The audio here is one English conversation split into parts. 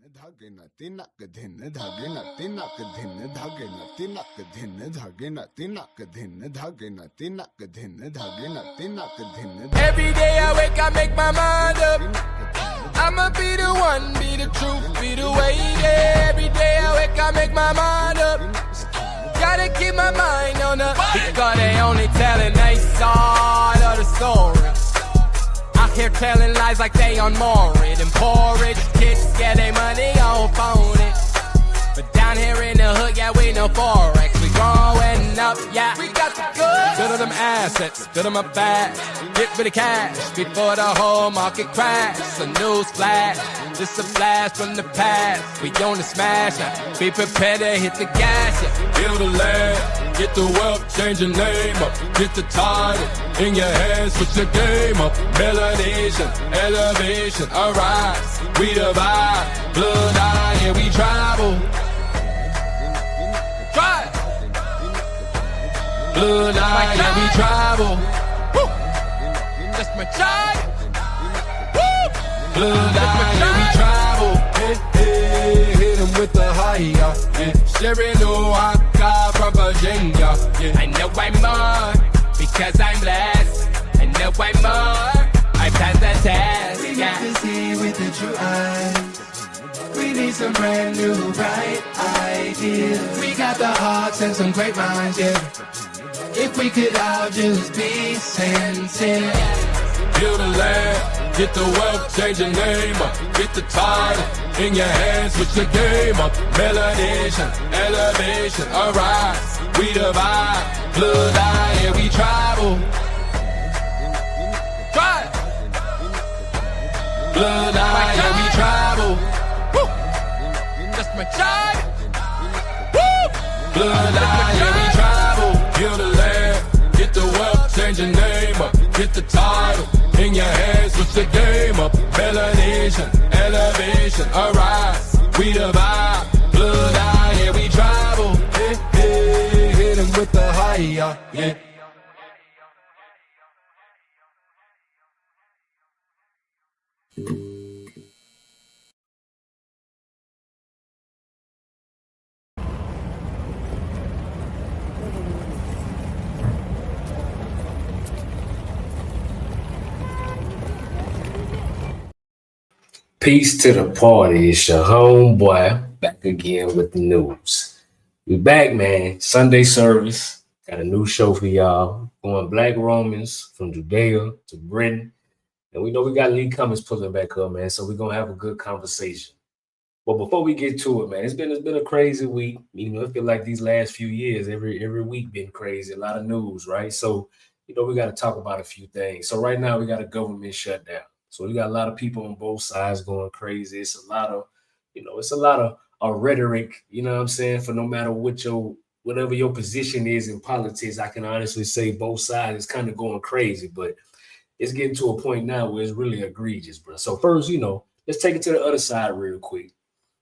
धागे न तिनक धिन धागे न तिनक धिन धागे न तिनक धिन धागे न तिनक धिन धागे न तिनक धिन धागे न तिनक धिन. Every day I wake I make my mind up. I'ma be the one, be the truth, be the way. Yeah. Every day I wake I make my mind up. Gotta keep my mind on the. Because they only telling their side of the story. Out here telling lies like they on Morid. And poor rich kids get their money on phone it. But down here in the hood, yeah, we know Forex. We growing up, yeah. We got the goods. Good of them assets, good of my bag. Get rid of cash before the whole market crash. A news flash, just a flash from the past. We on the smash, now. Be prepared to hit the gas, yeah. Build a land, get the wealth, change your name up. Get the title in your hands, switch the game up. Melanation, elevation, arise. We divide, blood eye, and we travel. Drive. Blood eye, and we travel. Woo. That's my child. Woo. Blood eye, and we travel. Hey, hey, hit him with the high, yeah. Sherry no Haka from Virginia. Yeah. I know I'm more because I'm blessed. I know I'm more. I passed the test. We got to see with the true eyes. We need some brand new bright ideas. We got the hearts and some great minds, yeah. If we could all just be sincere. Build a land, get the wealth, change your name up. Get the title in your hands, switch the game up. Melanation, elevation, arise. We divide, blood eye, and we travel. Drive. Blood eye, and we travel. Woo. That's my child. Woo. Blood eye, and we travel. Build a land, get the wealth, change your name up. Get the title in your hands, switch the game up. Melanation, elevation, arise. We divide, blood eye, and we travel. Hey, hey, hit him with the high, yeah. Peace to the party. It's your homeboy back again with the news. We back, man. Sunday service. Got a new show for y'all. Going Black Romans from Judea to Britain. And we know we got Lee Cummings pulling back up, man. So we're going to have a good conversation. But before we get to it, man, it's been a crazy week. You know, I feel like these last few years, every week been crazy. A lot of news, right? So, you know, we got to talk about a few things. So right now we got a government shutdown. So we got a lot of people on both sides going crazy. It's a lot of rhetoric, you know what I'm saying? For no matter whatever your position is in politics, I can honestly say both sides is kind of going crazy, but it's getting to a point now where it's really egregious, bro. So first, you know, let's take it to the other side real quick.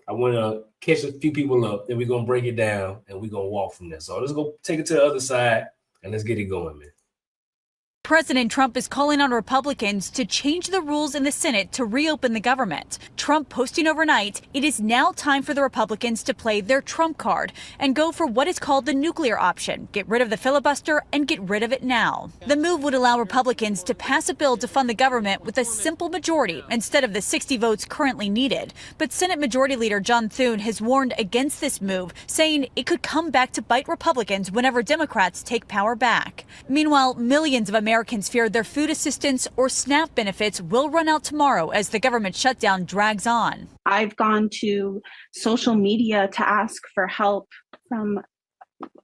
I want to catch a few people up, then we're going to break it down and we're going to walk from there. So let's go take it to the other side and let's get it going, man. President Trump is calling on Republicans to change the rules in the Senate to reopen the government. Trump posting overnight, it is now time for the Republicans to play their Trump card and go for what is called the nuclear option. Get rid of the filibuster and get rid of it now. The move would allow Republicans to pass a bill to fund the government with a simple majority instead of the 60 votes currently needed. But Senate Majority Leader John Thune has warned against this move, saying it could come back to bite Republicans whenever Democrats take power back. Meanwhile, millions of Americans fear their food assistance or SNAP benefits will run out tomorrow as the government shutdown drags on. I've gone to social media to ask for help from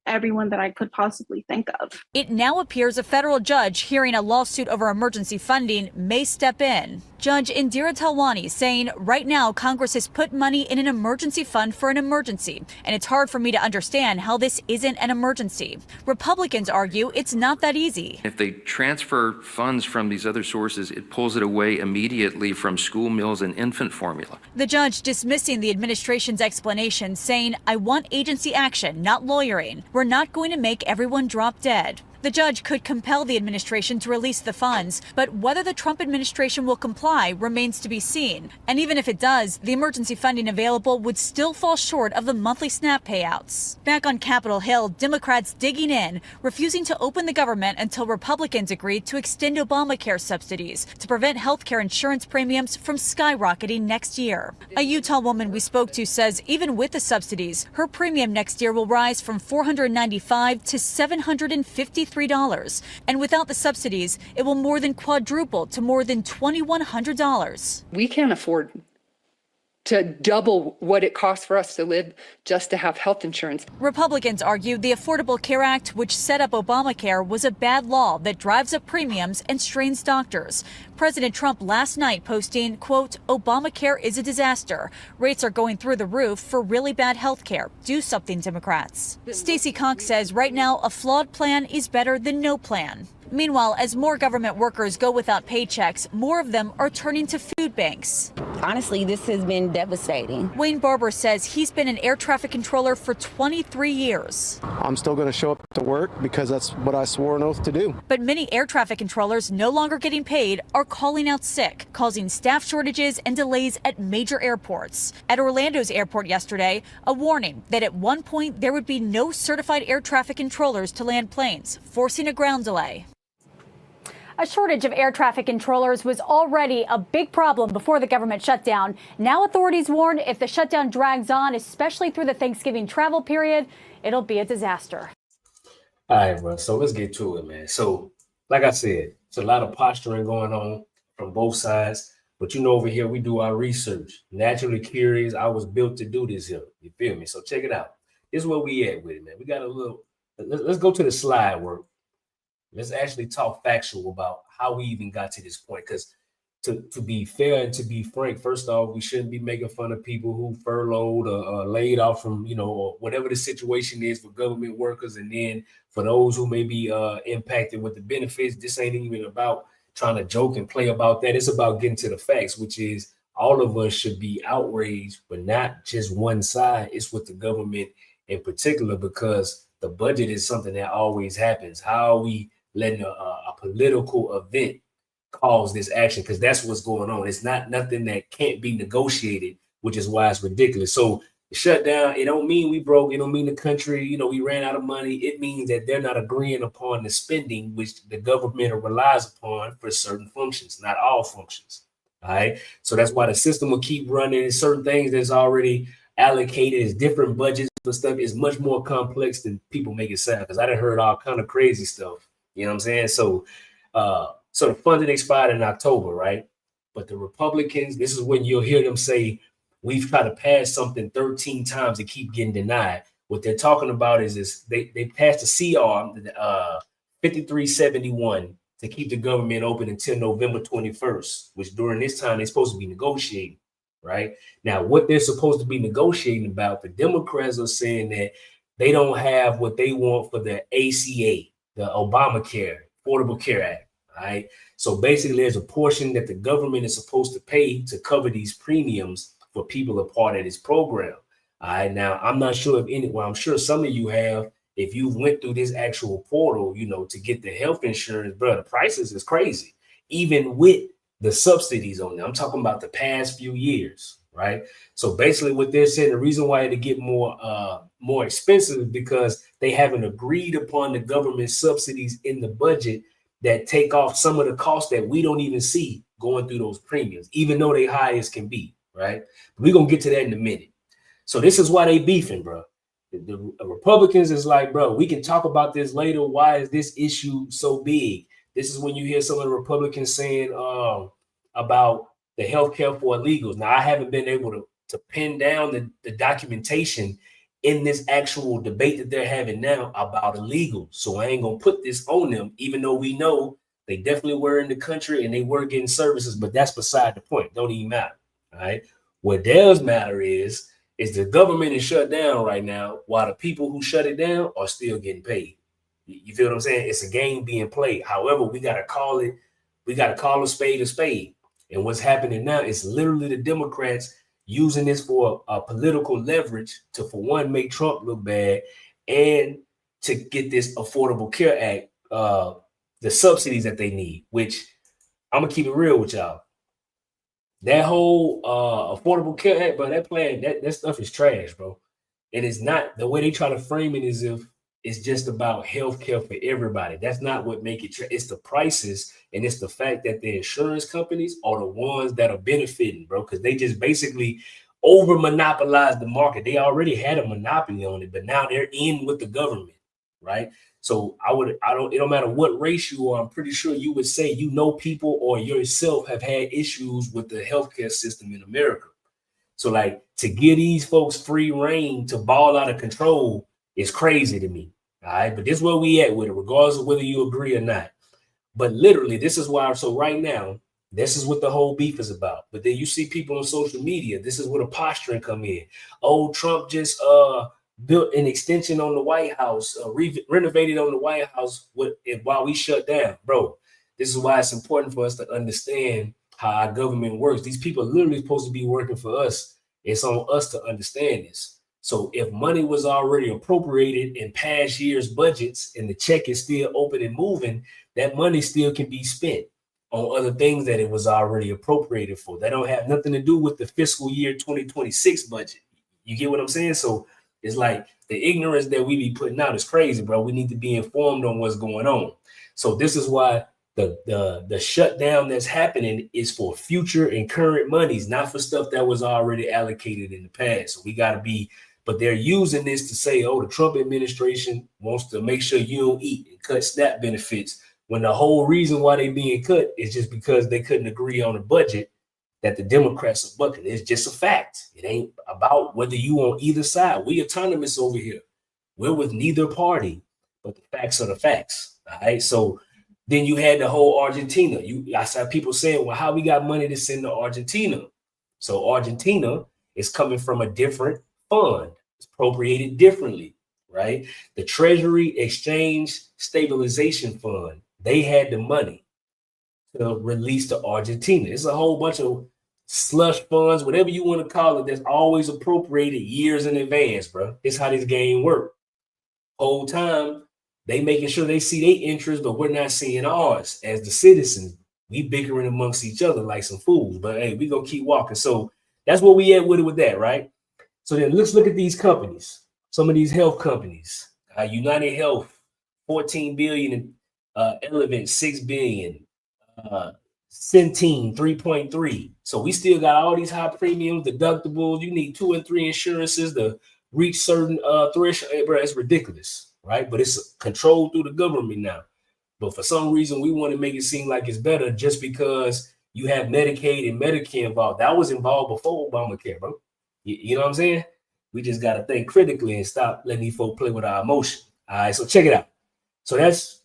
everyone that I could possibly think of. It now appears a federal judge hearing a lawsuit over emergency funding may step in. Judge Indira Talwani saying right now Congress has put money in an emergency fund for an emergency, and it's hard for me to understand how this isn't an emergency. Republicans argue it's not that easy. If they transfer funds from these other sources, it pulls it away immediately from school meals and infant formula. The judge dismissing the administration's explanation, saying, I want agency action, not lawyering. We're not going to make everyone drop dead. The judge could compel the administration to release the funds, but whether the Trump administration will comply remains to be seen. And even if it does, the emergency funding available would still fall short of the monthly SNAP payouts. Back on Capitol Hill, Democrats digging in, refusing to open the government until Republicans agreed to extend Obamacare subsidies to prevent health care insurance premiums from skyrocketing next year. A Utah woman we spoke to says even with the subsidies, her premium next year will rise from $495 to $753. And without the subsidies, it will more than quadruple to more than $2,100. We can't afford to double what it costs for us to live just to have health insurance. Republicans argue the Affordable Care Act, which set up Obamacare, was a bad law that drives up premiums and strains doctors. President Trump last night posting, quote, Obamacare is a disaster. Rates are going through the roof for really bad health care. Do something, Democrats. Stacey Cox says right now a flawed plan is better than no plan. Meanwhile, as more government workers go without paychecks, more of them are turning to food banks. Honestly, this has been devastating. Wayne Barber says he's been an air traffic controller for 23 years. I'm still going to show up to work because that's what I swore an oath to do. But many air traffic controllers no longer getting paid are calling out sick, causing staff shortages and delays at major airports. At Orlando's airport yesterday, a warning that at one point there would be no certified air traffic controllers to land planes, forcing a ground delay. A shortage of air traffic controllers was already a big problem before the government shutdown. Now authorities warn if the shutdown drags on, especially through the Thanksgiving travel period, it'll be a disaster. All right, bro. So let's get to it, man. So, like I said, it's a lot of posturing going on from both sides. But you know, over here, we do our research. Naturally curious. I was built to do this here. You feel me? So check it out. This is where we at with it, man. We got a little, let's go to the slide work. Let's actually talk factual about how we even got to this point. Because to be fair and to be frank, first off, we shouldn't be making fun of people who furloughed or laid off from, or whatever the situation is for government workers. And then for those who may be impacted with the benefits, this ain't even about trying to joke and play about that. It's about getting to the facts, which is all of us should be outraged, but not just one side. It's with the government in particular, because the budget is something that always happens. How are we letting a political event cause this action? Because that's what's going on. It's not nothing that can't be negotiated, which is why it's ridiculous. So the shutdown, it don't mean we broke. It don't mean the country, we ran out of money. It means that they're not agreeing upon the spending which the government relies upon for certain functions, not all functions. All right. So that's why the system will keep running. Certain things that's already allocated as different budgets for stuff is much more complex than people make it sound. Because I done heard all kind of crazy stuff. You know what I'm saying? So the funding expired in October, right? But the Republicans, this is when you'll hear them say, we've tried to pass something 13 times and keep getting denied. What they're talking about is they passed a CR 5371 to keep the government open until November 21st, which during this time they're supposed to be negotiating, right? Now, what they're supposed to be negotiating about, the Democrats are saying that they don't have what they want for the ACA, the Obamacare, Affordable Care Act. All right. So basically, there's a portion that the government is supposed to pay to cover these premiums for people a part of this program. All right. Now, I'm not sure if I'm sure some of you have, if you went through this actual portal, to get the health insurance, bro, the prices is crazy, even with the subsidies on them. I'm talking about the past few years. Right. So basically what they're saying, the reason why it get more expensive is because they haven't agreed upon the government subsidies in the budget that take off some of the costs that we don't even see going through those premiums, even though they high as can be. Right. We're going to get to that in a minute. So this is why they beefing, bro. The Republicans is like, bro, we can talk about this later. Why is this issue so big? This is when you hear some of the Republicans saying about the healthcare for illegals. Now, I haven't been able to pin down the documentation in this actual debate that they're having now about illegals. So I ain't going to put this on them, even though we know they definitely were in the country and they were getting services, but that's beside the point. Don't even matter. All right. What does matter is the government is shut down right now while the people who shut it down are still getting paid. You feel what I'm saying? It's a game being played. However, we got to call a spade a spade. And what's happening now is literally the Democrats using this for a political leverage to, for one, make Trump look bad and to get this Affordable Care Act the subsidies that they need, which I'm gonna keep it real with y'all. That whole Affordable Care Act, bro, that plan, that stuff is trash, bro. And it's not, the way they try to frame it is if it's just about healthcare for everybody. That's not what make it. It's the prices, and it's the fact that the insurance companies are the ones that are benefiting, bro, because they just basically over monopolize the market. They already had a monopoly on it, but now they're in with the government, right? So it don't matter what race you are, I'm pretty sure you would say, you know, people or yourself have had issues with the healthcare system in America. So like, to give these folks free reign to ball out of control is crazy to me. All right. But this is where we at with it, regardless of whether you agree or not. But literally, this is why. So right now, this is what the whole beef is about. But then you see people on social media. This is where the posturing come in. Oh, Trump just built an extension on the White House, renovated on the White House while we shut down. Bro, this is why it's important for us to understand how our government works. These people are literally supposed to be working for us. It's on us to understand this. So if money was already appropriated in past year's budgets and the check is still open and moving, that money still can be spent on other things that it was already appropriated for. That don't have nothing to do with the fiscal year 2026 budget. You get what I'm saying? So it's like the ignorance that we be putting out is crazy, bro. We need to be informed on what's going on. So this is why the shutdown that's happening is for future and current monies, not for stuff that was already allocated in the past. So we got to be, but they're using this to say, oh, the Trump administration wants to make sure you don't eat and cut SNAP benefits, when the whole reason why they being cut is just because they couldn't agree on a budget that the Democrats are bucking. It's just a fact. It ain't about whether you on either side. We autonomous over here. We're with neither party, but the facts are the facts. All right. So then you had the whole Argentina. I saw people saying, well, how we got money to send to Argentina? So Argentina is coming from a different fund. It's appropriated differently, right? The Treasury Exchange Stabilization Fund, they had the money to release to Argentina. It's a whole bunch of slush funds, whatever you want to call it, that's always appropriated years in advance, bro. It's how this game works. Whole time, they making sure they see their interests, but we're not seeing ours as the citizens. We bickering amongst each other like some fools, but hey, we gonna keep walking. So that's what we at with that, right? So then let's look at these companies. Some of these health companies, United Health, 14 billion, Levant, 6 billion, Centene, 3.3. So we still got all these high premiums, deductibles. You need 2 and 3 insurances to reach certain threshold. Bro, it's ridiculous, right? But it's controlled through the government now. But for some reason, we want to make it seem like it's better just because you have Medicaid and Medicare involved. That was involved before Obamacare, bro. You know what I'm saying? We just got to think critically and stop letting these folks play with our emotion. All right, so check it out. So that's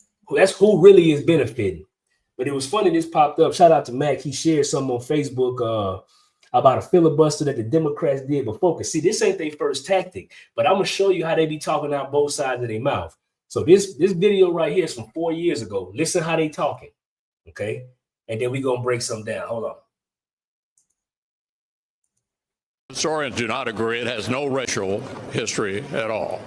who really is benefiting. But it was funny, this popped up. Shout out to Mac. He shared something on Facebook about a filibuster that the Democrats did before. Because see, this ain't their first tactic. But I'm going to show you how they be talking out both sides of their mouth. So this video right here is from 4 years ago. Listen how they talking, okay? And then we going to break some down. Hold on. Historians do not agree. It has no racial history at all.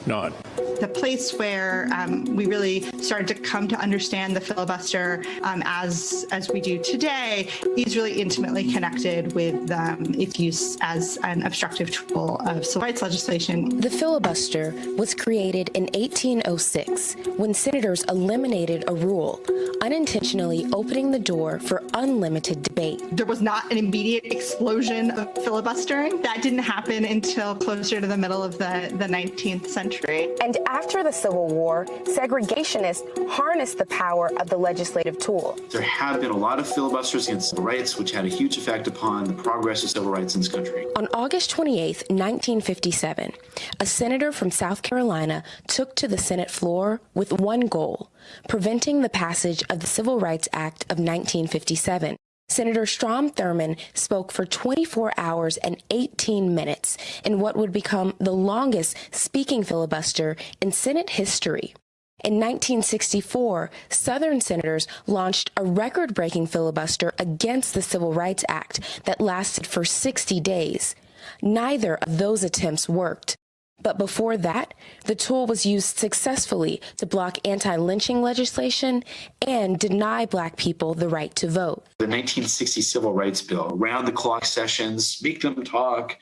None. The place where we really started to come to understand the filibuster as we do today is really intimately connected with its use as an obstructive tool of civil rights legislation. The filibuster was created in 1806 when senators eliminated a rule, unintentionally opening the door for unlimited debate. There was not an immediate explosion of filibustering. That didn't happen until closer to the middle of the 19th century. And after the Civil War, segregationists harnessed the power of the legislative tool. There have been a lot of filibusters against civil rights, which had a huge effect upon the progress of civil rights in this country. On August 28, 1957, a senator from South Carolina took to the Senate floor with one goal: preventing the passage of the Civil Rights Act of 1957. Senator Strom Thurmond spoke for 24 hours and 18 minutes in what would become the longest speaking filibuster in Senate history. In 1964, Southern senators launched a record-breaking filibuster against the Civil Rights Act that lasted for 60 days. Neither of those attempts worked. But before that, the tool was used successfully to block anti-lynching legislation and deny Black people the right to vote. The 1960 Civil Rights Bill, round-the-clock sessions, make them talk.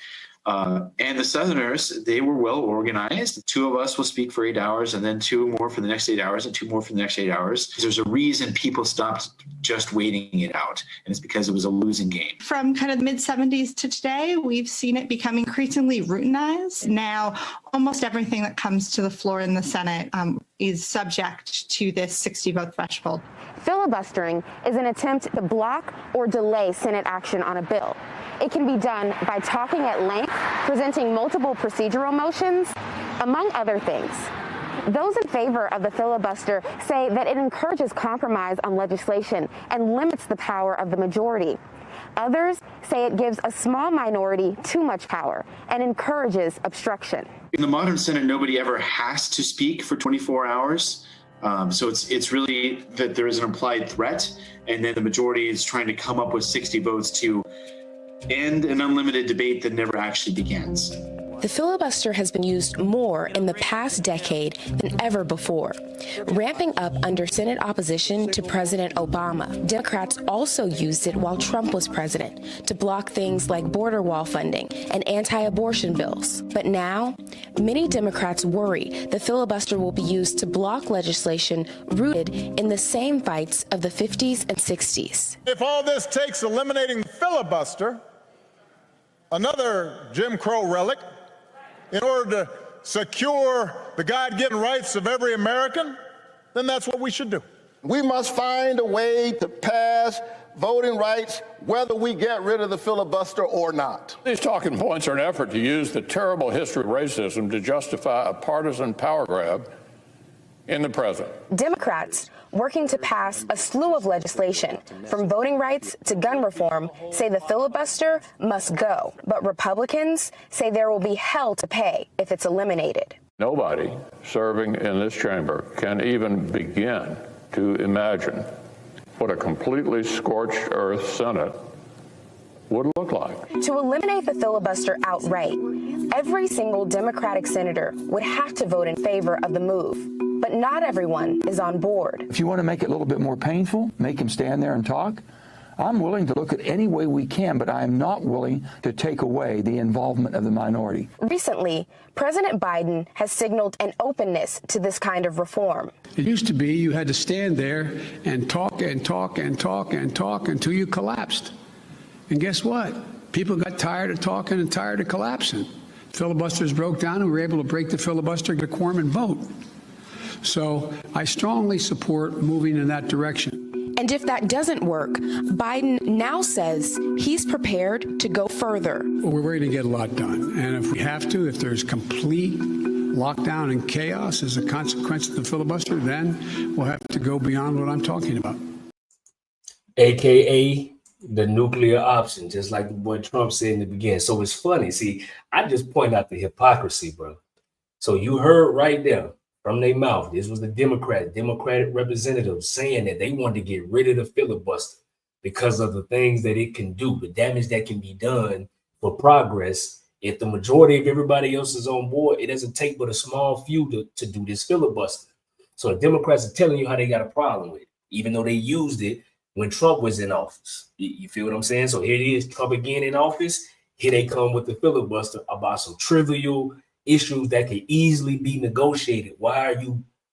And the Southerners, they were well organized. 2 of us will speak for 8 hours, and then 2 more for the next 8 hours, and 2 more for the next 8 hours. There's a reason people stopped just waiting it out, and it's because it was a losing game. From kind of the mid-70s to today, we've seen it become increasingly routinized. Now, almost everything that comes to the floor in the Senate is subject to this 60-vote threshold. Filibustering is an attempt to block or delay Senate action on a bill. It can be done by talking at length, presenting multiple procedural motions, among other things. Those in favor of the filibuster say that it encourages compromise on legislation and limits the power of the majority. Others say it gives a small minority too much power and encourages obstruction. In the modern Senate, nobody ever has to speak for 24 hours. So it's really that there is an implied threat, and then the majority is trying to come up with 60 votes to end an unlimited debate that never actually begins. The filibuster has been used more in the past decade than ever before, ramping up under Senate opposition to President Obama. Democrats also used it while Trump was president to block things like border wall funding and anti-abortion bills. But now, many Democrats worry the filibuster will be used to block legislation rooted in the same fights of the 50s and 60s. If all this takes eliminating the filibuster, another Jim Crow relic, in order to secure the God-given rights of every American, then that's what we should do. We must find a way to pass voting rights whether we get rid of the filibuster or not. These talking points are an effort to use the terrible history of racism to justify a partisan power grab in the present. Democrats, working to pass a slew of legislation, from voting rights to gun reform, say the filibuster must go. But Republicans say there will be hell to pay if it's eliminated. Nobody serving in this chamber can even begin to imagine what a completely scorched earth Senate would look like. To eliminate the filibuster outright, every single Democratic senator would have to vote in favor of the move. But not everyone is on board. If you want to make it a little bit more painful, make him stand there and talk, I'm willing to look at any way we can, but I am not willing to take away the involvement of the minority. Recently, President Biden has signaled an openness to this kind of reform. It used to be you had to stand there and talk and talk and talk and talk until you collapsed. And guess what? People got tired of talking and tired of collapsing. Filibusters broke down and we were able to break the filibuster, get a quorum and vote. So I strongly support moving in that direction. And if that doesn't work, Biden now says he's prepared to go further. Well, we're ready to get a lot done. And if we have to, if there's complete lockdown and chaos as a consequence of the filibuster, then we'll have to go beyond what I'm talking about. AKA the nuclear option, just like what Trump said in the beginning. So it's funny. See, I just point out the hypocrisy, bro. So you heard right there from their mouth, this was the Democratic representatives saying that they wanted to get rid of the filibuster because of the things that it can do, the damage that can be done for progress. If the majority of everybody else is on board, it doesn't take but a small few to do this filibuster. So the Democrats are telling you how they got a problem with it, even though they used it when Trump was in office. You feel what I'm saying? So here it is, Trump again in office. Here they come with the filibuster about some trivial issues that can easily be negotiated. Why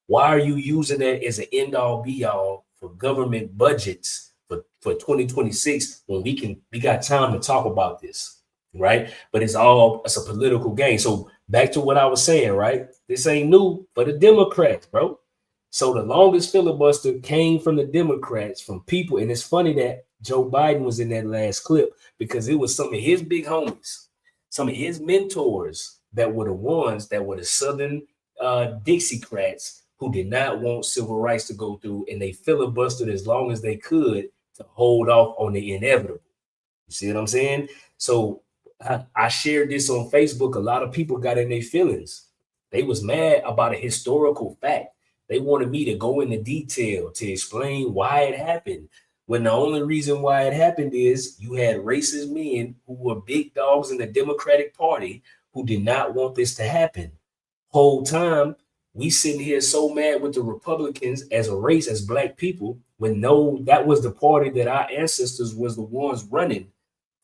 are you using that as an end all be all for government budgets for 2026 when we got time to talk about this, right? But it's a political game. So back to what I was saying, right? This ain't new for the Democrats, bro. So the longest filibuster came from the Democrats, from people, and it's funny that Joe Biden was in that last clip because it was some of his big homies, some of his mentors that were the ones that were the Southern Dixiecrats who did not want civil rights to go through, and they filibustered as long as they could to hold off on the inevitable. You see what I'm saying? So I shared this on Facebook. A lot of people got in their feelings. They was mad about a historical fact. They wanted me to go into detail to explain why it happened, when the only reason why it happened is you had racist men who were big dogs in the Democratic Party who did not want this to happen. Whole time, we sitting here so mad with the Republicans as a race, as black people, when no, that was the party that our ancestors was the ones running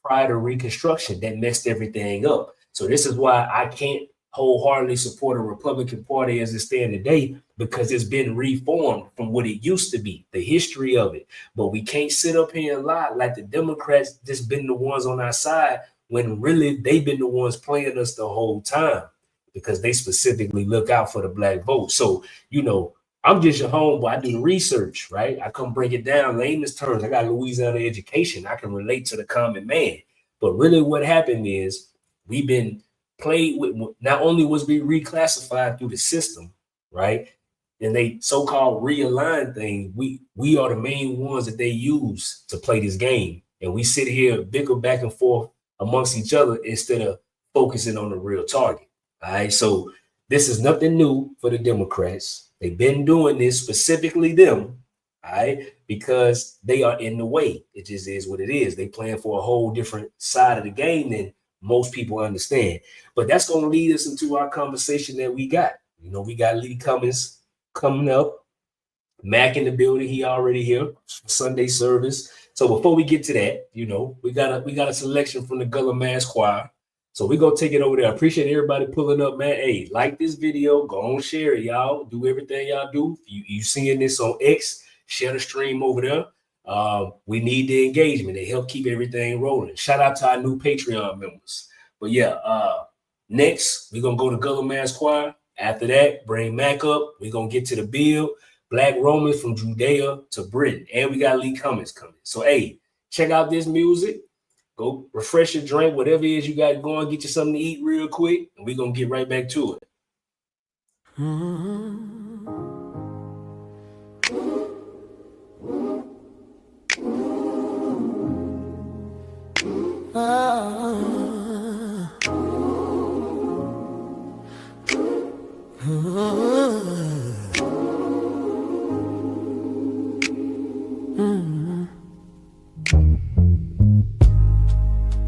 prior to Reconstruction that messed everything up. So this is why I can't wholeheartedly support a Republican Party as it stands today, because it's been reformed from what it used to be, the history of it. But we can't sit up here and lie like the Democrats just been the ones on our side when really they've been the ones playing us the whole time, because they specifically look out for the black vote. So, you know, I'm just your homeboy. I do the research, right? I come break it down layman's terms. I got Louisiana education. I can relate to the common man. But really what happened is we've been played with. Not only was we reclassified through the system, right? And they so-called realign things. We are the main ones that they use to play this game. And we sit here, bicker back and forth amongst each other instead of focusing on the real target. All right. So this is nothing new for the Democrats. They've been doing this, specifically them, all right, because they are in the way. It just is what it is. They playing for a whole different side of the game than most people understand. But that's going to lead us into our conversation that we got. You know, we got Lee Cummings coming up, Mac in the building. He already here for Sunday service. So before we get to that, you know, we got a selection from the Gullah Mass Choir. So we're going to take it over there. I appreciate everybody pulling up, man. Hey, like this video, go on, share it, y'all. Do everything y'all do. You seeing this on X, share the stream over there. We need the engagement. They help keep everything rolling. Shout out to our new Patreon members. But yeah, next, we're going to go to Gullah Mass Choir. After that, bring Mac up. We're going to get to the bill. Black Romans from Judea to Britain. And we got Lee Cummings coming. So, hey, check out this music. Go refresh your drink, whatever it is you got going. Get you something to eat real quick. And we're going to get right back to it.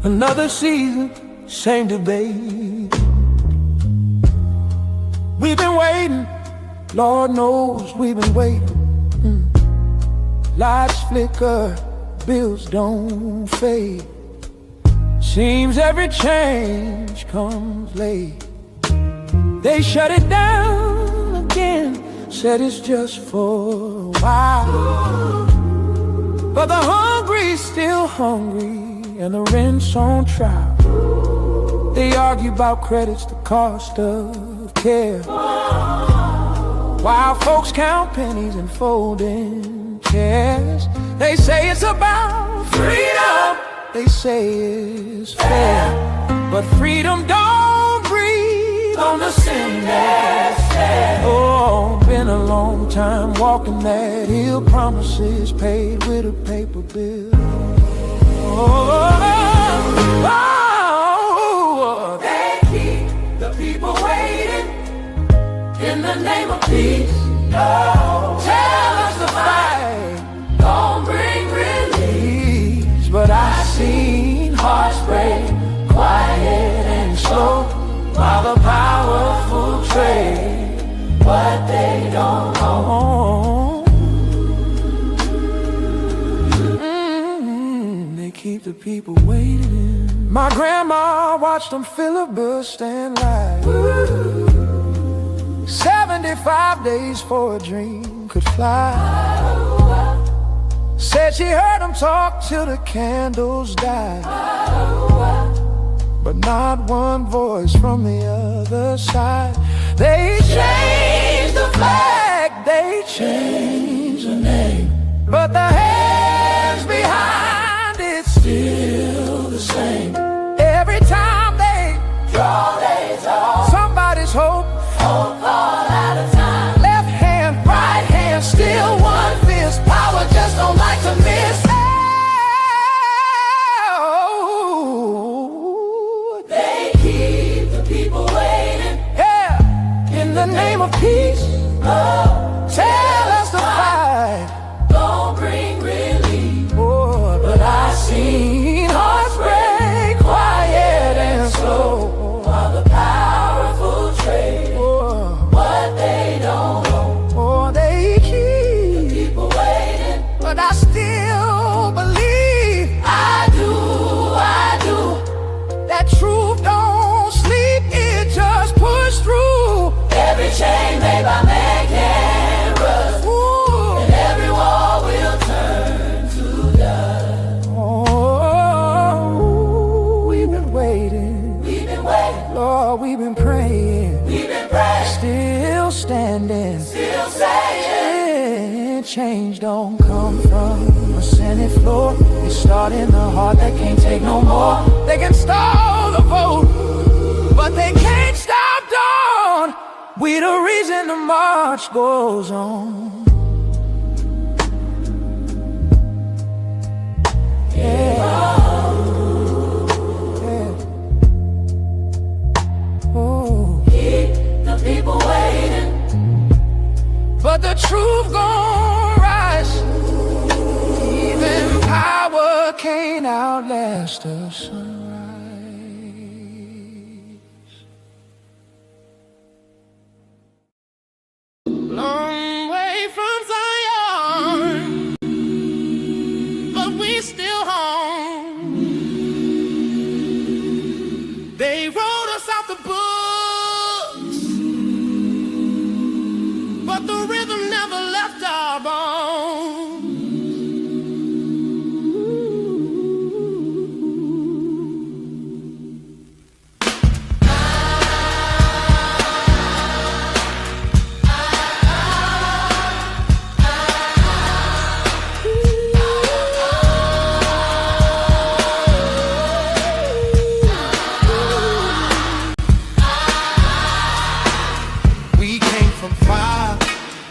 Another season, same debate. We've been waiting, Lord knows we've been waiting. Lights flicker, bills don't fade. Seems every change comes late. They shut it down again, said it's just for a while. But the hungry's still hungry, and the rent's on trial. They argue about credits, the cost of care, while folks count pennies and folding chairs. They say it's about freedom, they say it's fair, but freedom don't breathe on the sin that's there. Oh, been a long time walking that hill, promises paid with a paper bill. They keep the people waiting in the name of peace. Tell us to fight, don't bring release. But I've seen hearts break, quiet and slow, while the powerful trade what they don't know. Keep the people waiting. My grandma watched them filibuster and lie. 75 days for a dream could fly. Said she heard them talk till the candles died. But not one voice from the other side. They changed the flag, they changed the name, but the hands behind still the same. Every time they draw, somebody's hope fall out of time. Left hand, right hand, still one fist. Power just don't like to miss. Oh, they keep the people waiting. Yeah, in the name of peace. Oh, tell us to fight, don't bring relief. Oh, but I seen hearts break, quiet and slow, while the change don't come from a Senate floor. It starts in the heart that can't take no more. They can stall the vote, but they can't stop dawn. We the reason the march goes on. Yeah. Keep the people waiting, but the truth gon' rise. Even power can't outlast the sunrise. Long way from Zion, but we still home. They wrote us out the books, but the rhythm never left our bones.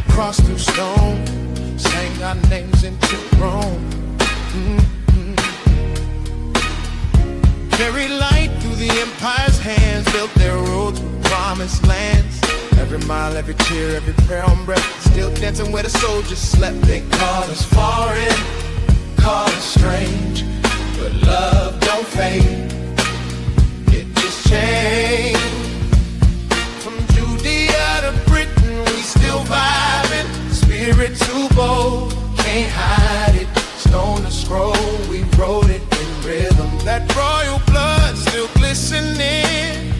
Crossed through stone, sang our names into Rome. Carried light through the empire's hands, built their road through promised lands. Every mile, every tear, every prayer on breath, still dancing where the soldiers slept. They called us foreign, called us strange, but love don't fade. It just changed. From Judea to Britain, we still vibing. Spirit too bold, can't hide it. Stone to scroll, we wrote it in rhythm. That royal blood still glistening.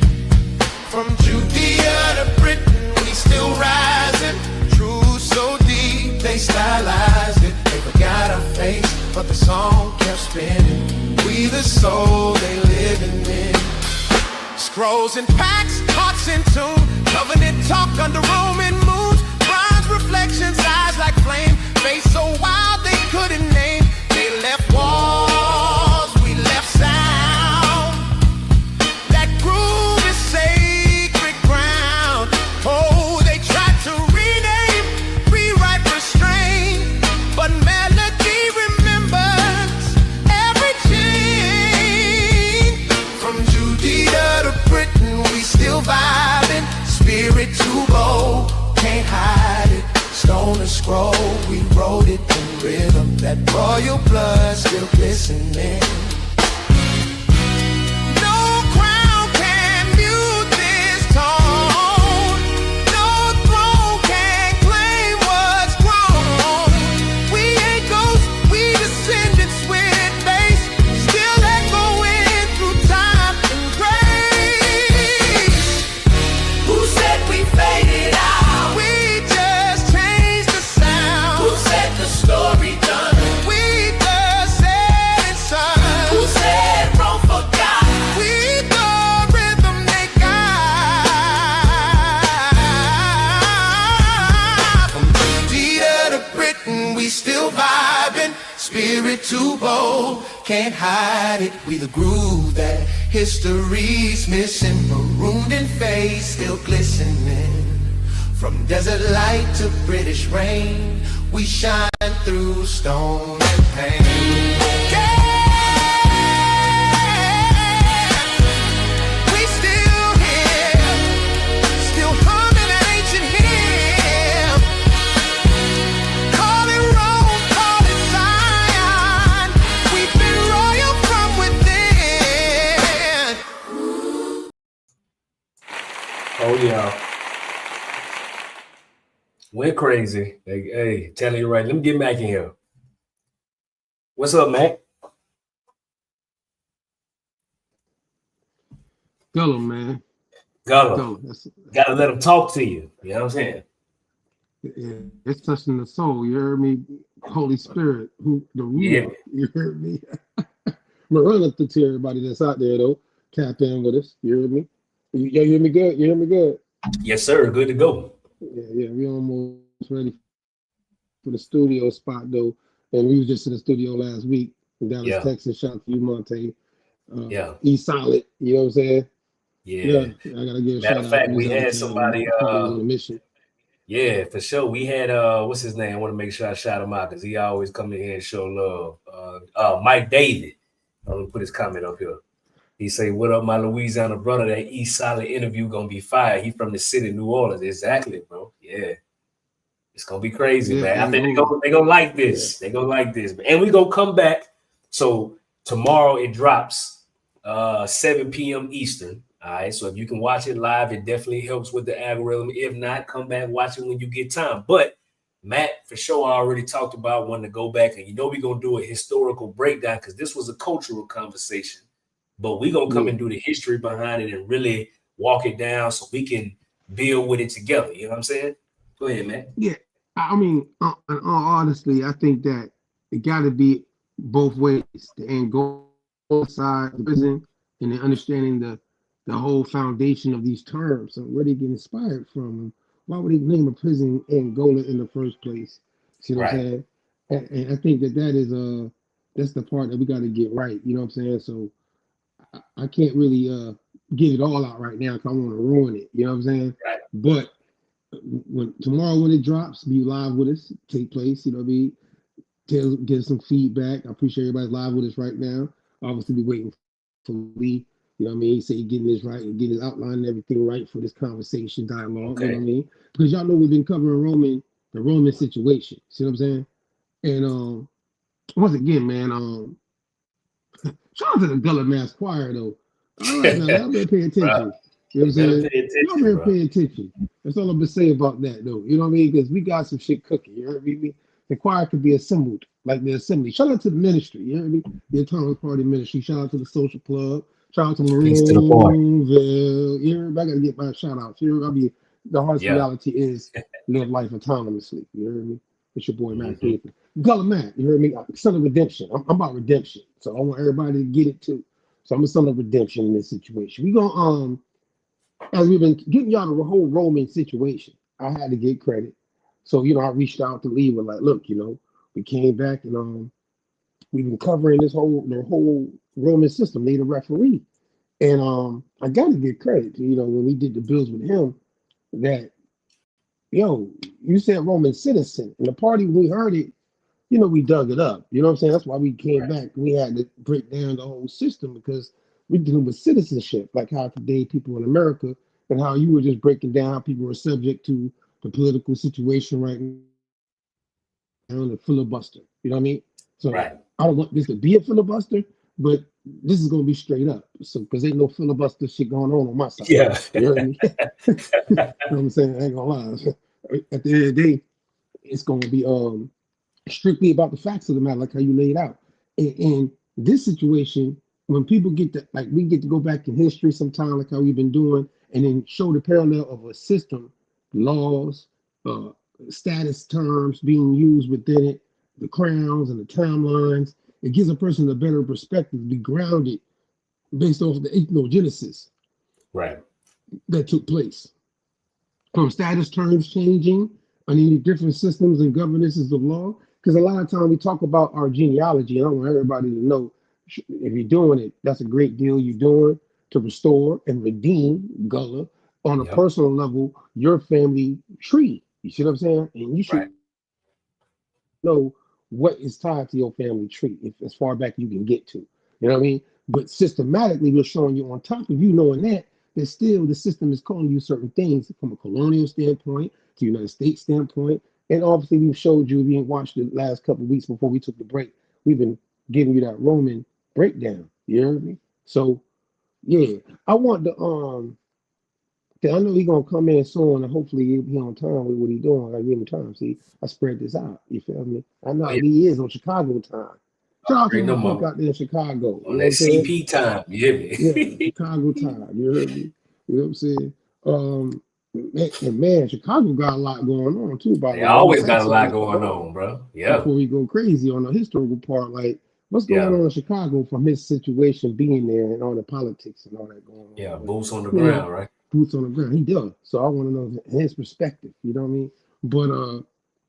From Judea to Britain, we still rising. Truth so deep, they stylized it. They forgot our face, but the song kept spinning. We the soul they living in. Scrolls and packs, hearts in tune. Covenant talk under Roman moons. Bronze reflections, eyes like flame. Face so wild they couldn't name. They left walls, we left sound. That groove is sacred ground. Oh, they tried to rename, rewrite, restrain, but melody remembers every chain. From Judea to Britain, we still vibing. Spirit too bold, can't hide it. Stone and scroll, we wrote it in rhythm. That royal blood still glistening. No crown can mute this tone. No throne can claim what's grown. We ain't ghosts, we descendants with base, still echoing through time and grace. Who said we faded out? We just changed the sound. Who said the story done? We the setting sun. Who said Rome forgot? We the rhythm they got. From Judea to Britain, we still vibing. Spirit too bold, can't hide it. We the groove that history's missing. Marooned in face, still glistening. From desert light to British rain, we shine through stone and pain. We still here, still humming an ancient hymn. Call it Rome, call it Zion. We've been royal from within. Oh yeah. We're crazy. Hey, telling you right. Let me get Mac in here. What's up, Mac? Tell him, man. Gotta let him talk to you. You know what I'm saying? Yeah, it's touching the soul. You heard me? Holy Spirit, who the ruler. Yeah. You heard me? I'm gonna run up to everybody that's out there though. Tap in with us. You heard me? You hear me good? You hear me good? Yes, sir. Good to go. Yeah, we almost ready for the studio spot though. And we was just in the studio last week in Dallas, Yeah. Texas. Shout out to you, Monte. Yeah. He's solid. You know what I'm saying? Yeah. I gotta give a Matter shout of out. fact, He was we out of had town. somebody. Probably was on a mission. Yeah, for sure. We had what's his name? I want to make sure I shout him out because he always come in here and show love. Mike David. I'm gonna put his comment up here. He say, "What up, my Louisiana brother? That East Solid interview gonna be fire. He from the city, New Orleans. Exactly, bro. Yeah, it's gonna be crazy, Yeah, man. I think and they gonna like this. They gonna like this, and we gonna come back. So tomorrow it drops 7 p.m. Eastern. All right, so if you can watch it live, it definitely helps with the algorithm. If not, come back, watch it when you get time. But Matt, for sure, I already talked about wanting to go back, and you know we're gonna do a historical breakdown because this was a cultural conversation. But we're gonna come and do the history behind it and really walk it down so we can build with it together. You know what I'm saying? Go ahead, man. Yeah, I mean, honestly, I think that it got to be both ways. The end goal side, the prison, and then understanding the whole foundation of these terms and where they get inspired from. Why would they name a prison Angola in the first place? See what I'm saying? And I think that is that's the part that we got to get right. You know what I'm saying? So I can't really get it all out right now because I want to ruin it. You know what I'm saying? Right. But tomorrow when it drops, be live with us, take place. You know what I mean? Get some feedback. I appreciate everybody's live with us right now. Obviously, be waiting for Lee. You know what I mean? He said he getting this right and getting his outline and everything right for this conversation dialogue. Okay. You know what I mean? Because y'all know we've been covering the Roman situation. See what I'm saying? And once again, man, shout out to the Gullah Mass Choir though. All right, now y'all better pay attention. You know what I'm saying? Y'all better pay attention. That's all I'm gonna say about that though. You know what I mean? Because we got some shit cooking. You heard me? The choir could be assembled like the assembly. Shout out to the ministry. You heard me? The Autonomous Party ministry. Shout out to the Social Club. Shout out to Maroonville. You heard me? I gotta get my shout outs. You heard me? The harsh reality is live life autonomously. You heard me? It's your boy Mac Aether. Gullah Mac, you heard me? Son of redemption. I'm about redemption. So I want everybody to get it too. So I'm a son of redemption in this situation. We gonna as we've been getting y'all the whole Roman situation, I had to get credit. So I reached out to Lee with like, look, we came back and we've been covering the whole Roman system, need a referee. And I gotta give credit to, when we did the bills with him, that you said Roman citizen. And the party when we heard it, we dug it up. You know what I'm saying? That's why we came back. We had to break down the whole system because we're dealing with citizenship, like how today people in America and how you were just breaking down how people are subject to the political situation right now, the filibuster. You know what I mean? So I don't want this to be a filibuster, but this is going to be straight up. So because ain't no filibuster shit going on my side. Yeah. You heard me? You know what I'm saying? I ain't gonna lie. At the end of the day, it's going to be strictly about the facts of the matter, like how you laid out. And this situation, when people get to, like, we get to go back in history sometime, like how we've been doing, and then show the parallel of a system, laws, status terms being used within it, the crowns and the timelines. It gives a person a better perspective to be grounded based off of the ethnogenesis that took place. From status terms changing on any different systems and governances of law. Because a lot of times we talk about our genealogy, and I want everybody to know, if you're doing it, that's a great deal you're doing to restore and redeem Gullah on a personal level, your family tree. You see what I'm saying? And you should know what is tied to your family tree, if as far back you can get to. You know what I mean? But systematically, we're showing you on top of you knowing that still the system is calling you certain things from a colonial standpoint, to United States standpoint. And obviously, we've showed you, if you watched the last couple of weeks before we took the break, we've been giving you that Roman breakdown. You heard me? So, yeah, I want the I know he's gonna come in soon, and hopefully he'll be on time with what he's doing. I give him time. See, I spread this out. You feel me? I know he is on Chicago time. Shout out to my folk out there in Chicago. On that CP time, you hear me? Yeah, Chicago time. You heard me? You know what I'm saying? Man, Chicago got a lot going on too. By the way, They always got a lot going on, bro. Yeah. Before we go crazy on the historical part, like what's going on in Chicago from his situation being there and all the politics and all that going on. Yeah, boots on the ground, right? Boots on the ground. He does. So I want to know his perspective. You know what I mean? But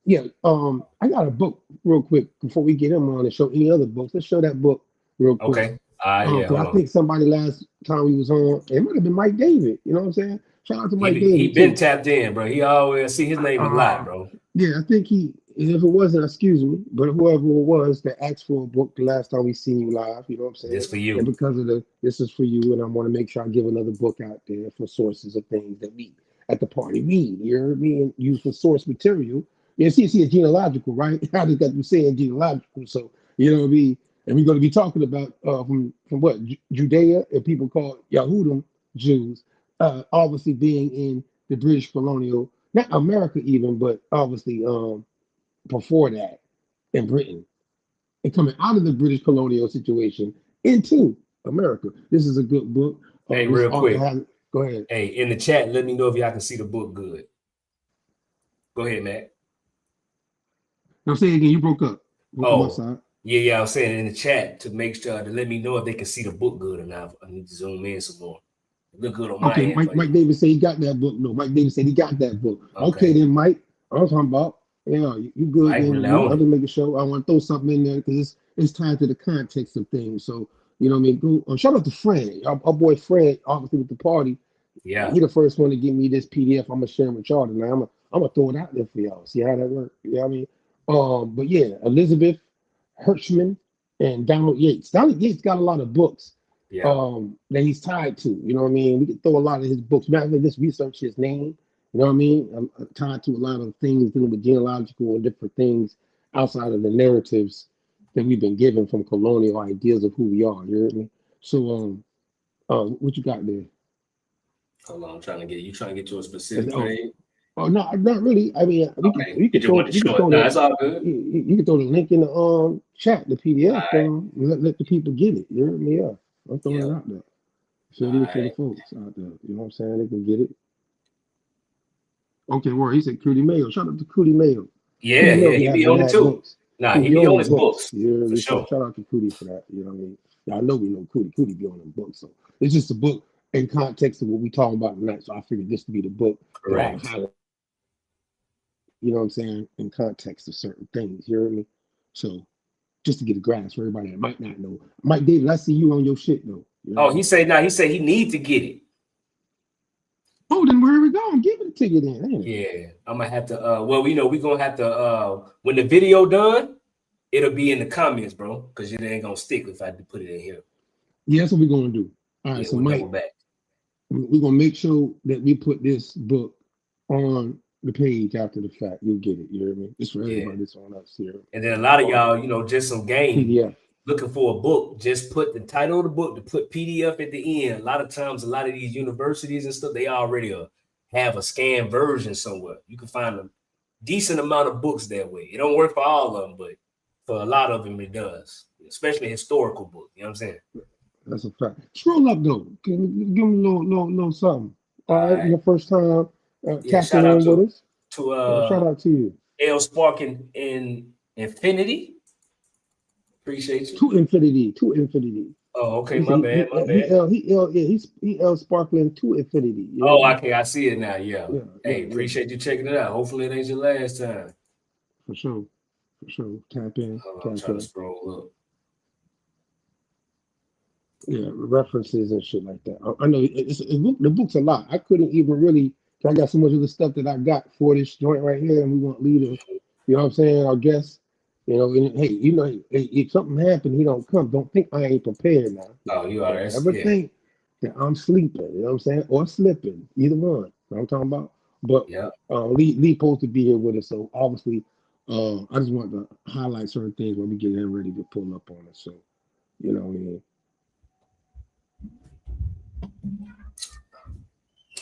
Yeah, I got a book real quick before we get him on and show any other books. Let's show that book real quick. Okay. Yeah, Because hold I on. think somebody last time we was on, it might have been Mike David. You know what I'm saying? Shout out to Mike He David been too. tapped in, bro. He always see his name a lot, bro. Yeah, I think he. If it wasn't, excuse me, but whoever it was that asked for a book the last time we seen you live, you know what I'm saying? This for you. And because of this is for you, and I want to make sure I give another book out there for sources of things that we at the party read. You heard me? And use for source material. Yeah, see, it's genealogical, right? I just got to saying genealogical, so you know what I mean. And we're going to be talking about from what Judea, and people call Yahudim Jews, obviously being in the British colonial, not America even, but obviously before that in Britain, and coming out of the British colonial situation into America. This is a good book. Hey, real quick. Go ahead. Hey, in the chat, let me know if y'all can see the book good. Go ahead, Mac. Now say again, you broke up. Yeah, I was saying in the chat to make sure to let me know if they can see the book good or not. I need to zoom in some more. Look good on my end. Mike Davis said he got that book. No, Mike Davis said he got that book. Okay then, Mike. I was talking about, you good. I'm just making sure. I want to throw something in there because it's tied to the context of things. So, you know what I mean? Go, shout out to Fred, our boy Fred, obviously with the party. Yeah. He the first one to give me this PDF. I'm going to share it with y'all tonight. I'm going to throw it out there for y'all. See how that works? You know what I mean? But yeah, Elizabeth Hirschman and Donald Yates. Donald Yates got a lot of books that he's tied to. You know what I mean? We could throw a lot of his books. Matter of fact, just research his name. You know what I mean? I'm tied to a lot of things dealing with genealogical and different things outside of the narratives that we've been given from colonial ideas of who we are. You hear me? So, what you got there? Hold on, I'm trying to get to a specific page. Oh no, not really. I mean, we can throw that's all good. You can throw the link in the chat, the PDF, and let the people get it. You hear me? Yeah, I'm throwing it out there. So for the folks out there, you know what I'm saying? They can get it. Okay, word. He said Cootie Mayo. Shout out to Cootie Mayo. Yeah, he be on it too. Nah, he be on his books. Yeah, for sure. Shout out to Cootie for that. You know what I mean? Y'all know we know Cootie. Cootie be on the books. So it's just a book in context of what we talking about tonight. So I figured this to be the book. Correct. You know what I'm saying? In context of certain things. You hear me? So just to get a grasp for everybody that might not know. Mike David, I see you on your shit though. You know he said he need to get it. Oh, then where we go? I'm giving it to you then. Yeah, I'm gonna have to we're gonna have to when the video done, it'll be in the comments, bro, because it ain't gonna stick if I put it in here. Yeah, that's what we're gonna do. All right, so Mike, we're gonna make sure that we put this book on the page after the fact. You'll get it. You hear me? It's for everybody that's on us here. And then a lot of y'all, just some game PDF. Looking for a book, just put the title of the book to put PDF at the end. A lot of times, a lot of these universities and stuff, they already have a scanned version somewhere. You can find a decent amount of books that way. It don't work for all of them, but for a lot of them, it does, especially historical books. You know what I'm saying? That's a fact. Scroll up though. Give them a little something. All right. Your first time tapping in with us. Shout out to you. L Spark in Infinity. Appreciate you. To infinity. Oh, okay. My bad. He L sparkling to infinity. Okay. I see it now. Yeah. Appreciate you checking it out. Hopefully it ain't your last time. For sure. Tap in. I'm trying to scroll up. Yeah, references and shit like that. I know the book's a lot. I couldn't even really. I got so much of the stuff that I got for this joint right here, and we want Lee to, you know what I'm saying? Our guest. And hey, if something happened, he don't come. Don't think I ain't prepared now. Oh, you are. Never think that I'm sleeping. You know what I'm saying? Or slipping. Either one. You know what I'm talking about? But Lee supposed to be here with us. So obviously, I just want to highlight certain things when we get him ready to pull up on us. So, you know what I mean?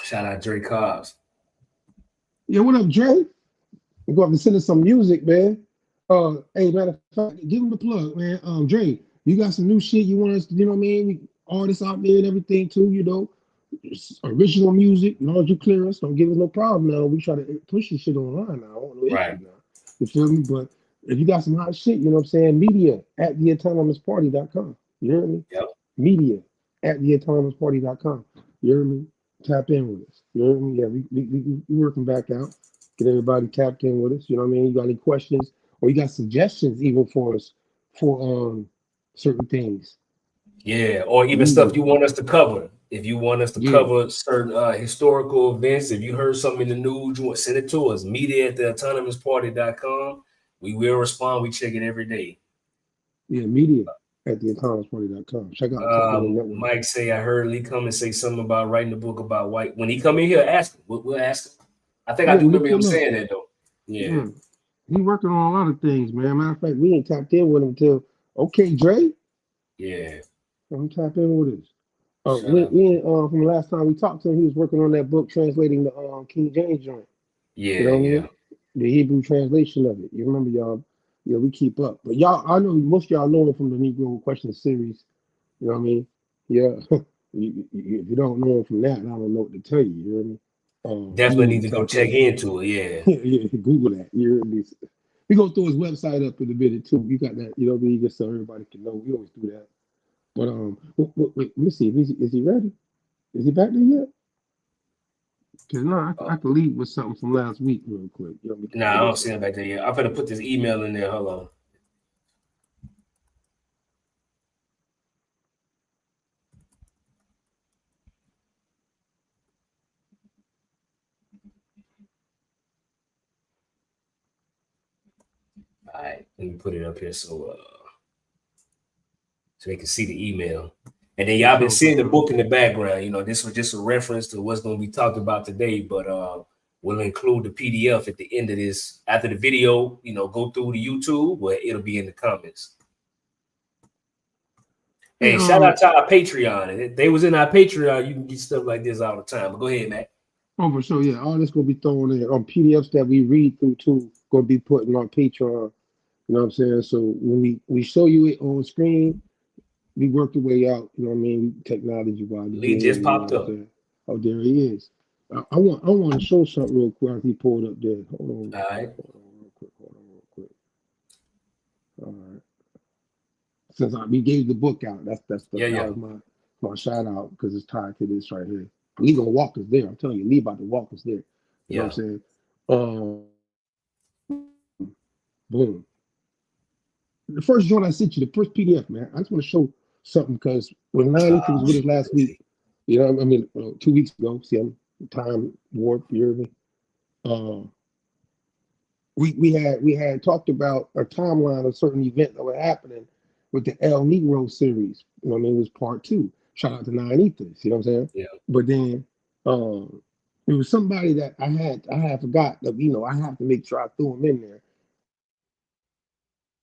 Shout out Dre Cobbs. Yeah, what up, Dre? We're going to send us some music, man. Hey, matter of fact, give him the plug, man. Dre, you got some new shit you want us to, you know what I mean? Artists out there and everything too, original music. As long as you clear us, don't give us no problem now. We try to push your shit online now. I don't know right. Now. You feel me? But if you got some hot shit, you know what I'm saying? Media at theautonomousparty.com. You hear me? Yep. Media at theautonomousparty.com. You hear me? Tap in with us. You hear me? Yeah, we working back out. get everybody tapped in with us. You know what I mean? You got any questions or you got suggestions even for us for certain things? Yeah, or even stuff you want us to cover. If you want us to cover certain historical events, if you heard something in the news, you want send it to us. media@theautonomousparty.com. We will respond. We check it every day. Yeah, media@theautonomousparty.com. Check out Mike say, I heard Lee Cummings say something about writing a book about white. When he come in here, ask him. We'll ask him. I think I do remember him saying that though. Yeah. He working on a lot of things, man. Matter of fact, we ain't tapped in with him until okay, Dre. Yeah. I'm tapped in with us. From the last time we talked to him, he was working on that book translating the King James joint. Yeah, you know what I mean? The Hebrew translation of it. You remember, y'all? Yeah, we keep up. But y'all, I know most of y'all know him from the Negro Question series. You know what I mean? Yeah. If you don't know him from that, I don't know what to tell you. You know what I mean? Definitely need to go check into it. Yeah. Yeah, Google that. You know what I mean? We go throw his website up in a minute too. You got that, you know what I mean? Just so everybody can know. We always do that. But wait, let me see. Is he ready? Is he back there yet? Cause no, I can leave with something from last week real quick. You know, I don't see him back there yet. I'm gonna put this email in there. Hold on. All right, let me put it up here so they can see the email. And then y'all been seeing the book in the background. You know, this was just a reference to what's going to be talked about today, but we'll include the PDF at the end of this. After the video, you know, go through the YouTube, but it'll be in the comments. Hey, shout out to our Patreon. If they was in our Patreon, you can get stuff like this all the time. But go ahead, Mac. Oh, for sure, yeah. All this going to be thrown in on PDFs that we read through too, going to be putting on Patreon. You know what I'm saying? So when we show you it on screen, we work the way out, you know what I mean? Technology wise. Lee just popped up. Oh, there he is. I want to show something real quick. He pulled up there. Hold on. All right. Hold on real quick. All right. Since we gave the book out, that was my shout out because it's tied to this right here. Lee gonna walk us there. I'm telling you, Lee about to walk us there. You know what I'm saying? Boom. The first joint I sent you, the first PDF, man. I just want to show something because when 90 was with us last week, you know, I mean, 2 weeks ago, see, I'm time warp, you hear me? We had talked about a timeline of certain events that were happening with the El Negro series. You know what I mean? It was part 2. Shout out to 90, you know what I'm saying? Yeah. But then it was somebody that I had forgot that, you know, I have to make sure I threw him in there.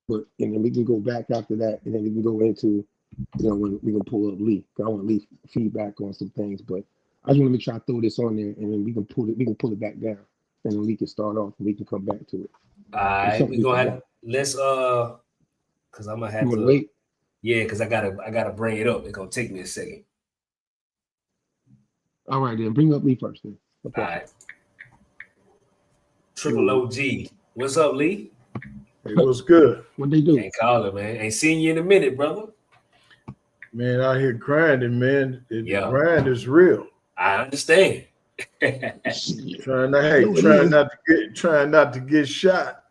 But and then we can go back after that, and then we can go into, you know, when we can pull up Lee. I want Lee feedback on some things, but I just want to make sure I throw this on there, and then we can pull it back down, and then Lee can start off, and we can come back to it. All right, we gonna have because I'm gonna have to wait. Yeah, because I gotta bring it up. It's gonna take me a second. All right, then bring up Lee first, then. Okay. All right. Triple OG, what's up, Lee? Hey, what's good? What they do? Ain't calling, man. Ain't seen you in a minute, brother. Man, out here grinding, man. The grind is real. I understand. trying not to get shot.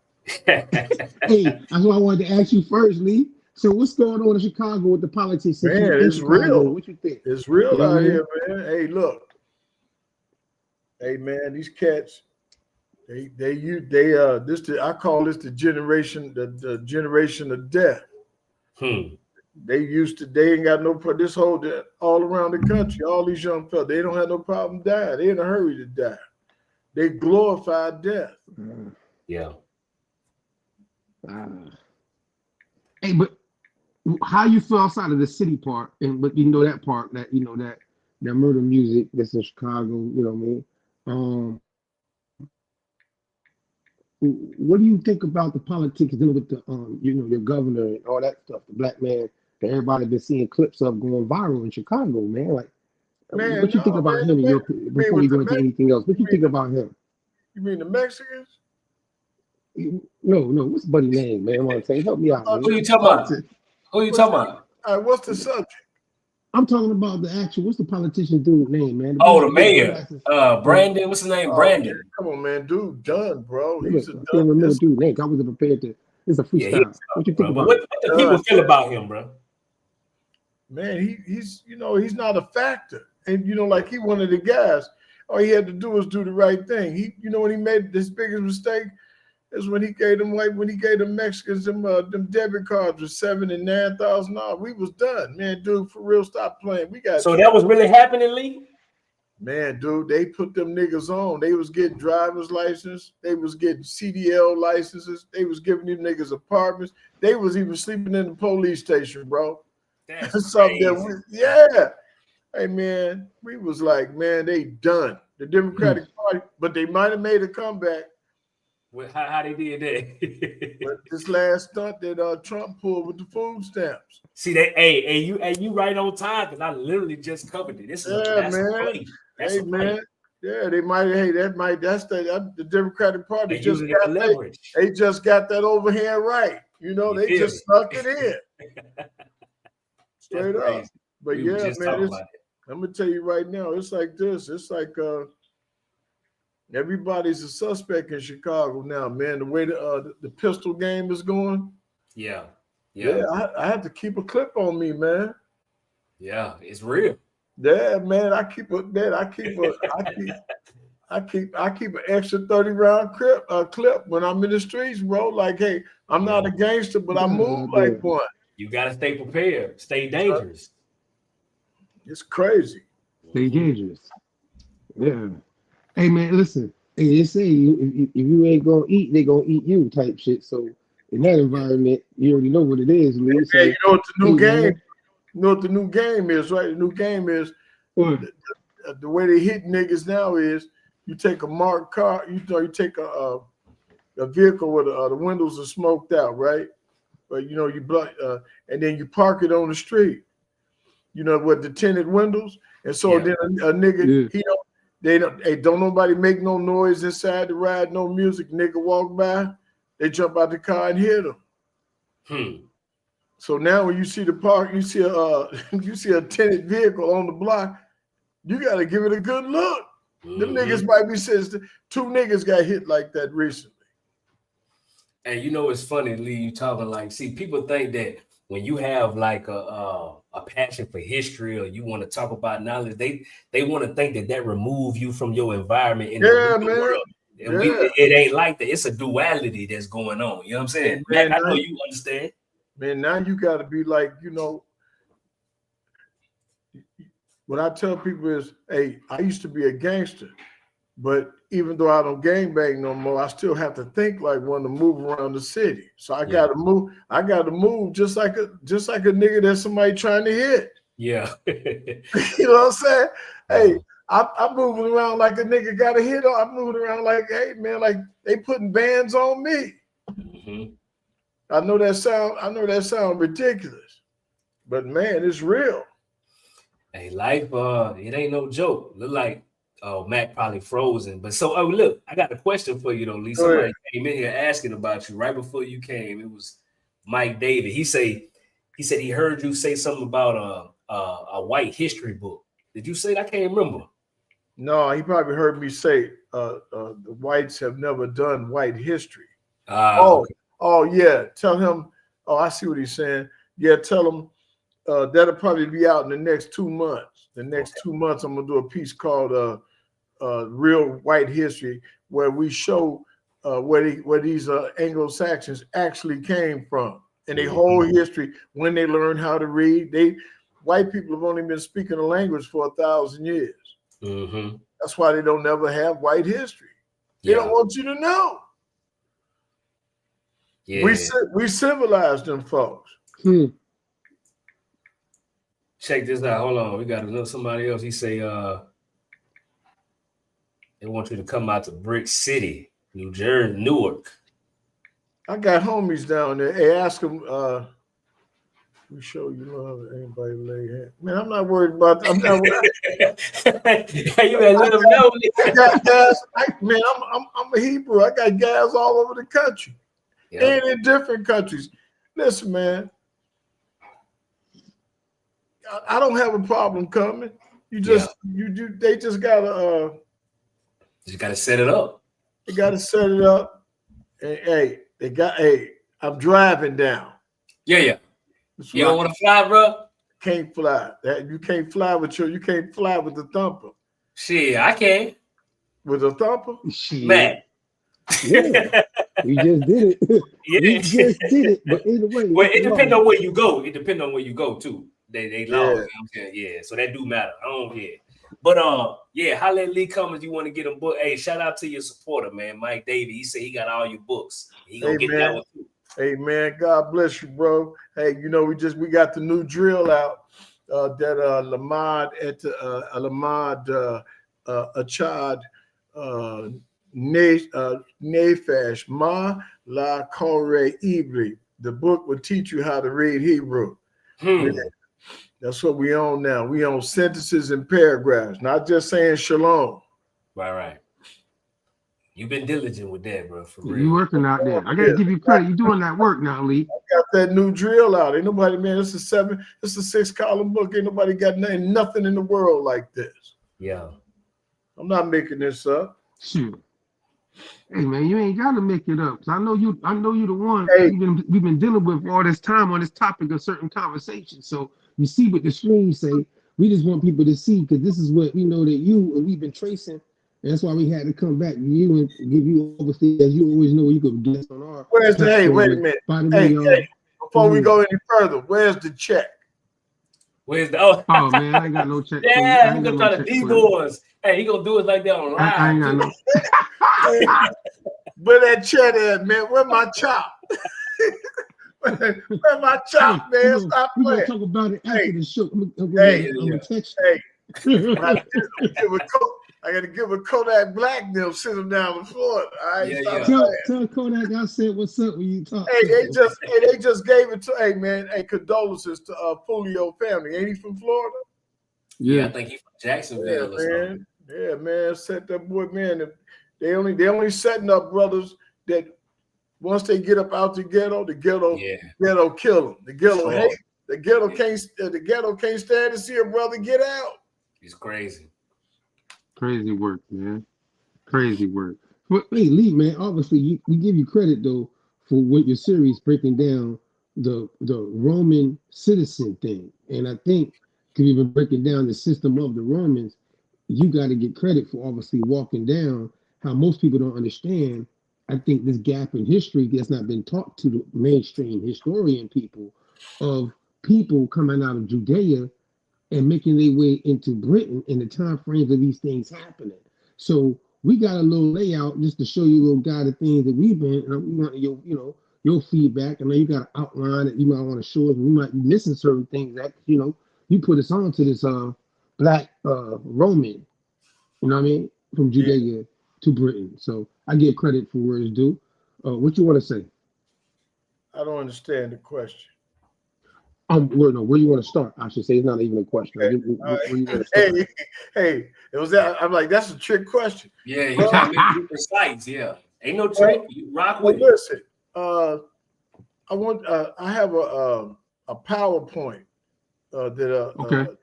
Hey, that's what I wanted to ask you first, Lee. So what's going on in Chicago with the politics? Man, it's real. What you think? It's real out here, man. Hey, look. Hey, man, these cats. I call this the generation of death. They ain't got no this whole all around the country, all these young fellas, they don't have no problem dying. They in a hurry to die. They glorify death. Yeah. Hey, but how you feel outside of the city part, but you know that part that you know that murder music that's in Chicago, you know what I mean? What do you think about the politics dealing with the you know, your governor and all that stuff, the black man that everybody been seeing clips of going viral in Chicago, man? Like, man, what you think about him before we go into anything else? What you think about him? You mean the Mexicans? No, what's Buddy's name, man? I want to say, help me out. Who you talking about? Who you talking about? All right, what's the subject? I'm talking about the actual. What's the politician dude's name, man? The mayor. Brandon. What's his name? Brandon. Come on, man, dude, done, bro. I can't remember dude's name. I wasn't prepared to. It's a freestyle. What you think about? What do people feel about him, bro? Man, he's he's not a factor, and like he one of the guys. All he had to do was do the right thing. He, when he made his biggest mistake is when he gave them Mexicans them debit cards with $7,000 and $9,000. We was done, man. Dude, for real, stop playing. We got. So that was really happening, Lee. Man, dude, they put them niggas on. They was getting driver's license. They was getting CDL licenses. They was giving these niggas apartments. They was even sleeping in the police station, bro. That's something yeah. Hey, man, we was like, man, they done. The Democratic Party, but they might have made a comeback. How they did that? But this last stunt that Trump pulled with the food stamps. See that? Hey, you right on time because I literally just covered it. This is man. Hey, man. Yeah, they might. Hey, that's the Democratic Party just got leverage. They just got that overhand right. They just snuck it in. Straight up. But yeah, man, I'm gonna tell you right now, it's like this. It's like everybody's a suspect in Chicago now, man. The way the pistol game is going. Yeah. I have to keep a clip on me, man. Yeah, it's real. Yeah, man. I keep an extra 30-round clip when I'm in the streets, bro. Like, hey, I'm not a gangster, but I move like one. You gotta stay prepared. Stay dangerous. It's crazy. Stay dangerous. Yeah. Hey, man, listen. Hey, they say if you ain't gonna eat, they gonna eat you type shit. So in that environment, you already know what it is, Lee. So, you know what the new game? Man. You know what the new game is, right? The new game is the way they hit niggas now is you take a marked car, you take a vehicle where the windows are smoked out, right? But you block, and then you park it on the street. With the tinted windows, and so then a nigga, don't nobody make no noise inside the ride, no music. Nigga walk by, they jump out the car and hit them. So now when you see the park, you see a tinted vehicle on the block, you got to give it a good look. Them niggas might be saying 2 niggas got hit like that recently. And it's funny, Lee, you talking like, see, people think that when you have like a passion for history or you want to talk about knowledge, they want to think that remove you from your environment in the world. And it ain't like that. It's a duality that's going on. You know what I'm saying? Man, Mac, I know you understand. Man, now you got to be like, what I tell people is, hey, I used to be a gangster, but even though I don't gangbang no more, I still have to think like one to move around the city. So I got to move. I got to move just like a nigga that somebody trying to hit. Yeah. You know what I'm saying? Hey, I'm moving around like a nigga got a hit on. I'm moving around like, hey man, like they putting bands on me. I know that sound ridiculous, but man, it's real. Hey, life, it ain't no joke. Look like Mac probably frozen. But so look, I got a question for you though, Lee. Somebody came in here asking about you right before you came. It was Mike David. He said he heard you say something about a white history book. Did you say that? I can't remember. No, he probably heard me say the whites have never done white history. Oh yeah. Tell him. Oh, I see what he's saying. Yeah, tell him that'll probably be out in the next 2 months. The next 2 months, I'm gonna do a piece called Real White History, where we show where these Anglo-Saxons actually came from and their whole history. When they learned how to read, white people have only been speaking the language for 1,000 years. That's why they don't never have white history. They don't want you to know. Yeah. We civilized them folks. Check this out. Hold on. We got another somebody else. He say they want you to come out to Brick City, New Jersey, Newark. I got homies down there. Hey, ask them. We show you love. Anybody lay hand. Man, I'm not worried about that. I'm not worried. You better let them know. I got guys. I'm a Hebrew. I got guys all over the country. And in different countries. Listen, man. I don't have a problem coming. You just they just gotta set it up. They gotta set it up. And I'm driving down. Yeah. You don't want to fly, bro? Can't fly. You can't fly with the thumper. Shit, I can. With a thumper? Shit. Man. Yeah. We just did it. We just did it. But either way. Well, it depends on where you go. It depends on where you go too. They law. Yeah. You know what I'm saying? Yeah. So that do matter. I don't care. But holla at Lee Cummings. You want to get a book? Hey, shout out to your supporter, man, Mike Davey. He said he got all your books. He gonna get that one too. Hey man, God bless you, bro. Hey, you know we got the new drill out that Lamad at Lamad Achad Nefash Ma La Kore Ibri. The book will teach you how to read Hebrew. Yeah. That's what we own now. We own sentences and paragraphs, not just saying shalom. Right. You've been diligent with that, bro. For real. You working out there. I gotta give you credit. You doing that work now, Lee. I got that new drill out. Ain't nobody, man. It's a 6-column book. Ain't nobody got nothing in the world like this. Yeah. I'm not making this up. Shoot. Hey man, you ain't gotta make it up. I know you the one we've been dealing with all this time on this topic of certain conversations. So you see what the screens say. We just want people to see because this is what we know that we've been tracing. And that's why we had to come back to you and give you obviously, as you always know, you could guess on our. Wait a minute. Hey, before we go any further, where's the check? Where's the oh man, I ain't got no check. Yeah, we gonna try to D-boys. Hey, he gonna do it like that on live. I ain't got no. Where that check at, man? Where my chop? Where my chop, man? Stop playing. We're gonna talk about it after the show. I'm gonna text you. I gotta give a Kodak Black them, sit him down the floor. All right, Tell Kodak I said what's up when you talk. Hey, they just gave it to condolences to Fulio family. Ain't he from Florida? Yeah, I think he's from Jacksonville. Yeah, man. Set that boy, man. They only setting up brothers that once they get up out the ghetto kill them. The ghetto hate. The ghetto can't stand to see a brother get out. He's crazy. Crazy work, man. Crazy work. But hey, Lee, man, obviously we give you credit though for what your series breaking down the Roman citizen thing. And I think because you've been breaking down the system of the Romans, you got to get credit for obviously walking down how most people don't understand. I think this gap in history that's not been taught to the mainstream historian people of people coming out of Judea and making their way into Britain in the time frames of these things happening. So we got a little layout just to show you a little guide of things that we've been. And we want your feedback. I know you got an outline that you might want to show us. We might be missing certain things that you put us on to this black Roman. You know what I mean? From Judea to Britain. So I give credit for where it's due. What you want to say? I don't understand the question. Where you want to start? I should say it's not even a question. Okay. Where you want to start? Hey, it was that. I'm like, that's a trick question. Yeah, you gotta make it precise. Yeah, ain't no trick. You rock with it. Listen, I have a PowerPoint that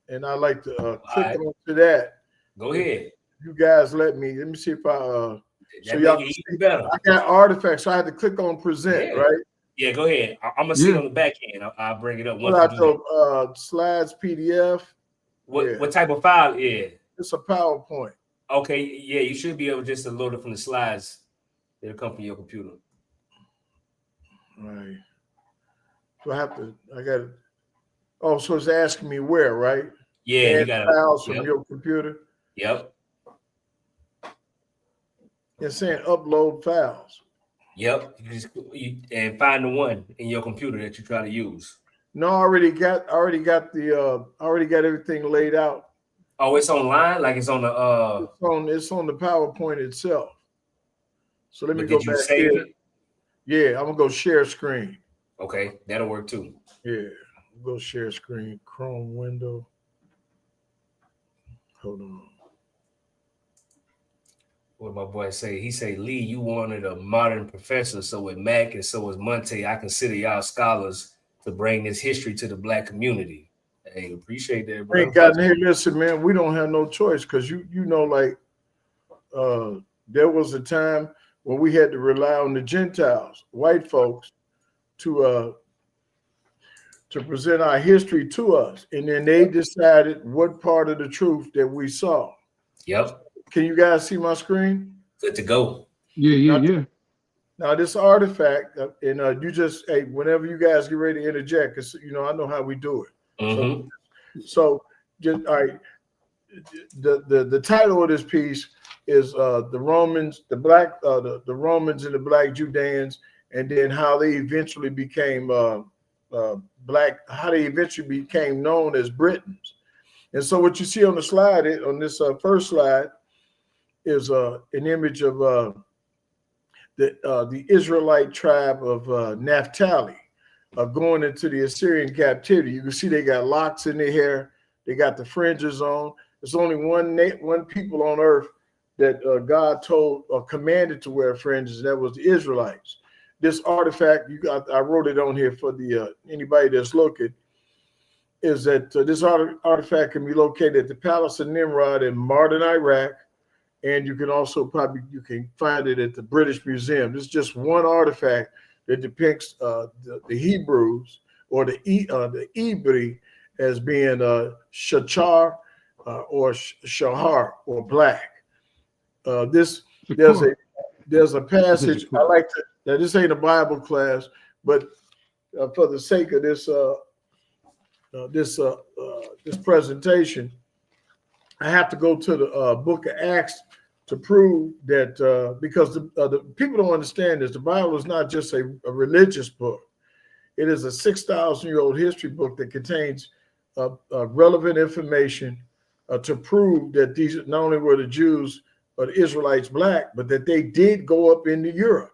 and I like to click onto that. Go ahead. You guys let me see if I so y'all can see better. I got artifacts, so I had to click on present, right? Yeah, go ahead. I'm gonna see on the back end. I'll bring it up. Slides PDF. What type of file is? It's a PowerPoint. Okay, yeah, you should be able just to load it from the slides. It'll come from your computer. Right. So I got it. Oh, so it's asking me where, right? Yeah, you got files from your computer. Yep. It's saying upload files. Yep. And find the one in your computer that you try to use. No, I already got everything laid out. Oh, it's online? Like it's on the it's on the PowerPoint itself. So let me go back save here. It? Yeah, I'm gonna go share screen. Okay, that'll work too. Yeah, go share screen, Chrome window. Hold on. What my boy say? He say, Lee, you wanted a modern professor, so with Mac and so was Munta, I consider y'all scholars to bring this history to the black community. Hey, appreciate that, We bro. ain't gotten here. Listen, man, we don't have no choice because you know, like there was a time when we had to rely on the Gentiles, white folks, to present our history to us, and then they decided what part of the truth that we saw. Yep. Can you guys see my screen? Good to go. Yeah. Now this artifact, and you just, hey, whenever you guys get ready to interject, because you know I know how we do it. Mm-hmm. So just all right. The title of this piece is the Romans, the Romans and the Black Judeans, and then how they eventually became black, how they eventually became known as Britons. And so what you see on the slide, on this first slide, is an image of the Israelite tribe of Naphtali going into the Assyrian captivity. You can see they got locks in their hair, they got the fringes on. There's only one people on earth that God told or commanded to wear fringes, and that was the Israelites. This artifact, I wrote it on here for the anybody that's looking, is that this artifact can be located at the Palace of Nimrod in Mardin, Iraq, and you can also you can find it at the British Museum. This is just one artifact that depicts the Hebrews or the Ibri as being Shachar or Shahar or black. There's a passage I like to. Now this ain't a Bible class, but for the sake of this this presentation, I have to go to the book of Acts to prove that because the people don't understand this. The Bible is not just a religious book; it is a 6,000-year-old history book that contains relevant information to prove that these not only were the Jews or the Israelites black, but that they did go up into Europe.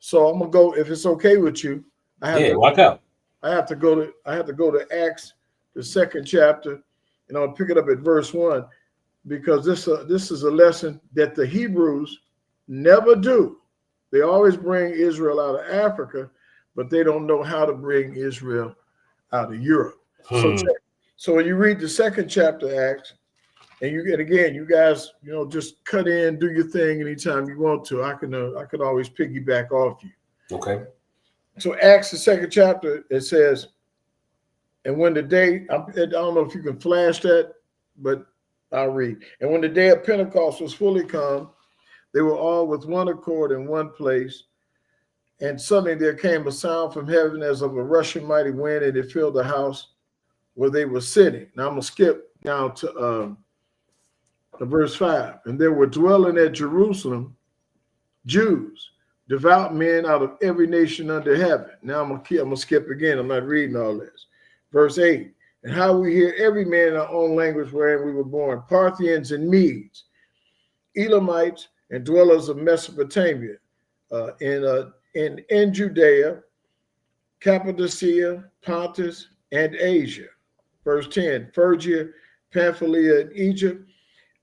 So I'm gonna go, if it's okay with you. I have to go to Acts, the 2nd chapter, and I'll pick it up at verse 1, because this is a lesson that the Hebrews never do. They always bring Israel out of Africa, but they don't know how to bring Israel out of Europe. So when you read the 2nd chapter Acts, and again, you guys, just cut in, do your thing anytime you want to. I can always piggyback off you. Okay. So Acts, the 2nd chapter, it says, and when the day, I don't know if you can flash that, but I'll read. And when the day of Pentecost was fully come, they were all with one accord in one place. And suddenly there came a sound from heaven as of a rushing mighty wind, and it filled the house where they were sitting. Now I'm going to skip down to verse 5. And there were dwelling at Jerusalem Jews, devout men out of every nation under heaven. Now I'm gonna skip again. I'm not reading all this. Verse 8. And how we hear every man in our own language wherein we were born, Parthians and Medes, Elamites and dwellers of Mesopotamia, in Judea, Cappadocia, Pontus, and Asia. Verse 10. Phrygia, Pamphylia, and Egypt.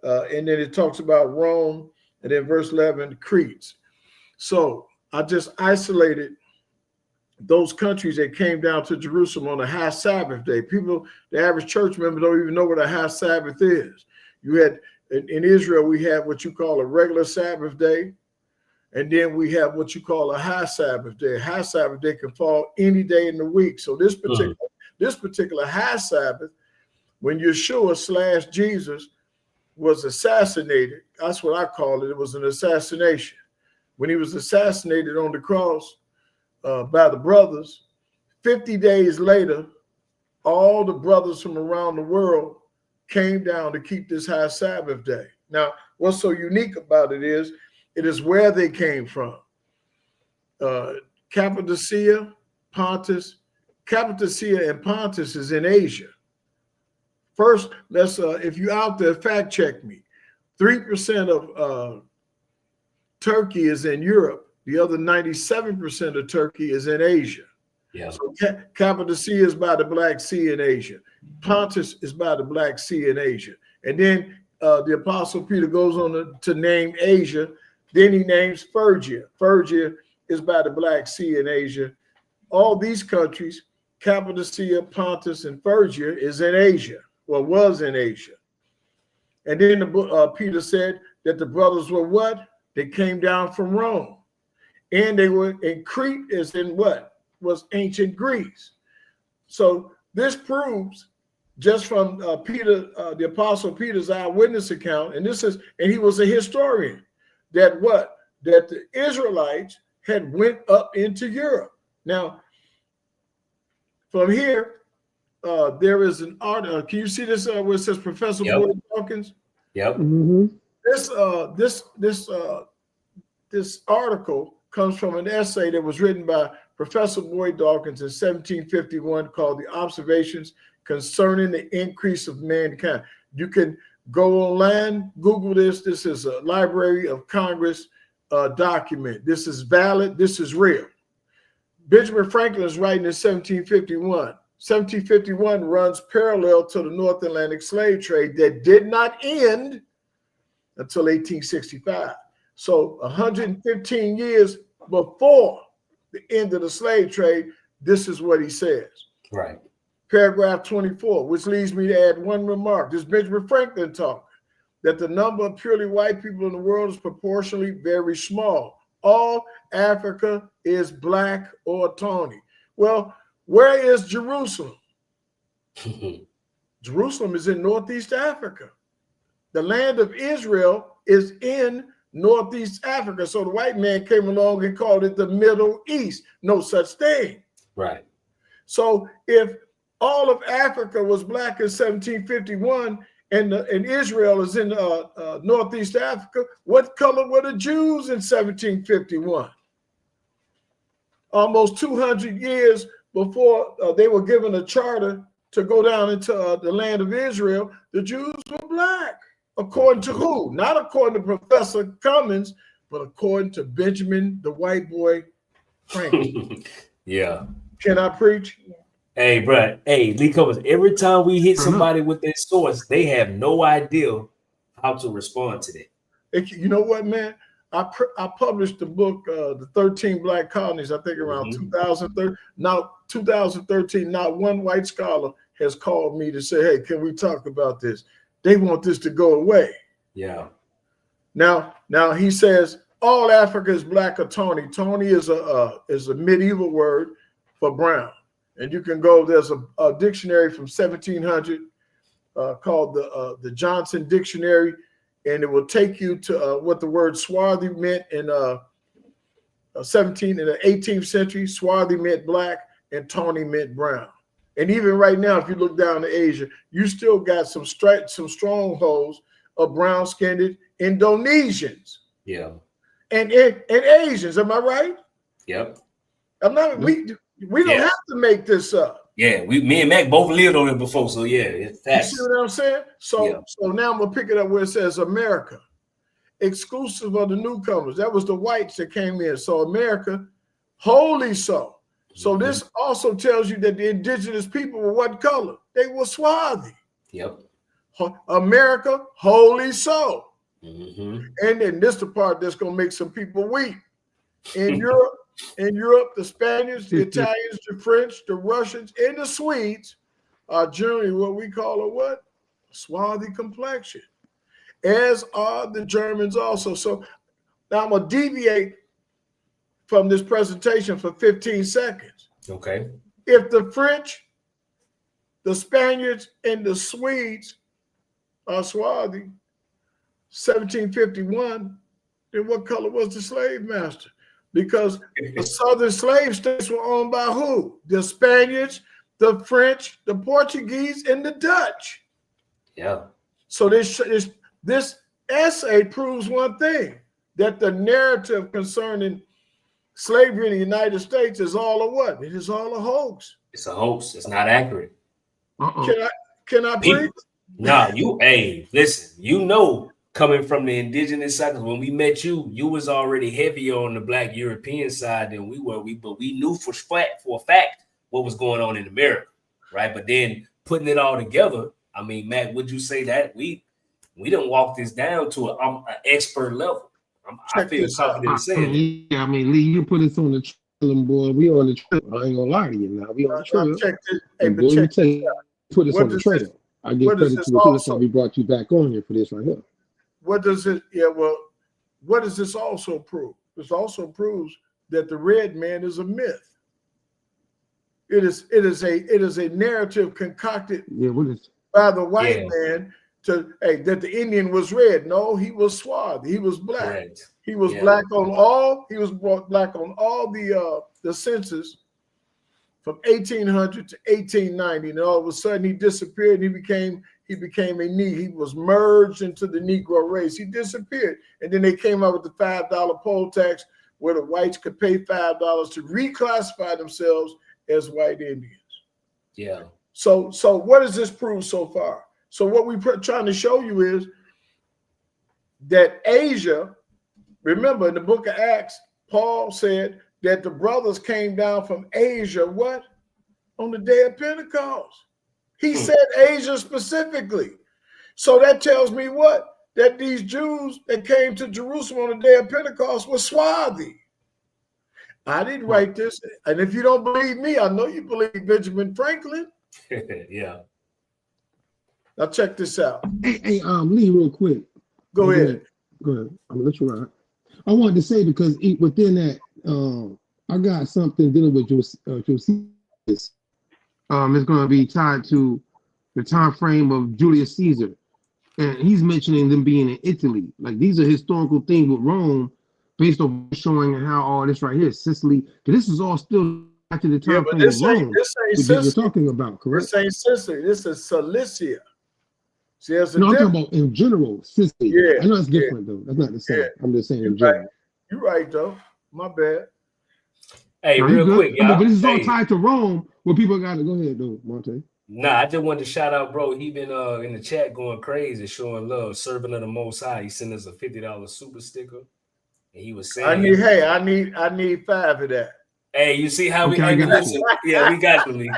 And then it talks about Rome, and then verse 11, Crete. So I just isolated those countries that came down to Jerusalem on a high Sabbath day. People, the average church member don't even know what a high Sabbath is. You had, in Israel, we have what you call a regular Sabbath day, and then we have what you call a high Sabbath day. A high Sabbath day can fall any day in the week. So this particular high Sabbath, when Yeshua / Jesus was assassinated, that's what I call it. It was an assassination. When he was assassinated on the cross by the brothers, 50 days later, all the brothers from around the world came down to keep this high Sabbath day. Now, what's so unique about it is where they came from. Cappadocia, Pontus. Cappadocia and Pontus is in Asia. First, let's if you out there, fact check me. 3% of Turkey is in Europe. The other 97% of Turkey is in Asia. Yeah. So Cappadocia is by the Black Sea in Asia. Pontus is by the Black Sea in Asia. And then the Apostle Peter goes on to name Asia. Then he names Phrygia. Phrygia is by the Black Sea in Asia. All these countries Cappadocia, Pontus, and Phrygia is in Asia, or was in Asia. And then Peter said that the brothers were what? They came down from Rome. And they were in Crete, is in what? Was ancient Greece. So this proves, just from Peter, the Apostle Peter's eyewitness account, and he was a historian, that what? That the Israelites had went up into Europe. Now, from here, there is an article. Can you see this where it says Professor Boyd Dawkins? Yep. This article comes from an essay that was written by Professor Boyd Dawkins in 1751 called The Observations Concerning the Increase of Mankind. You can go online, Google this. This is a Library of Congress document. This is valid. This is real. Benjamin Franklin is writing in 1751. 1751 runs parallel to the North Atlantic slave trade that did not end until 1865. So 115 years before the end of the slave trade, this is what he says. Right. Paragraph 24, which leads me to add one remark. This is Benjamin Franklin talking, that the number of purely white people in the world is proportionally very small. All Africa is black or tawny. Well, where is Jerusalem? Jerusalem is in Northeast Africa. The land of Israel is in Northeast Africa. So the white man came along and called it the Middle East. No such thing. Right. So if all of Africa was black in 1751 and Israel is in Northeast Africa, what color were the Jews in 1751? Almost 200 years before they were given a charter to go down into the land of Israel, the Jews were black. According to who? Not according to Professor Cummings, but according to Benjamin, the white boy, Franklin. Yeah. Can I preach? Hey, bro. Hey, Lee Cummings, every time we hit somebody with their source, they have no idea how to respond to that. You know what, man? I published the book, The 13 Black Colonies, I think around 2013. Now, 2013, not one white scholar has called me to say, hey, can we talk about this? They want this to go away. Yeah. Now he says all Africa is black or tawny. Tawny is a medieval word for brown. And you can go, there's a dictionary from 1700 called the Johnson Dictionary, and it will take you to what the word swarthy meant in the 18th century. Swarthy meant black and tawny meant brown. And even right now, if you look down to Asia, you still got some strongholds of brown-skinned Indonesians. Yeah. And Asians, am I right? Yep. I'm not. We don't have to make this up. Yeah, me and Mac both lived on it before, so yeah, it's facts. You see what I'm saying? So now I'm gonna pick it up where it says America, exclusive of the newcomers. That was the whites that came in. So America, wholly so. So this also tells you that the indigenous people were what color? They were swarthy. Yep. America, wholly so. Mm-hmm. And then this is the part that's gonna make some people weep. In Europe, the Spaniards, the Italians, the French, the Russians, and the Swedes are generally what we call a what? Swarthy complexion, as are the Germans also. So now I'm gonna deviate from this presentation for 15 seconds. Okay. If the French, the Spaniards, and the Swedes are swarthy, 1751, then what color was the slave master? Because the southern slave states were owned by who? The Spaniards, the French, the Portuguese, and the Dutch. Yeah. So this essay proves one thing, that the narrative concerning slavery in the United States is all a what? It is all a hoax. It's a hoax. It's not accurate. Can I preach? Nah, listen, coming from the indigenous side, when we met you, you was already heavier on the black European side than we were. But we knew for a fact what was going on in America, right? But then putting it all together, I mean, Mac, would you say that we didn't walk this down to an expert level? I feel confident in saying it. Yeah, I mean, Lee, you put us on the boy, we on the trail. I ain't gonna lie to you now. We on the trail. Check this. Hey, boy, let me tell you, put us on the trail. I give credit to you too. That's why we brought you back on here for this right here. What does it? Yeah, well, what does this also prove? This also proves that the red man is a myth. It is a narrative concocted by the white man that the Indian was red. No, he was Swarthy. He was black. Right. He was black on all. He was black on all the census from 1800 to 1890, and all of a sudden he disappeared. And he became he was merged into the Negro race. He disappeared, and then they came out with the $5 poll tax, where the whites could pay $5 to reclassify themselves as white Indians. Yeah. So what does this prove so far? So what we're trying to show you is that Asia, remember in the book of Acts, Paul said that the brothers came down from Asia, what? On the day of Pentecost. He said Asia specifically. So that tells me what? That these Jews that came to Jerusalem on the day of Pentecost were Swarthy. I didn't write this. And if you don't believe me, I know you believe Benjamin Franklin. Yeah. Now check this out. Hey, Lee, real quick. Go ahead. Go ahead. I'm gonna let you ride. I wanted to say, because within that, I got something dealing with Josephus. It's going to be tied to the time frame of Julius Caesar, and he's mentioning them being in Italy. Like, these are historical things with Rome, based on showing how all this right here, Sicily. This is all still after the time frame of Rome. This ain't Sicily. Sicily. You're talking about, correct? This ain't Sicily. This is Cilicia. See, no, I'm talking about in general, Sicily. Yeah, I know it's different though. That's not the same. I'm just saying in general. Right. You're right though. My bad. Hey, real quick, y'all. But this is all tied to Rome, where people got to go ahead though, Monte. Nah, I just wanted to shout out, bro. He been in the chat going crazy, showing love, servant of the Most High. He sent us a $50 super sticker, and he was saying, I need 5 of that. Hey, you see how we listen? Yeah, we got you.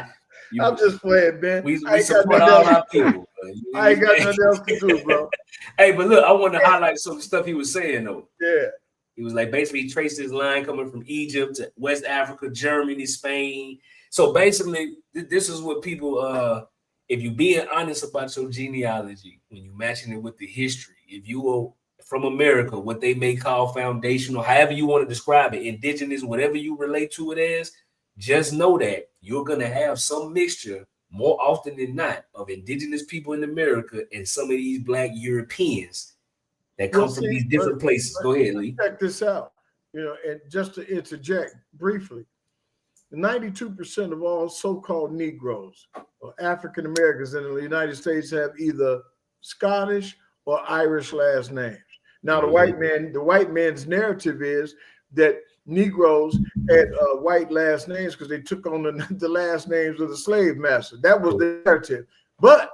I'm just playing, man. We support all our people. I ain't got nothing else to do, bro. Hey, but look, I want to highlight some of the stuff he was saying, though. Yeah. He was like, basically, he traced his line coming from Egypt to West Africa, Germany, Spain. So basically, this is what people, if you being honest about your genealogy, when you matching it with the history, if you are from America, what they may call foundational, however you want to describe it, indigenous, whatever you relate to it as, just know that you're going to have some mixture more often than not of indigenous people in America and some of these black Europeans that come from these different places. Go ahead, Lee. Check this out. And just to interject briefly, 92% of all so-called Negroes or African Americans in the United States have either Scottish or Irish last names. Now, the white man's narrative is that Negroes had white last names because they took on the last names of the slave master. That was the narrative. But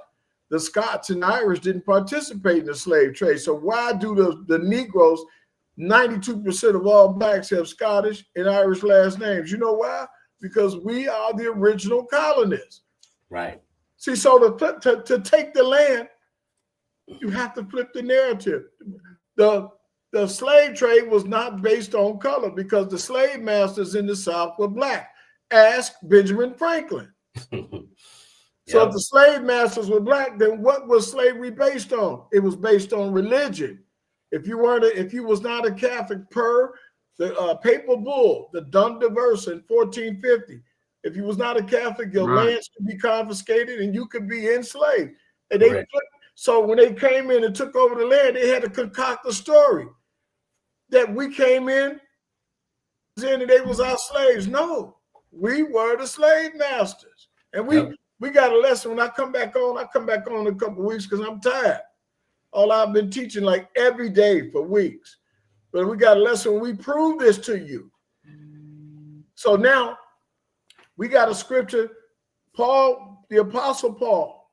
the Scots and Irish didn't participate in the slave trade. So why do the Negroes, 92% of all blacks have Scottish and Irish last names? You know why? Because we are the original colonists. Right. See, so to take the land, you have to flip the narrative. The slave trade was not based on color because the slave masters in the South were black. Ask Benjamin Franklin. So if the slave masters were black, then what was slavery based on? It was based on religion. If you was not a Catholic, per the papal bull, the Dun Diverse in 1450, if you was not a Catholic, your lands could be confiscated and you could be enslaved. And so when they came in and took over the land, they had to concoct a story that we came in and they was our slaves. No, we were the slave masters. And we got a lesson. When I come back on in a couple of weeks because I'm tired. All I've been teaching like every day for weeks. But we got a lesson when we prove this to you. So now we got a scripture. Paul, the Apostle Paul,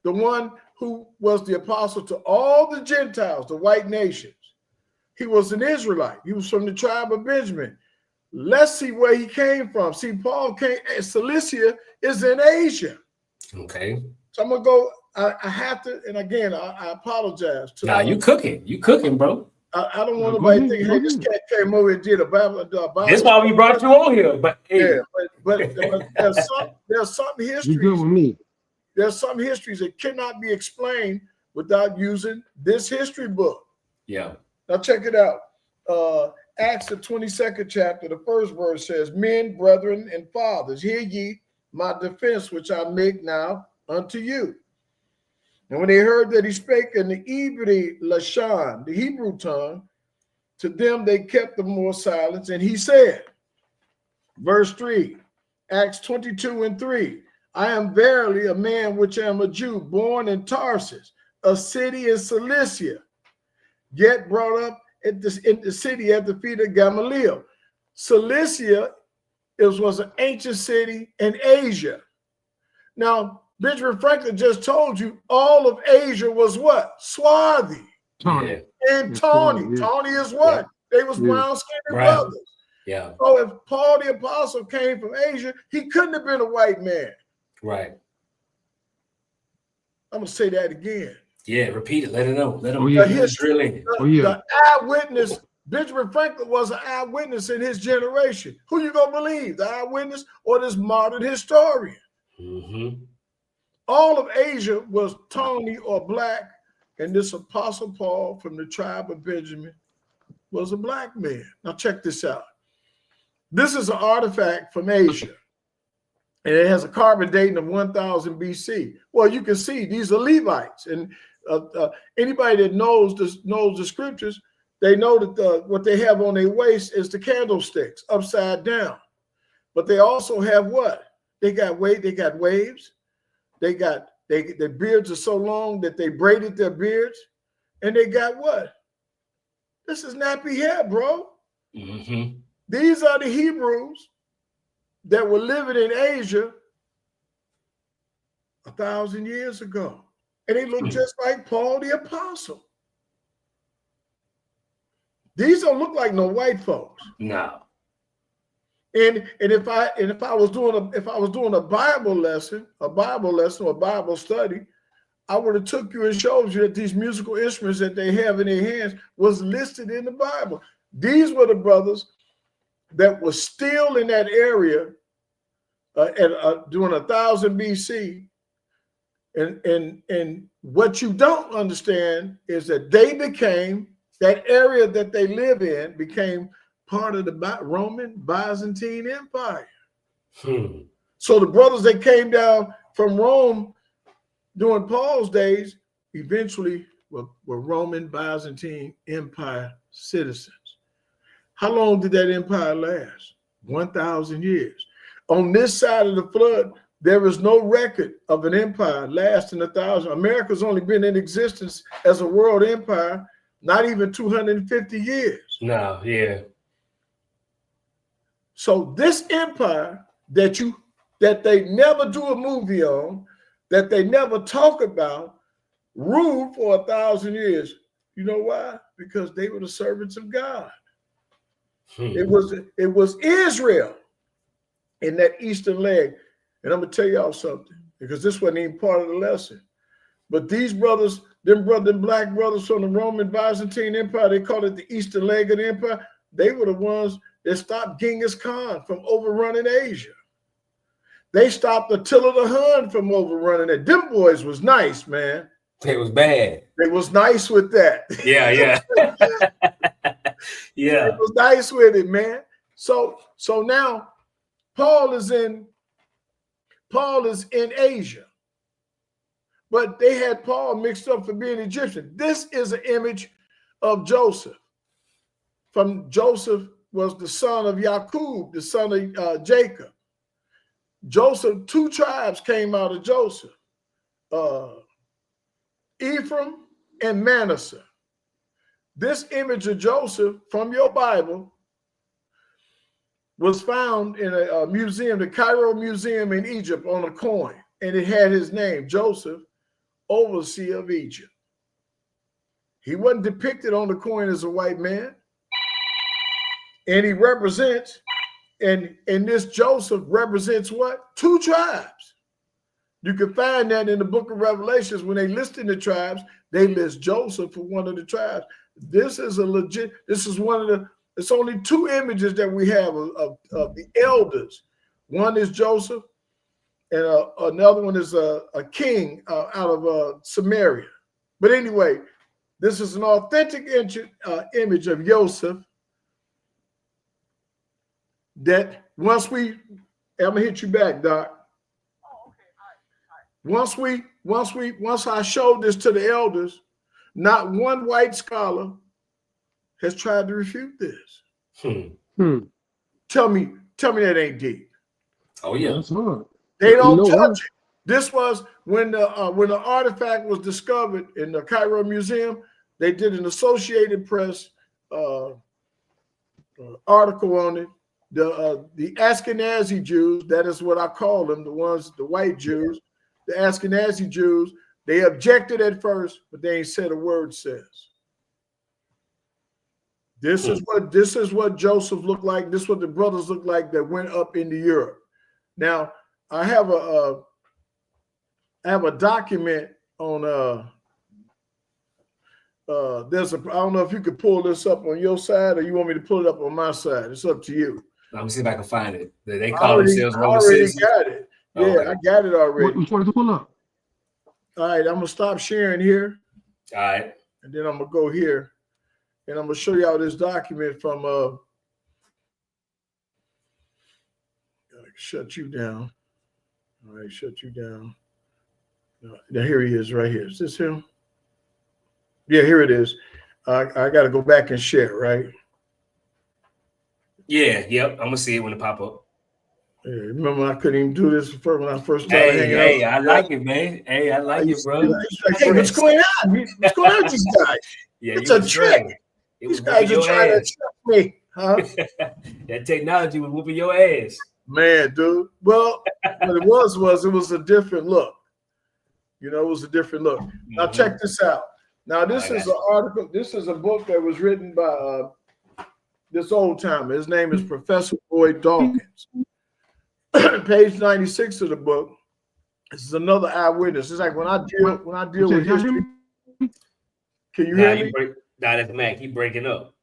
the one who was the apostle to all the Gentiles, the white nations. He was an Israelite. He was from the tribe of Benjamin. Let's see where he came from. See, Paul came, Cilicia is in Asia. Okay. So I'm going to go, I have to, and again, I apologize. Nah, you cooking, bro. I don't want nobody to think, hey, this cat came over and did a Bible. That's why we brought you on here. But hey. Yeah, but there's some histories. You good with me? There's some histories that cannot be explained without using this history book. Yeah. Now check it out. Acts the 22nd chapter, the first verse says, "Men, brethren, and fathers, hear ye my defense, which I make now unto you." And when they heard that he spake in the Hebrew Lashon, the Hebrew tongue, to them they kept the more silence. And he said, verse 3, Acts 22:3, "I am verily a man which am a Jew, born in Tarsus, a city in Cilicia, yet brought up in the city at the feet of Gamaliel." Cilicia was an ancient city in Asia. Now, Benjamin Franklin just told you all of Asia was what? Swarthy. Tawny. And Tawny. Yeah. Tawny is what? Yeah. They was brown-skinned Right. brothers. Yeah. So if Paul the Apostle came from Asia, he couldn't have been a white man. Right. I'm going to say that again. Yeah, repeat it. Let it know. Let them drill in. The eyewitness, Benjamin Franklin was an eyewitness in his generation. Who you going to believe, the eyewitness or this modern historian? Mm-hmm. All of Asia was tawny or black, and this Apostle Paul from the tribe of Benjamin was a black man. Now check this out. This is an artifact from Asia, and it has a carbon dating of 1000 BC. Well, you can see these are Levites, and anybody that knows the scriptures, they know that what they have on their waist is the candlesticks upside down. But they also have what? They got waves. Their beards are so long that they braided their beards, and they got what? This is nappy hair, bro. Mm-hmm. These are the Hebrews that were living in Asia 1,000 years ago, and they look just like Paul the Apostle. These don't look like no white folks. No. And if I was doing a Bible lesson or Bible study, I would have took you and showed you that these musical instruments that they have in their hands was listed in the Bible. These were the brothers that were still in that area during 1000 BC. And what you don't understand is that that area that they live in became part of the Roman Byzantine Empire. So the brothers that came down from Rome during Paul's days eventually were Roman Byzantine Empire citizens. How long did that empire last? 1,000 years. On this side of the flood, there is no record of an empire lasting 1,000. America's only been in existence as a world empire not even 250 years. No, yeah. So this empire that they never do a movie on, that they never talk about, ruled for 1,000 years. You know why? Because they were the servants of God. It was Israel in that eastern leg. And I'm gonna tell y'all something, because this wasn't even part of the lesson. But these brothers, them black brothers from the Roman Byzantine Empire, they call it the eastern leg of the empire. They were the ones that stopped Genghis Khan from overrunning Asia. They stopped Attila the Hun from overrunning it. Them boys was nice, man. It was bad. They was nice with that. Yeah. Yeah. It was nice with it, man. So now Paul is in Asia. But they had Paul mixed up for being Egyptian. This is an image of Joseph. Joseph was the son of Jacob, the son of Jacob. Joseph, 2 tribes came out of Joseph, Ephraim and Manasseh. This image of Joseph from your Bible was found in a museum, the Cairo Museum in Egypt, on a coin, and it had his name, Joseph, overseer of Egypt. He wasn't depicted on the coin as a white man, and he represents, and this Joseph represents what? 2 tribes. You can find that in the book of Revelations when they listing the tribes, they list Joseph for one of the tribes. This is one of the, it's only two images that we have of the elders. One is Joseph, and another one is a king out of Samaria. But anyway, this is an authentic image of Joseph that once I'm gonna hit you back, Doc. Once I showed this to the elders, not one white scholar has tried to refute this. Tell me that ain't deep. Oh yeah, that's hard. They don't touch it. This was when the artifact was discovered in the Cairo Museum. They did an Associated Press article on it. The Ashkenazi Jews, that is what I call them, the white Jews, the Ashkenazi Jews, they objected at first, but they ain't said a word since. This is what Joseph looked like. This is what the brothers looked like that went up into Europe. Now, I have a document on I don't know if you could pull this up on your side or you want me to pull it up on my side. It's up to you. Let me see if I can find it. They call themselves Roman citizens. I already got it. Yeah, okay. I got it already. Which one to pull up? All right, I'm gonna stop sharing here. All right. And then I'm gonna go here and I'm gonna show y'all this document from gotta shut you down. All right, shut you down. Now here he is right here. Is this him? Yeah, here it is. I gotta go back and share, right? Yeah, yep. I'm gonna see it when it pop up. Yeah, remember, I couldn't even do this when I first started hanging out. Hey, I like it, man. Hey, I like it, bro. Hey, what's going on? What's going on with these guys? Yeah, it's a trick. These guys are trying to trick me, huh? That technology was whooping your ass. Man, dude. Well, what it was a different look. You know, it was a different look. Now check this out. Now this is an article. This is a book that was written by this old timer. His name is Professor Boyd Dawkins. Page 96 of the book. This is another eyewitness. It's like when I deal with history. Can you hear me? Nah, that's Mac. He breaking up.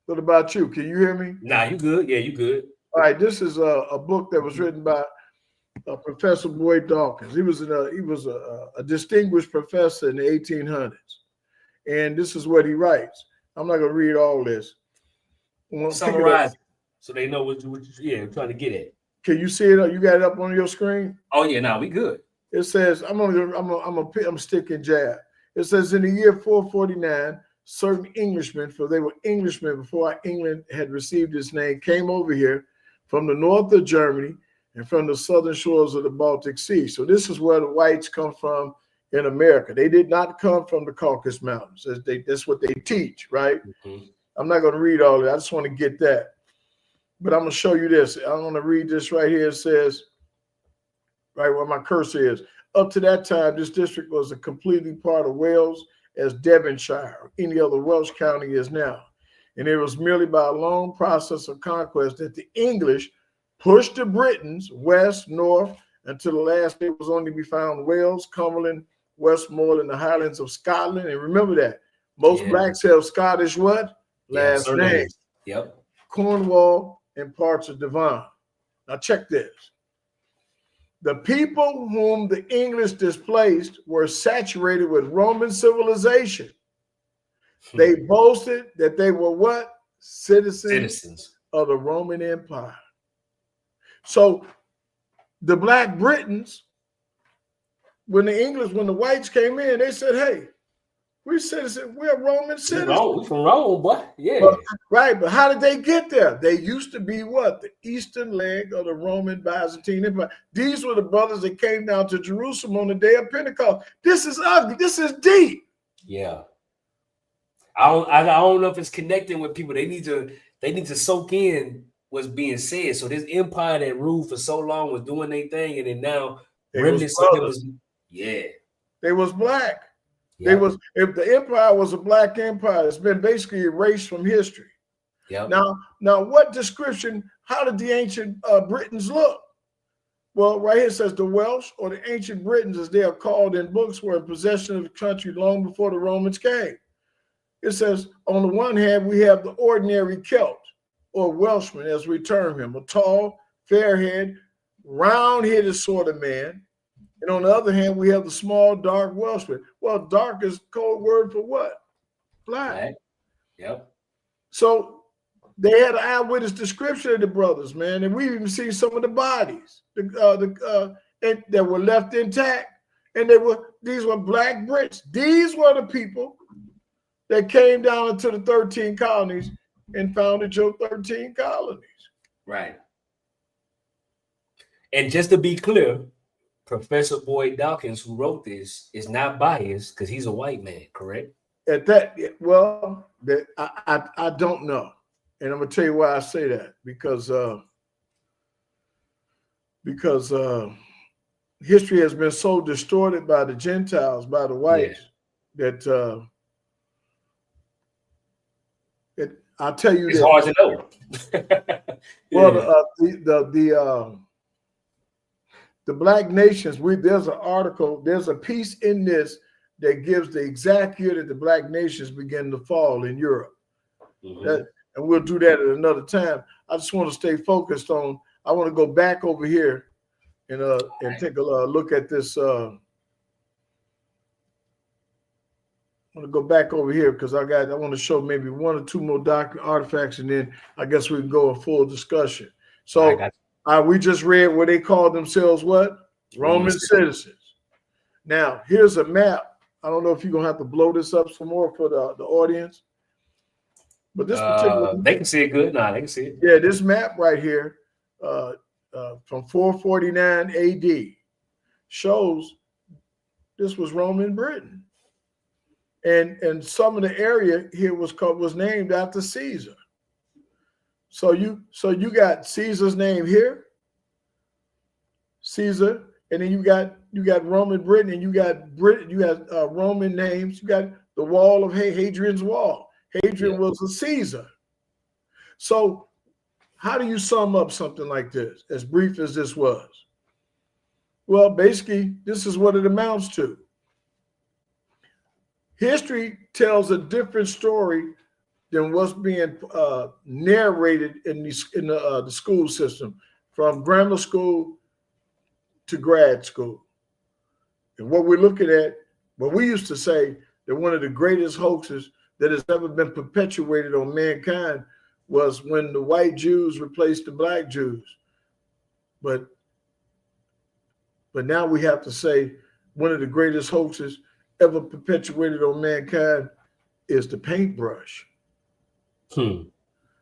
What about you? Can you hear me? Nah, you good. Yeah, you good. All right. This is a book that was written by Professor Boyd Dawkins. He was a distinguished professor in the 1800s, and this is what he writes. I'm not going to read all this. Summarize so they know what you're trying to get at. Can you see it? You got it up on your screen? Oh yeah, now we good. It says I'm sticking jab. It says in the year 449, certain Englishmen, for they were Englishmen before England had received its name, came over here from the north of Germany and from the southern shores of the Baltic Sea. So this is where the whites come from in America. They did not come from the Caucasus Mountains. That's what they teach, right? Mm-hmm. I'm not going to read all of it. I just want to get that. But I'm going to show you this. I'm going to read this right here. It says, right where my cursor is, up to that time, this district was a completely part of Wales as Devonshire, or any other Welsh county is now. And it was merely by a long process of conquest that the English pushed the Britons west, north, until the last day was only to be found Wales, Cumberland, Westmoreland, the Highlands of Scotland. And remember that. Most blacks have Scottish what? Last name. Yep. Cornwall and parts of Devon. Now check this. The people whom the English displaced were saturated with Roman civilization. They boasted that they were what? Citizens of the Roman Empire. So the Black Britons, when the whites came in, they said, hey, we're citizens, we're Roman citizens. We're from Rome, boy. Yeah. But how did they get there? They used to be what? The eastern leg of the Roman Byzantine Empire. These were the brothers that came down to Jerusalem on the day of Pentecost. This is ugly. This is deep. Yeah. I don't know if it's connecting with people. They need to soak in what's being said. So this empire that ruled for so long was doing their thing, and then now remnants of it was they was black. Yep. If the empire was a black empire, it's been basically erased from history. Yep. Now what description? How did the ancient Britons look? Well, right here it says the Welsh, or the ancient Britons, as they are called in books, were in possession of the country long before the Romans came. It says, on the one hand, we have the ordinary Celt, or Welshman, as we term him, a tall, fair-haired, round-headed sort of man. And on the other hand, we have the small, dark Welshman. Well, dark is code word for what? Black. Yep. So they had an eyewitness description of the brothers, man, and we even see some of the bodies that were left intact. And these were black Brits. These were the people that came down into the 13 colonies and founded your 13 colonies. Right. And just to be clear, Professor Boyd Dawkins, who wrote this, is not biased because he's a white man, correct? At that, well, I don't know. And I'm gonna tell you why I say that, because history has been so distorted by the Gentiles, by the whites, that I'll tell you it's hard to know. Well, the black nations, there's an article, there's a piece in this that gives the exact year that the black nations begin to fall in Europe. And we'll do that at another time. I just want to stay focused on, I want to go back over here and take a look at this. I want to go back over here because I want to show maybe one or two more artifacts, and then I guess we can go a full discussion. So we just read where they called themselves what? Roman citizens. Now, here's a map. I don't know if you're going to have to blow this up some more for the audience. But this particular, they can see it good. Nah, they can see it. Yeah, this map right here from 449 AD shows this was Roman Britain. And some of the area here was named after Caesar. So you got Caesar's name here, Caesar, and then you got Roman Britain, and you got Roman names. You got the wall of Hadrian's Wall. Hadrian was a Caesar. So how do you sum up something like this, as brief as this was? Well, basically, this is what it amounts to. History tells a different story than what's being narrated in the school system, from grammar school to grad school. And what we're looking at, what we used to say that one of the greatest hoaxes that has ever been perpetuated on mankind was when the white Jews replaced the black Jews. But now we have to say one of the greatest hoaxes ever perpetuated on mankind is the paintbrush.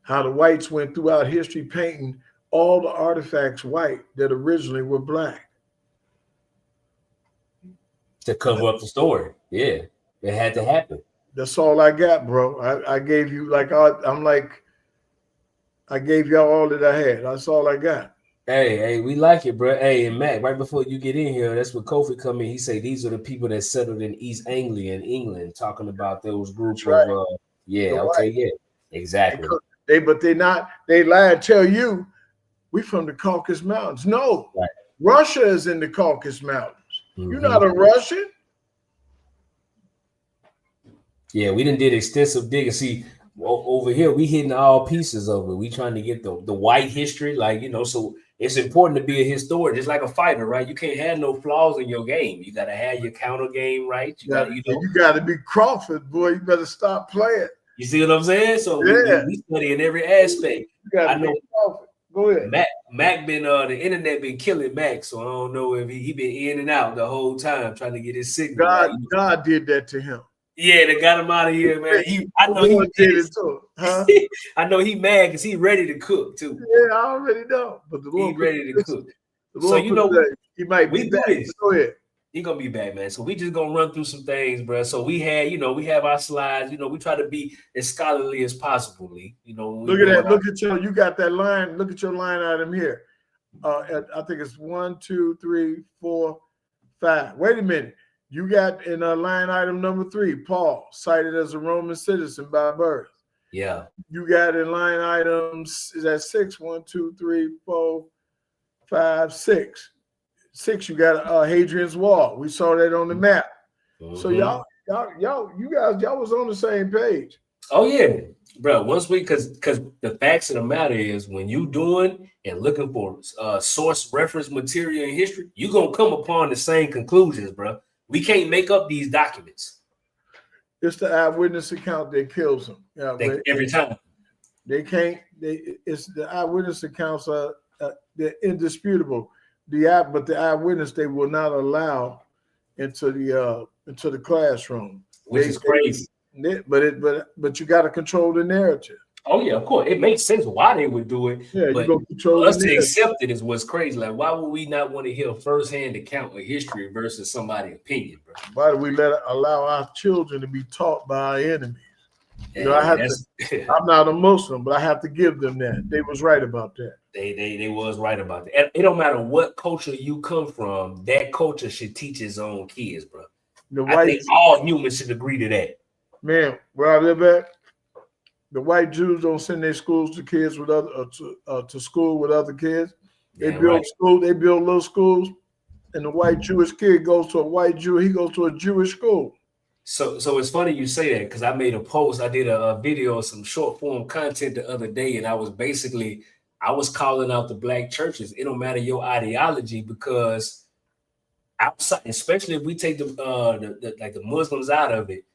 How the whites went throughout history painting all the artifacts white that originally were black. To cover up the story. Yeah, it had to happen. That's all I got, bro. I gave you I gave y'all all that I had. That's all I got. Hey, we like it, bro. Hey, and Mac, right before you get in here, that's when Kofi come in. He say these are the people that settled in East Anglia in England, talking about those groups of exactly. They lie and tell you we from the Caucasus Mountains. No, Russia is in the Caucasus Mountains. You're not a Russian. Yeah, we done did extensive digging. See, over here, we hitting all pieces of it. We trying to get the white history, so it's important to be a historian, just like a fighter, right? You can't have no flaws in your game. You got to have your counter game right. You got to be Crawford, boy. You better stop playing. You see what I'm saying? So we study in every aspect. I know. Go ahead. Mac been the internet been killing Mac, so I don't know if he been in and out the whole time trying to get his signal. God did that to him. Yeah, they got him out of here, man. I know he did it too. Huh? I know he mad because he ready to cook too. Yeah, I already know. But the Lord ready to cook. So he might be back. Go ahead. He gonna be back, man. So we just gonna run through some things, bro. So we have our slides. We try to be as scholarly as possible, Lee. Look at that. Look at you got that line. Look at your line item here. I think it's 1, 2, 3, 4, 5. Wait a minute. You got in line item number 3, Paul, cited as a Roman citizen by birth. Yeah. You got in line items, is that 6? 1, 2, 3, 4, 5, 6. 6, you got Hadrian's Wall. We saw that on the map. So y'all was on the same page. Oh yeah, bro. Once we, because the facts of the matter is, when you doing and looking for source reference material in history, you gonna come upon the same conclusions, bro. We can't make up these documents. It's the eyewitness account that kills them. Yeah, Every time. They can't. It's the eyewitness accounts are they're indisputable. But the eyewitness they will not allow into the classroom, which is crazy. But you got to control the narrative. Oh yeah, of course. It makes sense why they would do it. Yeah, but you go control us to accept it is what's crazy. Like, why would we not want to hear a firsthand account of history versus somebody's opinion, bro? Why do we allow our children to be taught by our enemies? You know, I'm not a Muslim, but I have to give them that. They was right about that. They was right about that. And it don't matter what culture you come from, that culture should teach its own kids, bro. I think all humans should agree to that. Man, where I live at, the white Jews don't send their schools to kids with to school with other kids. They build schools. They build little schools, and the white Jewish kid goes to a white Jew. He goes to a Jewish school. So it's funny you say that, because I made a post. I did a video of some short form content the other day, and I was calling out the black churches. It don't matter your ideology, because outside, especially if we take the Muslims out of it,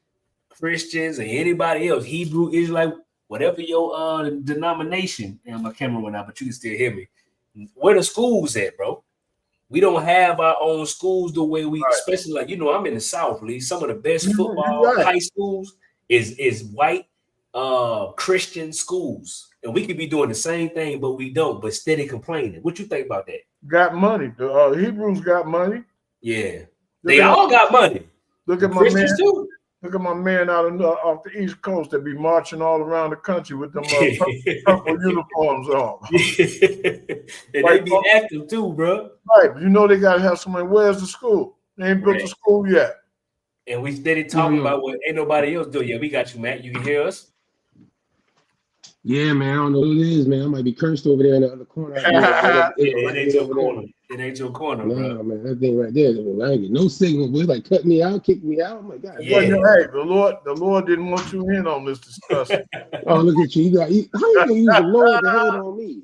Christians and anybody else, Hebrew, Israelite, whatever your denomination. And my camera went out, but you can still hear me. Where the schools at, bro? We don't have our own schools the way we, especially like, I'm in the South, Lee. Some of the best football high schools is white Christian schools. And we could be doing the same thing, but we don't, but steady complaining. What you think about that? Got money. The Hebrews got money. Yeah. They all got money. Look at my man too. Look at my man off the East Coast that be marching all around the country with them purple uniforms on. And they be active too, bro. Right. You know they got to have somebody. Where's the school? They ain't built a school yet. And we steady talking about what ain't nobody else do. Yeah, we got you, Matt. You can hear us? Yeah, man. I don't know who it is, man. I might be cursed over there in the other corner. It ain't your corner. It ain't your corner, bro. Nah, man. That thing right there, I ain't get no signal. But it's like cut me out, kick me out. Oh my God. Yeah. Hey, the Lord didn't want you in on this discussion. Oh, look at you. How you gonna use the Lord to hate on me?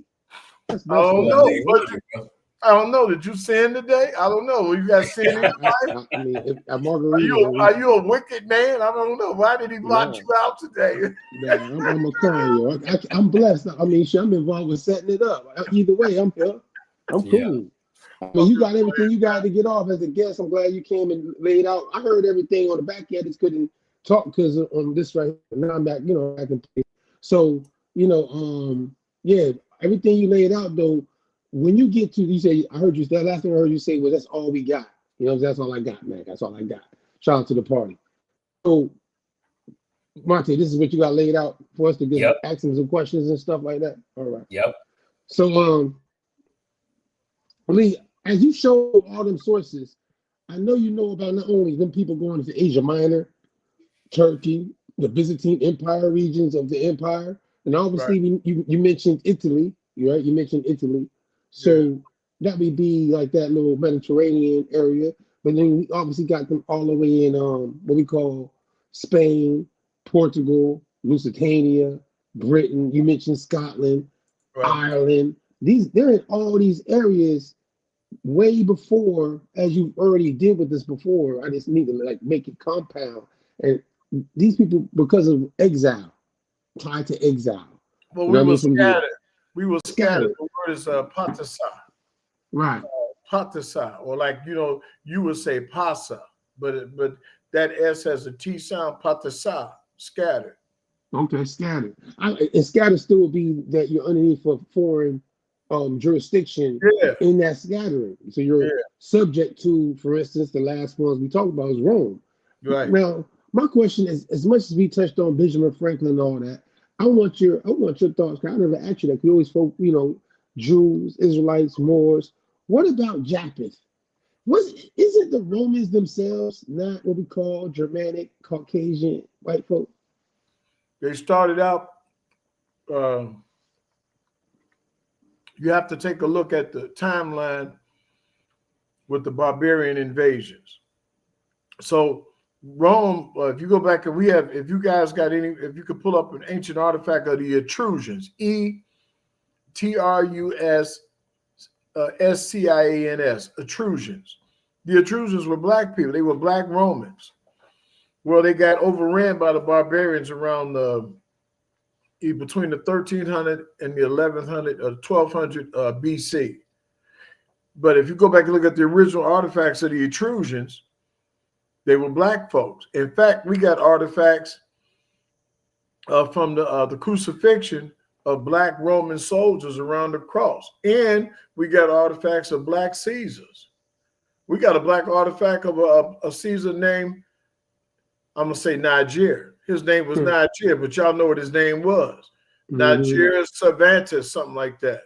I don't know. I don't know. Did you sin today? I don't know. You got sin in your life? I mean, are you a wicked man? I don't know. Why did he lock you out today? I'm a clown, yo. I'm blessed. I mean, I'm involved with setting it up. Either way, I'm here. I'm cool. I mean, you got everything you got to get off as a guest. I'm glad you came and laid out. I heard everything on the back end. I just couldn't talk because on this right now I'm back, I can play. So, yeah, everything you laid out though. When you get to, you say, I heard you, that last thing I heard you say was, that's all we got. That's all I got, man. That's all I got. Shout out to the party. So, Monte, this is what you got laid out for us to get asking some questions and stuff like that. All right. Yep. So, Lee, as you show all them sources, I know you know about not only them people going to Asia Minor, Turkey, the Byzantine Empire regions of the empire, and obviously you mentioned Italy, right? You mentioned Italy. So that would be like that little Mediterranean area. But then we obviously got them all the way in what we call Spain, Portugal, Lusitania, Britain. You mentioned Scotland, Ireland. They're in all these areas way before, as you already did with this before. I just need to make it compound. And these people, because of exile, tied to exile. Well, we were scattered. We were scattered. The word is patasa. Right. Patasa, or you would say pasa, but that S has a T sound. Patasa, scattered. Okay, scattered. And scattered still would be that you're underneath a foreign jurisdiction in that scattering. So you're subject to, for instance, the last ones we talked about is Rome. Right. Now, my question is, as much as we touched on Benjamin Franklin and all that, I want your thoughts. I never asked you that. We always spoke, Jews, Israelites, Moors. What about Japheth? Isn't the Romans themselves not what we call Germanic, Caucasian, white folk? They started out. You have to take a look at the timeline. with the barbarian invasions. So Rome, if you go back and if you guys got if you could pull up an ancient artifact of the Etruscans, Etruscians, Etruscans. The Etruscans were black people. They were black Romans. Well, they got overran by the barbarians around between the 1300 and the 1100 or 1200 BC. But if you go back and look at the original artifacts of the Etruscans, they were black folks. In fact, we got artifacts from the crucifixion of black Roman soldiers around the cross. And we got artifacts of black Caesars. We got a black artifact of a Caesar named, I'm going to say Niger. His name was Niger, but y'all know what his name was. Niger Cervantes, something like that.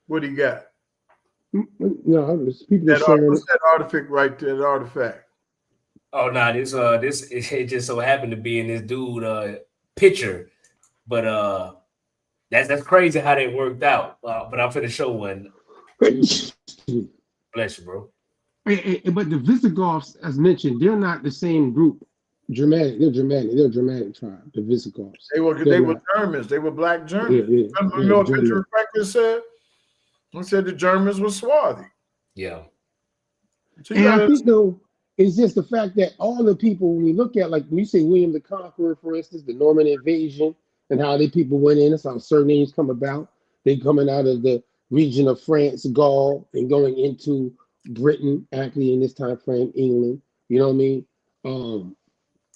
What do you got? No, people what's that artifact right there? That artifact. Oh no, this it just so happened to be in this dude picture, but that's crazy how that worked out. But I'm finna show one. Bless you, bro. But the Visigoths, as mentioned, they're not the same group. Germanic, they're Germanic. They're a Germanic tribe. The Visigoths. They were Germans. They were black Germans. You know what Benjamin Franklin said? He said the Germans were swarthy. Yeah. So and I think though, it's just the fact that all the people, when we look at, like when you say William the Conqueror, for instance, the Norman invasion, and how the people went in, that's how surnames come about. They coming out of the region of France, Gaul, and going into Britain, actually in this time frame, England. You know what I mean?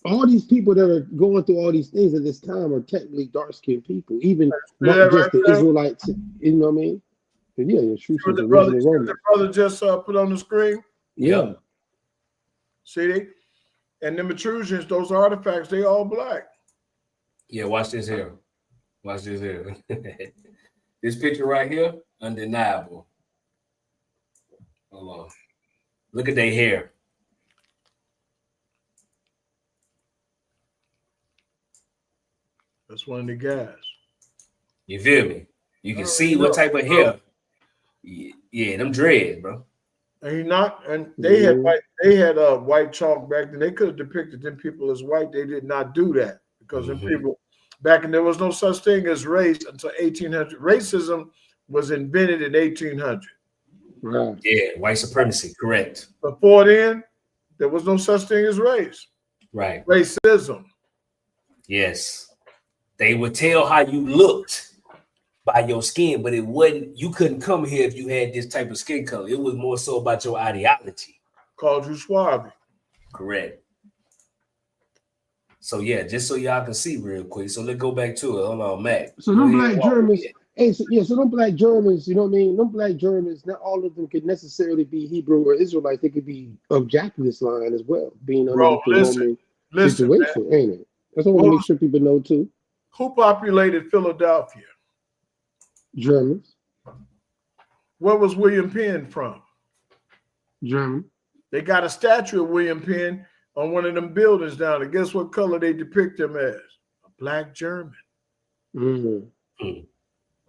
All these people that are going through all these things at this time are technically dark-skinned people, even not just the Israelites. You know what I mean? Yeah, the brother just put on the screen. Yeah. See, and the Etruscans, those artifacts, they all black. Yeah, watch this here. Watch this here. This picture right here, undeniable. Hold on. Look at their hair. That's one of the guys. You feel me? You can see what type of hair. Yeah, them dreads, bro. And they had white chalk back then. They could have depicted them people as white. They did not do that because them people back then, there was no such thing as race until 1800. Racism was invented in 1800. Right. Yeah, white supremacy, correct. Before then, there was no such thing as race. Right. Racism. Yes. They would tell how you looked by your skin, but it wasn't, you couldn't come here if you had this type of skin color. It was more so about your ideology. Called you swarthy. Correct. So yeah, just so y'all can see real quick. So let's go back to it. Hold on, Mac. So them black Germans, so them black Germans, you know what I mean? Them black Germans, not all of them could necessarily be Hebrew or Israelites. They could be of Jacobus line as well, being under the Roman situation, man. Ain't it? That's what I want to make sure people know too. Who populated Philadelphia? Germans. Where was William Penn from? German. They got a statue of William Penn on one of them buildings down there. Guess what color they depict him as? A black German.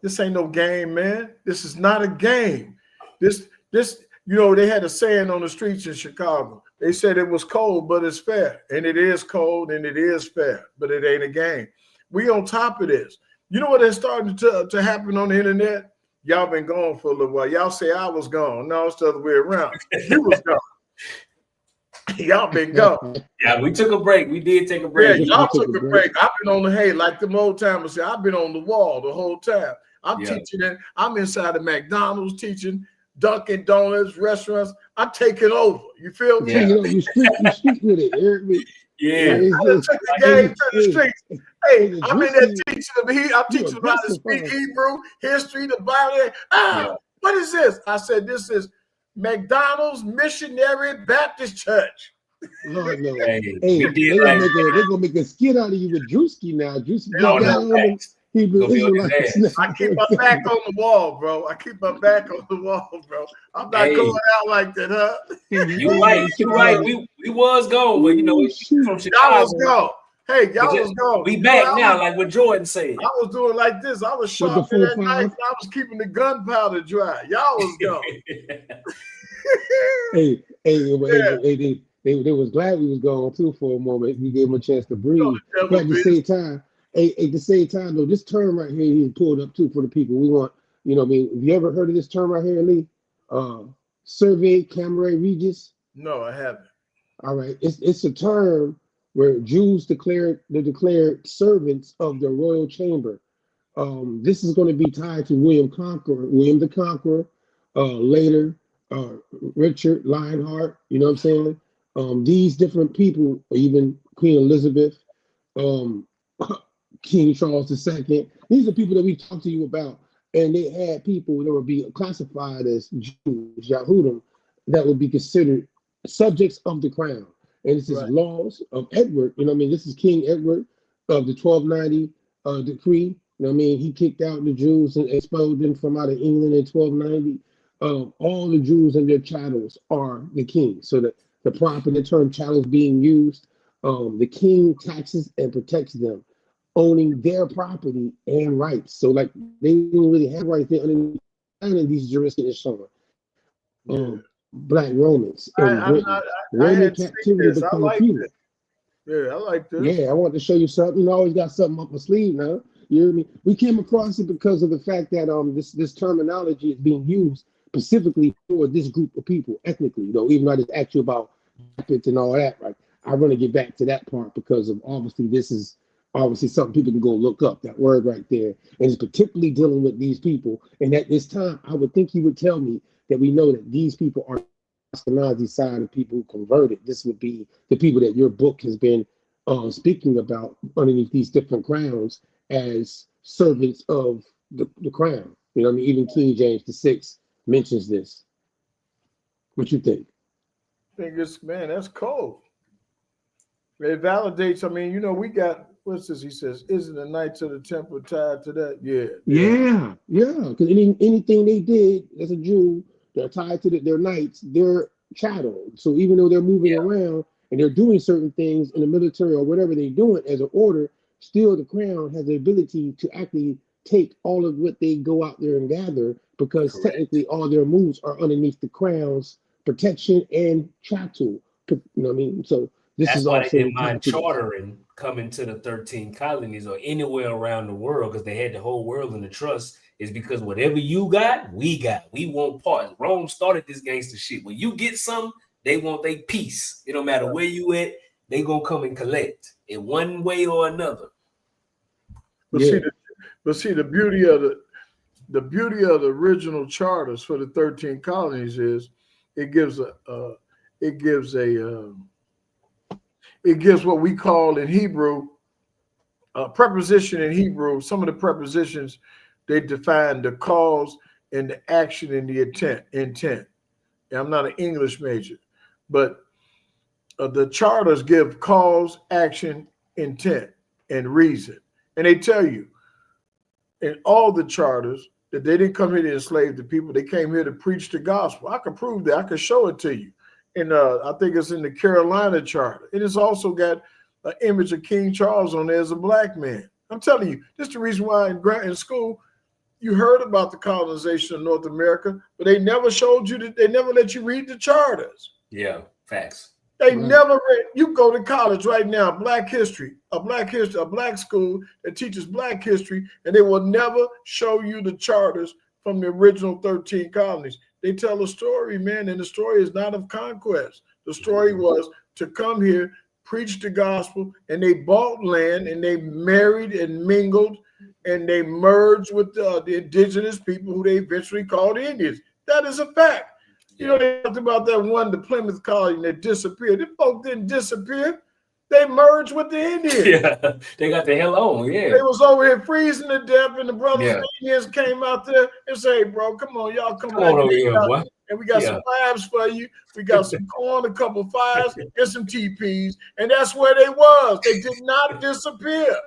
This ain't no game, man. This is not a game. This, you know, they had a saying on the streets in Chicago. They said it was cold, but it's fair. And it is cold and it is fair, but it ain't a game. We on top of this. You know what is starting to happen on the internet? Y'all been gone for a little while. Y'all say I was gone. No, it's the other way around. You was gone. Y'all been gone. Yeah, we took a break. We did take a break. Yeah, y'all took a break. I've been on the like the old timers say, I've been on the wall the whole time. I'm teaching it. I'm inside of McDonald's teaching, Dunkin' Donuts, restaurants. I'm taking over. You feel me? Yeah. You speak with it, Eric. Yeah. I took the game to the streets. Hey, I'm in there teaching them. I'm teaching them how to speak Hebrew, history, the Bible. What is this? I said, this is McDonald's Missionary Baptist Church. Lord, no. Hey, they're gonna make a skit out of you with Drewski now. I keep my back on the wall, bro. I'm not going out like that, huh? You right. We was gone, but you know, from Chicago. I was gone. Hey, y'all was gone. We back now, like what Jordan said. I was doing like this. I was sharpening that knife. And I was keeping the gunpowder dry. Y'all was gone. They was glad we was gone too for a moment. We gave them a chance to breathe. But at the same time, though, this term right here he pulled up too for the people. We want, you know, what I mean, have you ever heard of this term right here, Lee? Survey Camere Regis. No, I haven't. All right, it's a term where Jews declared servants of the royal chamber. This is going to be tied to William the Conqueror, later Richard Lionheart. You know what I'm saying? These different people, even Queen Elizabeth, King Charles II. These are people that we talked to you about, and they had people that would be classified as Jews, Yahudim, that would be considered subjects of the crown. And this is laws of Edward. You know what I mean? This is King Edward of the 1290 decree. You know what I mean? He kicked out the Jews and expelled them from out of England in 1290. All the Jews and their chattels are the king. So that the proper term chattels being used, the king taxes and protects them, owning their property and rights. So like they didn't really have rights there underneath these jurisdictions. Black Romans in Britain. Roman captivity become a people. Yeah, I like this. Yeah, I want to show you something. You always got something up my sleeve now. You hear me? We came across it because of the fact that this terminology is being used specifically for this group of people ethnically. You know, even though I just asked you about rapids and all that, right? I want to get back to that part because of obviously this is obviously something people can go look up, that word right there. And it's particularly dealing with these people. And at this time, I would think you would tell me that we know that these people are Ashkenazi side of people who converted. This would be the people that your book has been speaking about underneath these different crowns as servants of the crown. You know what I mean? Even King James VI mentions this. What you think? I think it's, man, that's cold. It validates, I mean, you know, we got, what's this? He says, isn't the Knights of the Temple tied to that? Yeah. Because anything they did as a Jew, they're tied to their knights, they're chattel. So even though they're moving around and they're doing certain things in the military or whatever they're doing as an order, still the crown has the ability to actually take all of what they go out there and gather, because technically all their moves are underneath the crown's protection and chattel. You know what I mean? So this is why also they didn't mind chartering coming to the 13 colonies or anywhere around the world, because they had the whole world in the trust. Is because whatever you got, we got. We want parts. Rome started this gangster shit. When you get something, they want their piece. It don't matter where you at, they gonna come and collect in one way or another. But see, the beauty of the original charters for the 13 colonies is it gives what we call in Hebrew preposition in Hebrew. Some of the prepositions, they define the cause and the action and the intent. And I'm not an English major, but the charters give cause, action, intent, and reason. And they tell you in all the charters that they didn't come here to enslave the people. They came here to preach the gospel. I can prove that. I can show it to you. And I think it's in the Carolina charter. It has also got an image of King Charles on there as a black man. I'm telling you, this is the reason why in school, you heard about the colonization of North America, but they never showed you that. They never let you read the charters. Yeah, facts. They never read. You go to college right now, black history, a black school that teaches black history, and they will never show you the charters from the original 13 colonies. They tell a story, man, and the story is not of conquest. The story was to come here, preach the gospel, and they bought land, and they married and mingled, and they merged with the indigenous people who they eventually called Indians. That is a fact. You know, they talked about that one, the Plymouth colony that disappeared. The folks didn't disappear. They merged with the Indians. Yeah, they got the hell on, They was over here freezing to death, and the brothers Indians came out there and say, hey, bro, come on, y'all come on over here, boy. And we got some labs for you. We got some corn, a couple fires, and some TPs. And that's where they was. They did not disappear.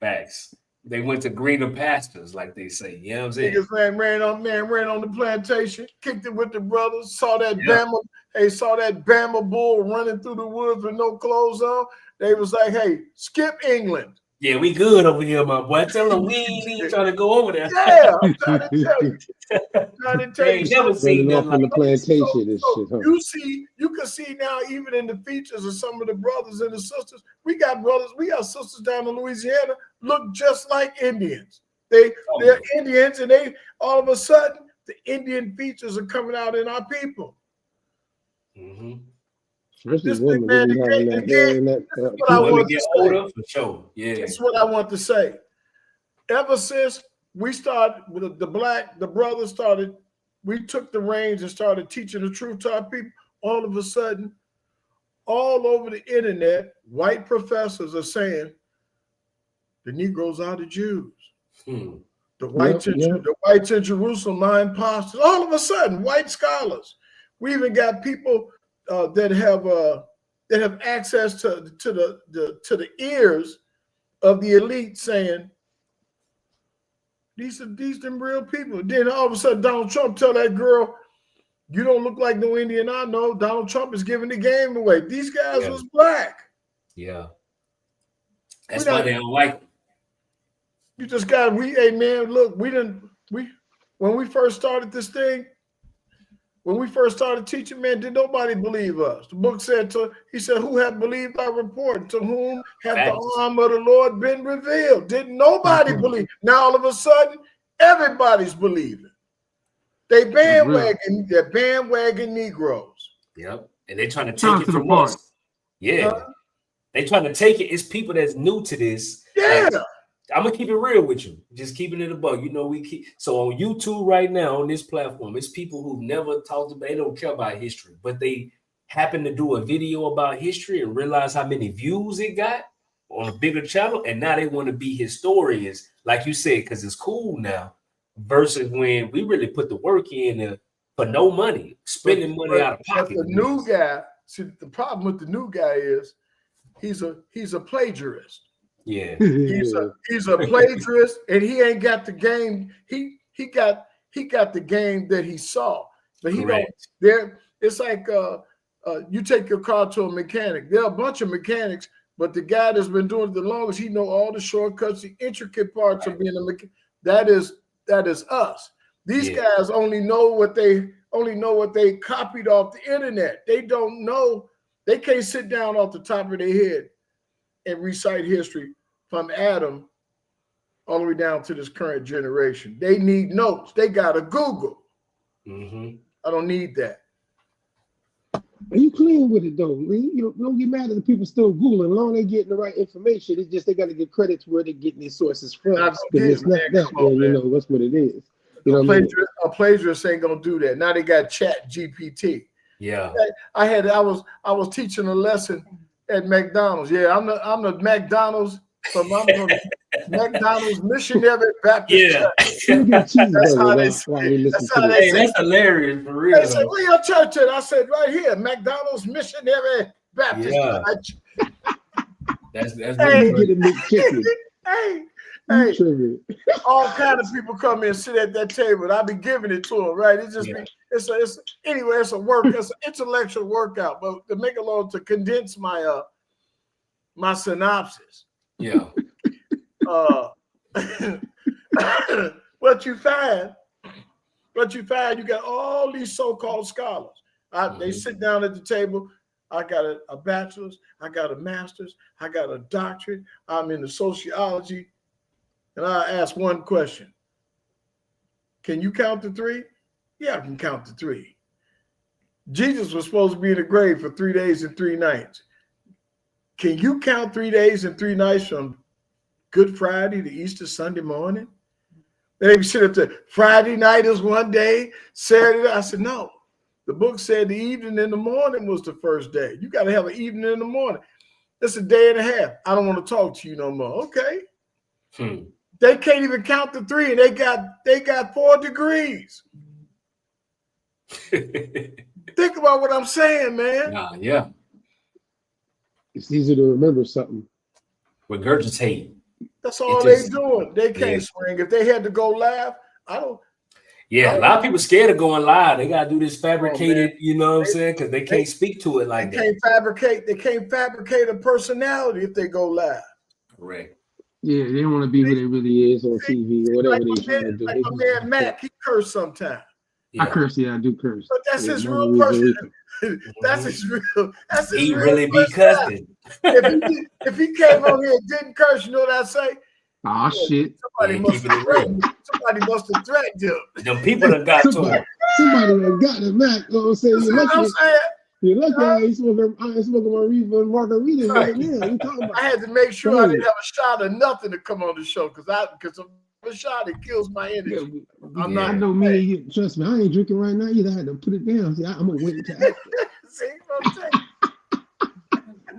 Facts. They went to greener pastures, like they say. You know what I'm saying? Niggas ran on the plantation, kicked it with the brothers, saw that They saw that Bama bull running through the woods with no clothes on. They was like, hey, skip England. Yeah, we good over here, my boy. Tell them we ain't trying to go over there. Yeah, I'm trying to tell you. They ain't never seen that. Off on the plantation and shit. Huh? You can see now, even in the features of some of the brothers and the sisters, we got sisters down in Louisiana look just like Indians. They're Indians, and they all of a sudden the Indian features are coming out in our people. Mm-hmm. This thing, man, again, what I want to say. For sure. Yeah, that's what I want to say. Ever since we started with the brothers started, we took the reins and started teaching the truth to our people. All of a sudden, all over the internet, white professors are saying the Negroes are the Jews. The whites in Jerusalem are imposters. All of a sudden, white scholars. We even got people that have access to the ears of the elite saying these them real people. Then all of a sudden Donald Trump tell that girl, you don't look like no Indian I know. Donald Trump is giving the game away. These guys was black. Yeah. That's why they don't like them. You just got hey man, look, when we first started this thing, when we first started teaching, man, did nobody believe us? The book said, he said, who hath believed our report? To whom hath the arm of the Lord been revealed? Didn't nobody believe? Now all of a sudden, everybody's believing. They're bandwagon Negroes. Yep. And they're trying to take it from us. Yeah. They trying to take it. It's people that's new to this. Yeah. Like, I'm gonna keep it real with you, just keeping it above. You know, we keep so on YouTube right now on this platform. It's people who never talked about, they don't care about history, but they happen to do a video about history and realize how many views it got on a bigger channel, and now they want to be historians, like you said, because it's cool now. Versus when we really put the work in for no money, spending money out of pocket. The new guy, see, the problem with the new guy is he's a plagiarist. Yeah, he's a plagiarist, and he ain't got the game. He got the game that he saw, but he don't. It's like you take your car to a mechanic. There are a bunch of mechanics, but the guy that's been doing it the longest, he know all the shortcuts, the intricate parts of being a mechanic. That is us. These guys only know what they copied off the internet. They don't know. They can't sit down off the top of their head and recite history from Adam all the way down to this current generation. They need notes. They got to Google. I don't need that. Are you clean with it though, Lee? You don't get mad at the people still Googling. As long as they're getting the right information, it's just they got to get credit to where they're getting their sources from. It's not that, you know, that's what it is. You know, a plagiarist ain't gonna do that. Now they got Chat GPT. Yeah, I was teaching a lesson at McDonald's. Yeah, I'm the McDonald's McDonald's Missionary Baptist Church. That's how they say. That's hilarious for real. They said, where your church at? I said, right here, McDonald's Missionary Baptist Church. That's hey, all kind of people come in and sit at that table, and I be giving it to them, right? It's just it's a work, it's an intellectual workout. But to make a long, to condense my my synopsis. Yeah. What you find, you got all these so-called scholars. They sit down at the table. I got a bachelor's, I got a master's, I got a doctorate, I'm into sociology. And I ask one question. Can you count to three? Yeah, I can count to three. Jesus was supposed to be in the grave for 3 days and 3 nights. Can you count 3 days and 3 nights from Good Friday to Easter Sunday morning? Then they sit up there. Friday night is one day, Saturday. I said, no. The book said the evening and the morning was the first day. You got to have an evening and the morning. That's a day and a half. I don't want to talk to you no more. Okay. They can't even count to 3, and they got 4 degrees. Think about what I'm saying, man. Yeah. It's easy to remember something. Regurgitate. That's all they doing. They can't swing. If they had to go laugh, Yeah, a lot of people scared of going live. They gotta do this fabricated, you know what I'm saying? Because they can't speak to it like that. They can't fabricate a personality if they go live. Correct. Yeah, they don't want to be who they really is on TV or whatever they trying to do. Like my man Mac, he cursed sometimes. I curse, I do curse. But that's his real person. That's his real. That's his he real really be cussing. If he came on here and didn't curse, you know what I say? Oh shit! Somebody must have threatened him. Them people that got to him. Somebody that got the Mac. You know what I'm saying? You're lucky I ain't smoking my reefer and margarita right now. You talking about? I had to make sure I didn't have a shot of nothing to come on the show because a shot it kills my energy. I'm not. I know me. Trust me, I ain't drinking right now either. I had to put it down. See, I'm gonna wait until after. See what I'm saying?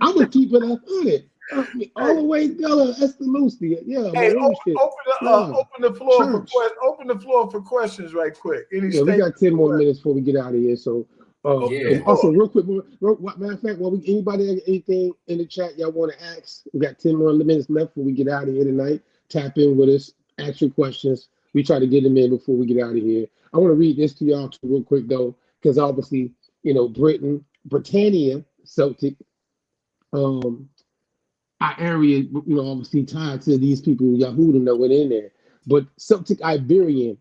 I'm gonna keep it up on it. All the way, Gullah, that's the Lucy. Yeah. Hey, open the floor for questions right quick. We got 10 more minutes before we get out of here. So, and also real quick, matter of fact, anybody have anything in the chat y'all want to ask? We got 10 more minutes left before we get out of here tonight. Tap in with us, ask your questions. We try to get them in before we get out of here. I want to read this to y'all too, real quick though, because obviously, Britannia, Celtic, our area, obviously tied to these people, Yahudi that went in there. But Celtic Iberian,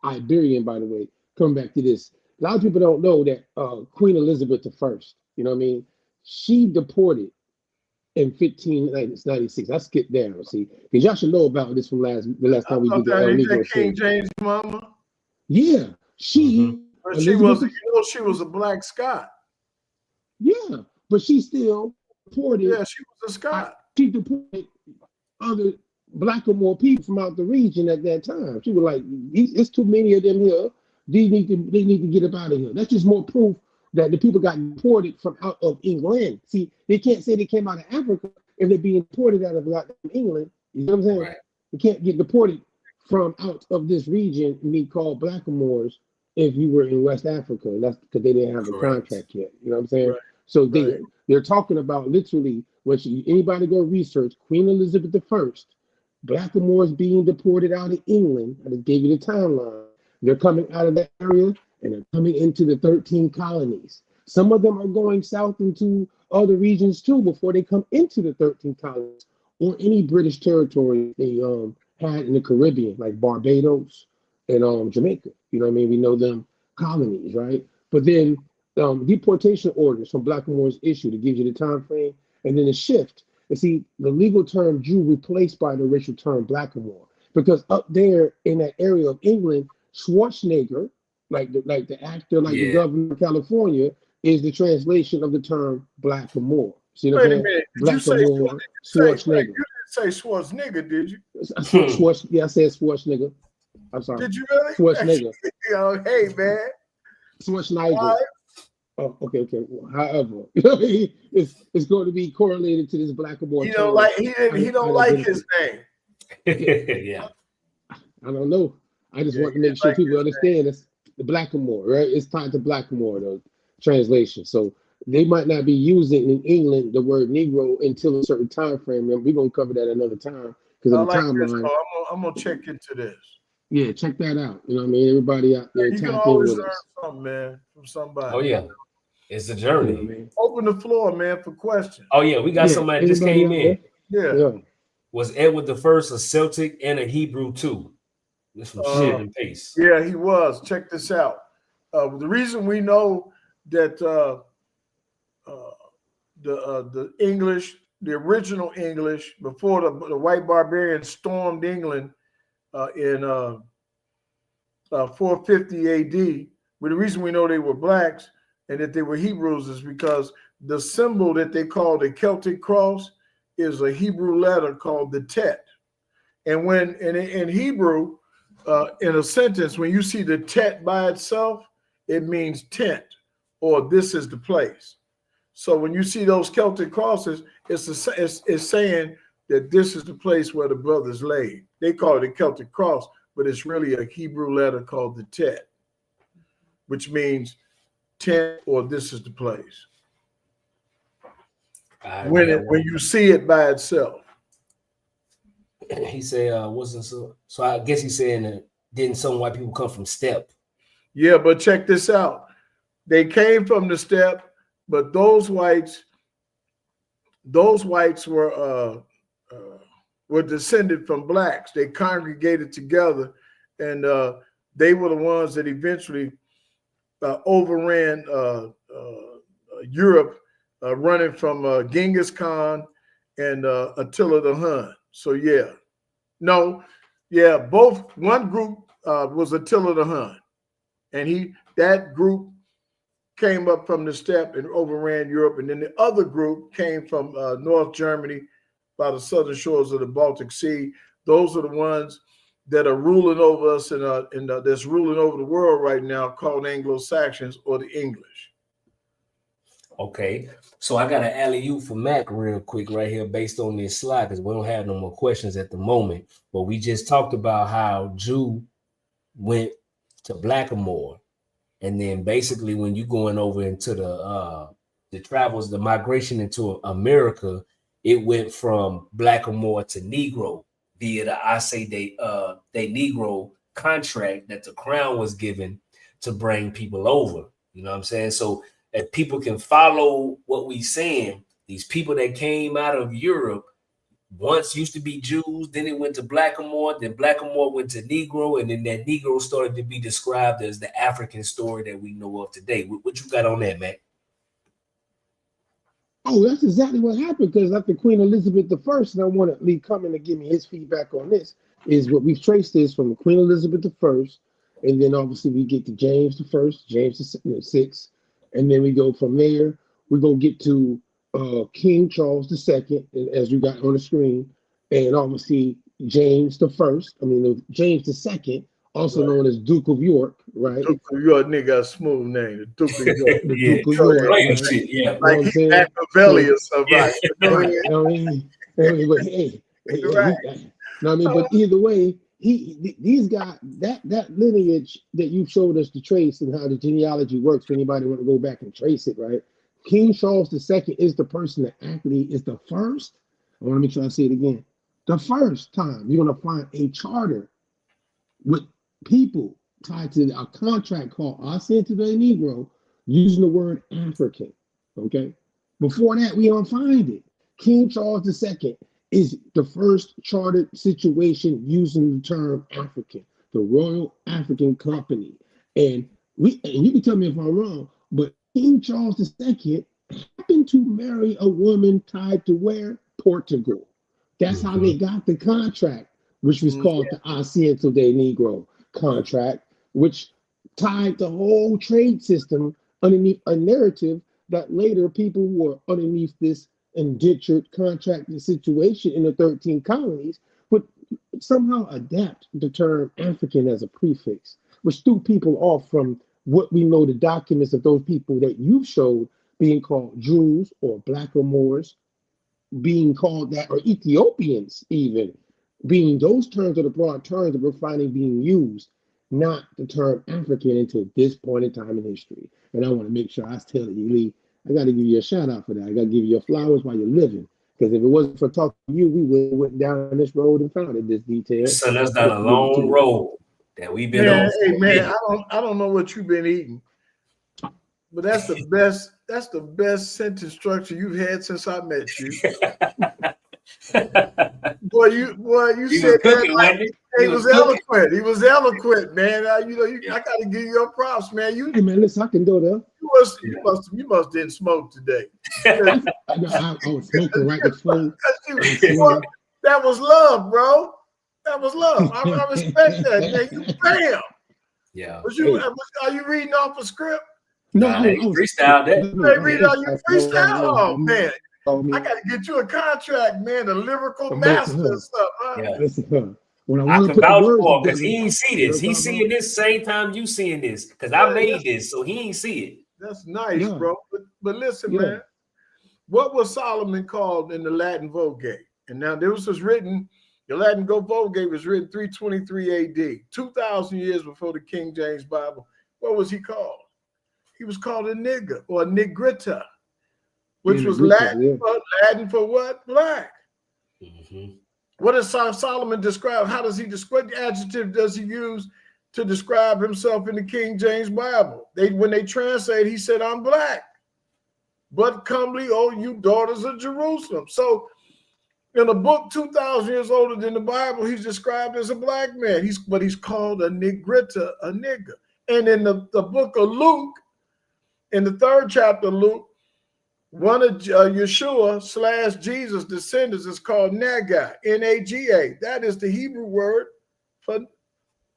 by the way, coming back to this. A lot of people don't know that Queen Elizabeth I, you know what I mean? She deported in 1596. I skipped down, see, because y'all should know about this from the last time we did the Negro King James mama. Yeah, she. But she was a black Scot. Yeah, but she still deported. Yeah, she was a Scot. She deported other black or more people from out the region at that time. She was like, "It's too many of them here. They need to get up out of here." That's just more proof that the people got deported from out of England. See, they can't say they came out of Africa if they're being deported out of England. You know what I'm saying? Right. You can't get deported from out of this region and be called blackamoors if you were in West Africa. And that's because they didn't have a contract yet. You know what I'm saying? Right. So they're talking about literally, anybody go research, Queen Elizabeth I, blackamoors being deported out of England. I just gave you the timeline. They're coming out of that area and they're coming into the 13 colonies. Some of them are going south into other regions too before they come into the 13 colonies or any British territory they had in the Caribbean, like Barbados and Jamaica. You know what I mean? We know them colonies, right? But then deportation orders from blackamoors issued. It gives you the time frame and then the shift. And see, the legal term Jew replaced by the racial term blackamoor, because up there in that area of England, Schwarzenegger, like the actor, the governor of California, is the translation of the term blackamoor. See what I'm saying? Blackamoor, Schwarzenegger. You didn't say Schwarzenegger, did you? Yeah, I said Schwarzenegger. I'm sorry. Did you really? Schwarzenegger. Hey, man. Schwarzenegger. Oh, okay. However, it's going to be correlated to this blackamoor. He don't like his name. Yeah. I don't know. I just want to make sure people understand it's the blackamoor, right? It's tied to blackamoor, the translation. So they might not be using in England the word Negro until a certain time frame. And we're gonna cover that another time because of the timeline. I'm gonna check into this. Yeah, check that out. You know what I mean? Everybody out there, you can always learn something, man, from somebody. Oh yeah, it's a journey. You know what I mean? Open the floor, man, for questions. Oh yeah, we got somebody that just came in. Yeah. Was Edward I a Celtic and a Hebrew too? This from shit and pace. Yeah, he was. Check this out. The reason we know that the English, the original English, before the white barbarians stormed England in 450 AD, but the reason we know they were blacks and that they were Hebrews is because the symbol that they call the Celtic cross is a Hebrew letter called the tet. And when in Hebrew, in a sentence, when you see the tet by itself, it means tent, or this is the place. So when you see those Celtic crosses, it's saying that this is the place where the brothers laid. They call it a Celtic cross, but it's really a Hebrew letter called the tet, which means tent, or this is the place. When you see it by itself. He said, wasn't so I guess he's saying that didn't some white people come from steppe? Yeah, but check this out. They came from the steppe, but those whites were descended from blacks. They congregated together, and they were the ones that eventually overran Europe, running from Genghis Khan and Attila the Hun. So both. One group was Attila the Hun, and that group came up from the steppe and overran Europe, and then the other group came from North Germany by the southern shores of the Baltic Sea. Those are the ones that are ruling over us and that's ruling over the world right now, called Anglo-Saxons or the English. Okay, so I got an alley-oop for Mac real quick right here based on this slide, because we don't have no more questions at the moment. But we just talked about how Jew went to Blackamoor, and then basically when you going over into the travels, the migration into America, it went from Blackamoor to Negro via the Ase de Negro contract that the crown was given to bring people over. You know what I'm saying? So if people can follow what we saying, these people that came out of Europe once used to be Jews, then it went to Blackamoor, then Blackamoor went to Negro, and then that Negro started to be described as the African story that we know of today. What you got on that, Mac? Oh, that's exactly what happened, because after Queen Elizabeth I, and I wanted Lee Cummings to give me his feedback on this, is what we've traced this from Queen Elizabeth I, and then obviously we get to James I, James VI, and then we go from there. We're going to get to King Charles II, as you got on the screen, and obviously James James II, also known as Duke of York, right? Duke of York, nigga, a smooth name. The Duke of York. The Duke of York. Right? Shit, yeah. Like he's Machiavelli or something. Right. But either way, these guys, that lineage that you showed us to trace and how the genealogy works, for anybody want to go back and trace it, right? King Charles II is the person that actually is the first. I want to make sure I say it again. The first time you're going to find a charter with people tied to a contract called Ancient de Negro using the word African. Okay. Before that, we don't find it. King Charles II is the first chartered situation using the term African, the Royal African Company. And you can tell me if I'm wrong, but King Charles II happened to marry a woman tied to where? Portugal. That's how they got the contract, which was called the Asiento de Negro contract, which tied the whole trade system underneath a narrative that later people were underneath this indentured contracted situation in the 13 colonies would somehow adapt the term African as a prefix, which threw people off from what we know the documents of those people that you showed being called Jews or Blackamoors, being called that, or Ethiopians even, being those terms are the broad terms that we're finding being used, not the term African until this point in time in history. And I want to make sure I tell you, Lee, I got to give you a shout out for that. I got to give you your flowers while you're living. Because if it wasn't for talking to you, we would have went down this road and found it this detail. So that's down a long road that we've been on. Hey man, I don't know what you've been eating, but that's the best. That's the best sentence structure you've had since I met you. boy, you said that like he was eloquent. He was eloquent, man. I got to give you your props, man. Hey man, listen, I can go there. You must didn't smoke today. I was smoking right before. That was love, bro. That was love. I respect that, man. You bam. Yeah. Are you reading off a script? No, I freestyle that. They read all your freestyle. Oh man, I got to get you a contract, man. A lyrical master and stuff. Huh? Yeah. Listen, when I can vouch for because he ain't see this. He's seeing this same time you seeing this because I made this, so he ain't see it. That's nice, bro. But listen, man. What was Solomon called in the Latin Vulgate? And now this was written. The Latin Vulgate was written 323 AD, 2,000 years before the King James Bible. What was he called? He was called a nigger or a nigrita, which was Latin for what? Black. What does Solomon describe? How does he describe? What adjective does he use to describe himself in the King James Bible. When they translate, he said, I'm black. But comely, oh, you daughters of Jerusalem. So in a book 2,000 years older than the Bible, he's described as a black man. But he's called a negrita, a nigger. And in the book of Luke, in the 3rd chapter of Luke, one of Yeshua / Jesus' descendants is called Naga, N-A-G-A. That is the Hebrew word for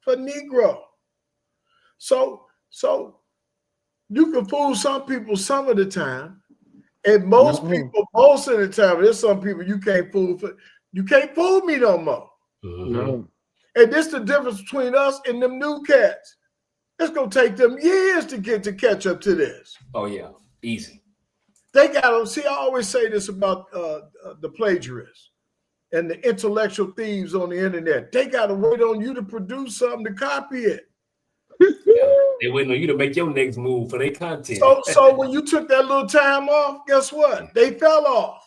Negro. So you can fool some people some of the time, and most people most of the time. There's some people you can't fool me no more. No. And this is the difference between us and them new cats. It's gonna take them years to catch up to this. Oh yeah, easy. They gotta see. I always say this about the plagiarists and the intellectual thieves on the internet. They gotta wait on you to produce something to copy it. Yeah, they waiting on you to make your next move for their content. So when you took that little time off, guess what? They fell off.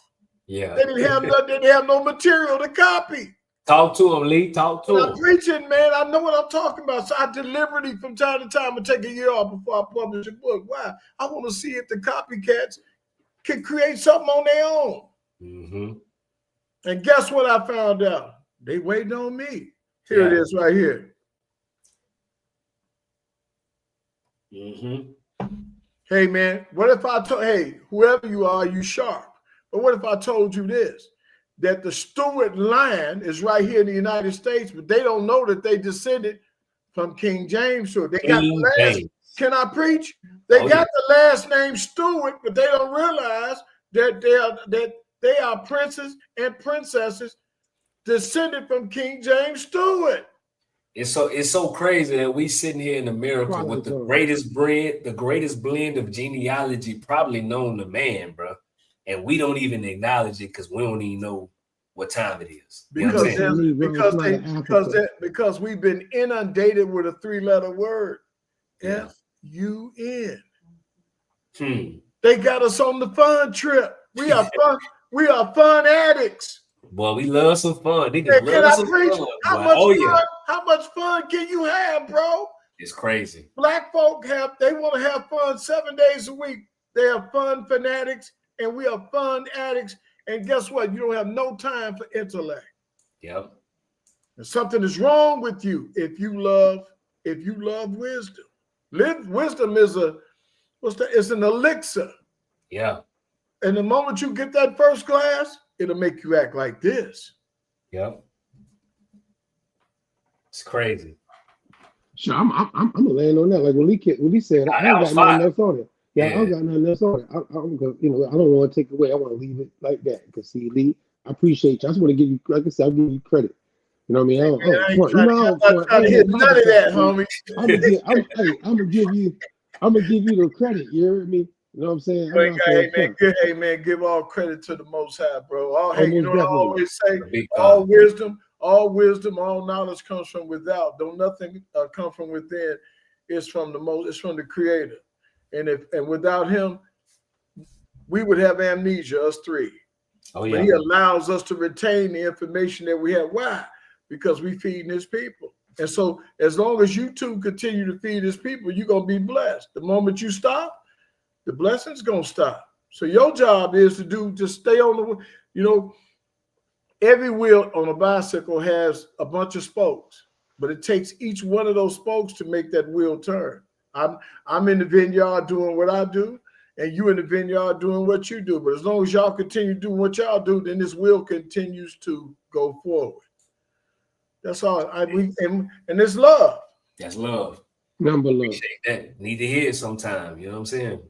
Yeah, they didn't have no material to copy. Talk to them, Lee. Talk to them. I'm preaching, man. I know what I'm talking about. So I deliberately, from time to time, will take a year off before I publish a book. Why? I want to see if the copycats can create something on their own. Mm-hmm. And guess what I found out? They waiting on me. Here it is right here. Mm-hmm. Hey, man, what if I told, hey, whoever you are, you sharp. But what if I told you this? That the Stuart line is right here in the United States, but they don't know that they descended from King James. So they got the last, can I preach? They got the last name Stuart, but they don't realize that they are princes and princesses descended from King James Stuart. It's so crazy that we sitting here in America with the greatest blend of genealogy probably known to man, bro. And we don't even acknowledge it because we don't even know what time it is. Because we've been inundated with a 3-letter word. F-U-N. They got us on the fun trip. We are fun addicts. Boy, we love some fun. Can I preach? How much fun can you have, bro? It's crazy. Black folk they want to have fun 7 days a week. They are fun fanatics, and we are fun addicts. And guess what? You don't have no time for intellect. Yep. And something is wrong with you if you love wisdom. Wisdom is it's an elixir. Yeah. And the moment you get that first class, it'll make you act like this. Yep. It's crazy. Sure, I'm gonna land on that. Like when Lee said, I don't got nothing else on it. Yeah, I don't got nothing else on it. I'm gonna, I don't want to take away. I want to leave it like that. Because see, Lee, I appreciate you. I just want to give you, like I said, I'll give you credit. You know what I mean? I ain't trying to hit none of that, homie. I'm gonna give you the credit. You hear me? You know what I'm saying? Hey man, give all credit to the Most High, bro. You know what I always say? All wisdom, all knowledge comes from without. Don't nothing come from within. It's from the Creator. And without Him, we would have amnesia, us three. Oh yeah. But He allows us to retain the information that we have. Why? Because we feeding His people. And so, as long as you two continue to feed His people, you're gonna be blessed. The moment you stop, the blessing's gonna stop. So your job is to just stay on the, every wheel on a bicycle has a bunch of spokes, but it takes each one of those spokes to make that wheel turn. I'm in the vineyard doing what I do, and you in the vineyard doing what you do. But as long as y'all continue doing what y'all do, then this wheel continues to go forward. That's all. And it's love. That's love. Number love. Appreciate that. Need to hear it sometime. You know what I'm saying?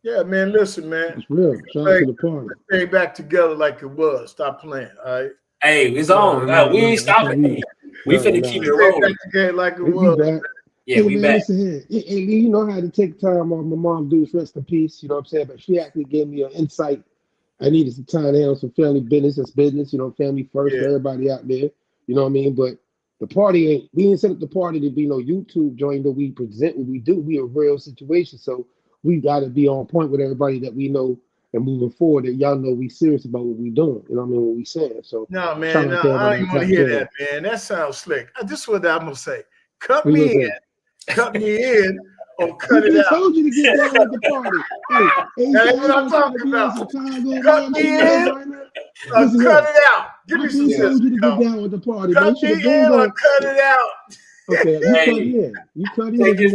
Yeah, man. Listen, man. It's real. Shout out to the party. Stay back together like it was. Stop playing. All right. Hey, it's on. We ain't stopping. We finna keep it rolling. Like it was. Yeah, we back. Listen here. Hey, you know how to take time off my mom, dudes, rest in peace. You know what I'm saying? But she actually gave me an insight. I needed some time to handle some family business. It's business, family first for everybody out there. You know what I mean? But the party we ain't set up the party to be no YouTube joint that we present what we do. We a real situation. So we got to be on point with everybody that we know and moving forward that y'all know we serious about what we doing. You know what I mean? What we saying. So no, man, I don't even want to hear that, man. That sounds slick. This is what I'm going to say. cut me in, or cut it out. I told you to get down with the party. Hey, that's what I'm talking about. Cut me in, or cut it out. Give me some sense. told you to get down with the party. Cut me in, or cut it out. Okay, you cut in. You cut in. Check this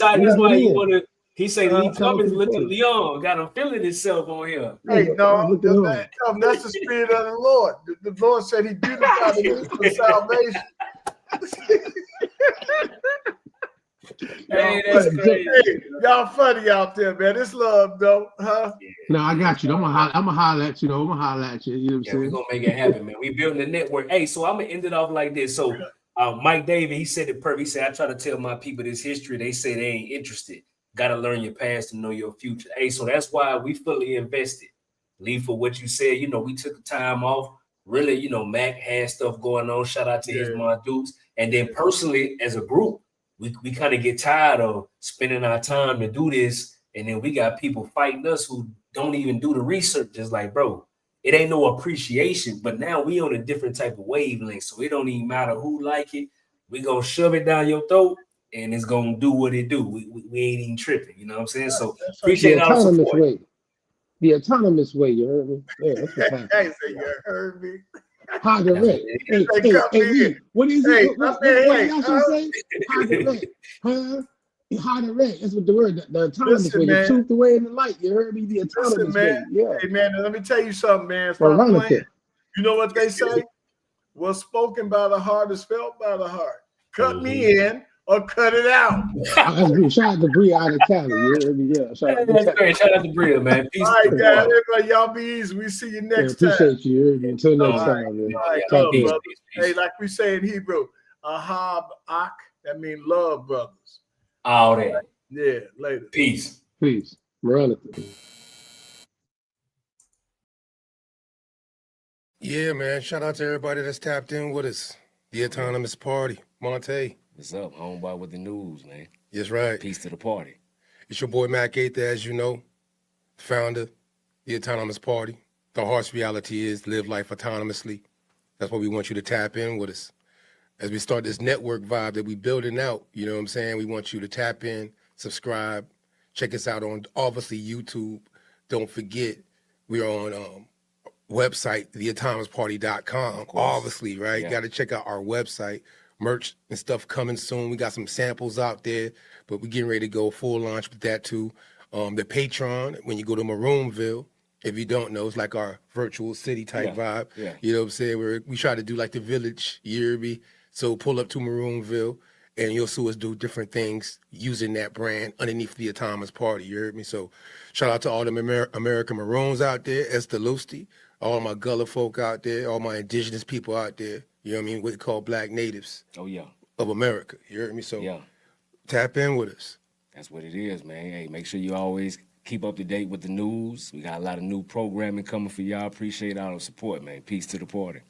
out. This why you in. want to. He say Lee Cummings look to Leon. Got him feeling himself on here. Hey, no, that's the spirit of the Lord. The Lord said he beautified the for salvation. Hey, that's crazy. Hey, y'all funny out there, man. It's love, though, huh? No, I got you. I'm gonna holler at you. You know what I'm saying? We're gonna make it happen, man. We building a network. Hey, so I'm gonna end it off like this. So Mike David, he said it perfect. He said, I try to tell my people this history. They say they ain't interested. Gotta learn your past to know your future. Hey, so that's why we fully invested. Lee, for what you said, we took the time off. Really, Mac had stuff going on. Shout out to his my dudes. And then personally, as a group, we kind of get tired of spending our time to do this. And then we got people fighting us who don't even do the research. Just like, bro, it ain't no appreciation. But now we on a different type of wavelength. So it don't even matter who like it. We gonna shove it down your throat. And it's gonna do what it do. We ain't even tripping, you know what I'm saying? So appreciate all the support. The autonomous way, you heard me? Yeah, that's what's happening. I say you heard me. Hagarette. Hey, what is it? What y'all should say? Hagarette. Hagarette. That's what the word. The autonomous way. The truth, the way, and the light. You heard me? The autonomous way. Yeah. Hey man, let me tell you something, man. Stop playing. You know what they say? What's spoken by the heart is felt by the heart. Cut me in. Or cut it out. Shout out to Bria out of Cali. Yeah, shout out to Bria, man. Peace. All right, guys. Everybody, y'all be easy. We see you next time. Appreciate you. Until next time, man. All right, love, brother. Hey, like we say in Hebrew, ahab ak, that means love, brothers. All that. Yeah, later. Peace. Morality. Yeah, man. Shout out to everybody that's tapped in with us. The Autonomous Party. Monte. What's up, homeboy, with the news, man? That's right. Peace to the party. It's your boy Mac Aether, as you know, founder, the Autonomous Party. The harsh reality is live life autonomously. That's why we want you to tap in with us. As we start this network vibe that we building out, you know what I'm saying? We want you to tap in, subscribe, check us out on, obviously, YouTube. Don't forget, we're on website, theautonomousparty.com, obviously, right? Got to check out our website. Merch and stuff coming soon. We got some samples out there, but we're getting ready to go full launch with that too. The Patreon, when you go to Maroonville, if you don't know, it's like our virtual city type vibe. Yeah. You know what I'm saying? We try to do like the village, you hear me? So pull up to Maroonville and you'll see us do different things using that brand underneath the Autonomous Party, you heard me? So shout out to all them American Maroons out there, Esther Lusty, all my Gullah folk out there, all my indigenous people out there. You know what I mean? What they call black natives. Oh, yeah. Of America. You heard me? So tap in with us. That's what it is, man. Hey, make sure you always keep up to date with the news. We got a lot of new programming coming for y'all. Appreciate all the support, man. Peace to the party.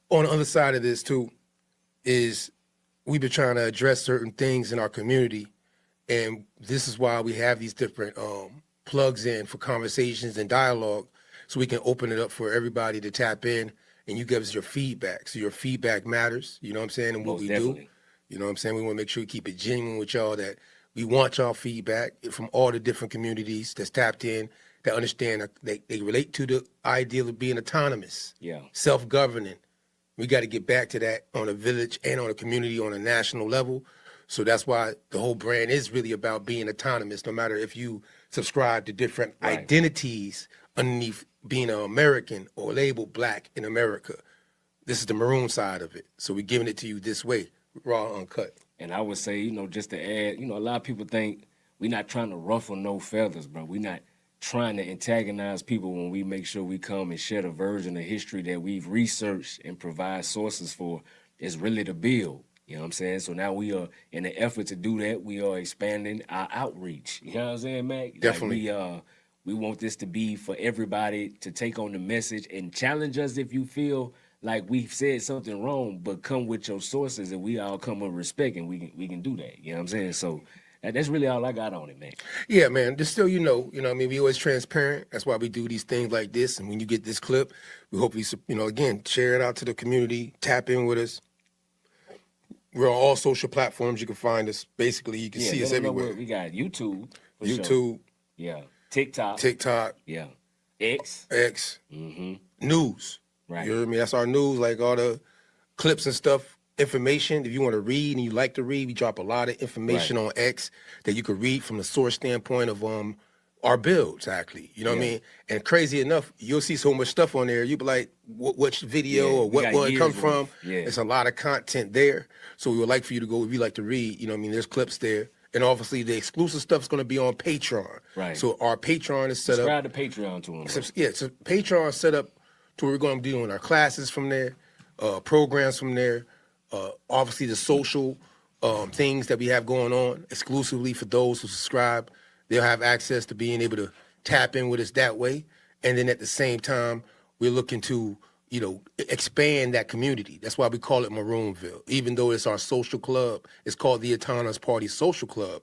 On the other side of this, too, is we've been trying to address certain things in our community. And this is why we have these different plugs in for conversations and dialogue, so we can open it up for everybody to tap in and you give us your feedback. So your feedback matters, you know what I'm saying, and what we do. You know what I'm saying? We want to make sure we keep it genuine with y'all, that we want y'all feedback from all the different communities that's tapped in, that understand they relate to the ideal of being autonomous, self-governing. We got to get back to that on a village and on a community on a national level. So that's why the whole brand is really about being autonomous, no matter if you subscribe to different identities underneath being an American or labeled black in America. This is the maroon side of it. So we're giving it to you this way, raw, uncut. And I would say, just to add, a lot of people think we're not trying to ruffle no feathers, bro. We're not trying to antagonize people when we make sure we come and share the version of history that we've researched and provide sources for. Is really to build. You know what I'm saying? So now we are, in the effort to do that, we are expanding our outreach. You know what I'm saying, Mac? Definitely. Like we want this to be for everybody to take on the message and challenge us if you feel like we've said something wrong, but come with your sources and we all come with respect and we can do that. You know what I'm saying? So that's really all I got on it, man. Yeah, man. Just so you know what I mean, we always transparent. That's why we do these things like this. And when you get this clip, we hope you again, share it out to the community, tap in with us. We're on all social platforms. You can find us. Basically, you can see us everywhere. We got YouTube. YouTube. Sure. Yeah. TikTok. Yeah. X. Mm-hmm. News. Right. You heard me? That's our news, like all the clips and stuff, information. If you want to read and you like to read, we drop a lot of information on X that you could read from the source standpoint of our builds, actually. You know what I mean? And crazy enough, you'll see so much stuff on there. You'll be like, which video or what it come from? Yeah. It's a lot of content there. So we would like for you to go, if you like to read, you know what I mean? There's clips there. And obviously the exclusive stuff is going to be on Patreon. Right. So our Patreon is set Subscribe up. to Patreon to them. So Patreon is set up to where we're going to be doing our classes from there, programs from there, obviously the social things that we have going on exclusively for those who subscribe. They'll have access to being able to tap in with us that way. And then at the same time, we're looking to, you know, expand that community. That's why we call it Maroonville. Even though it's our social club, it's called the Autonomous Party Social Club.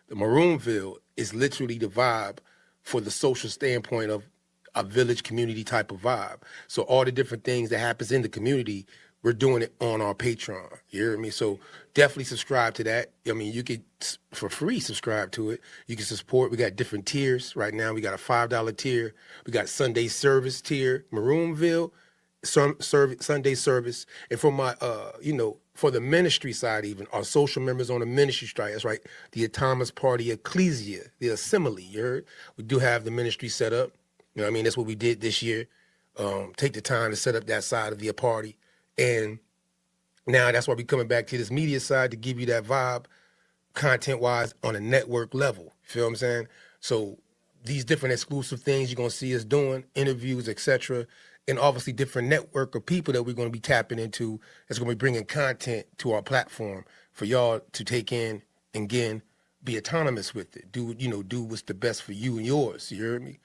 The Maroonville is literally the vibe for the social standpoint of a village community type of vibe. So all the different things that happens in the community, we're doing it on our Patreon. You hear me? So definitely subscribe to that. I mean, you could, for free, subscribe to it. You can support. We got different tiers. Right now, we got a $5 tier. We got Sunday service tier, Maroonville, Sunday service. And for my, for the ministry side even, our social members on the ministry side, that's right, the Autonomous Party Ecclesia, the Assembly, you heard? We do have the ministry set up. You know what I mean? That's what we did this year. Take the time to set up that side of the party. And now that's why we're coming back to this media side to give you that vibe, content-wise, on a network level. You feel what I'm saying? So these different exclusive things you're going to see us doing, interviews, etc., and obviously different network of people that we're going to be tapping into that's going to be bringing content to our platform for y'all to take in and, again, be autonomous with it. Do what's the best for you and yours. You heard me?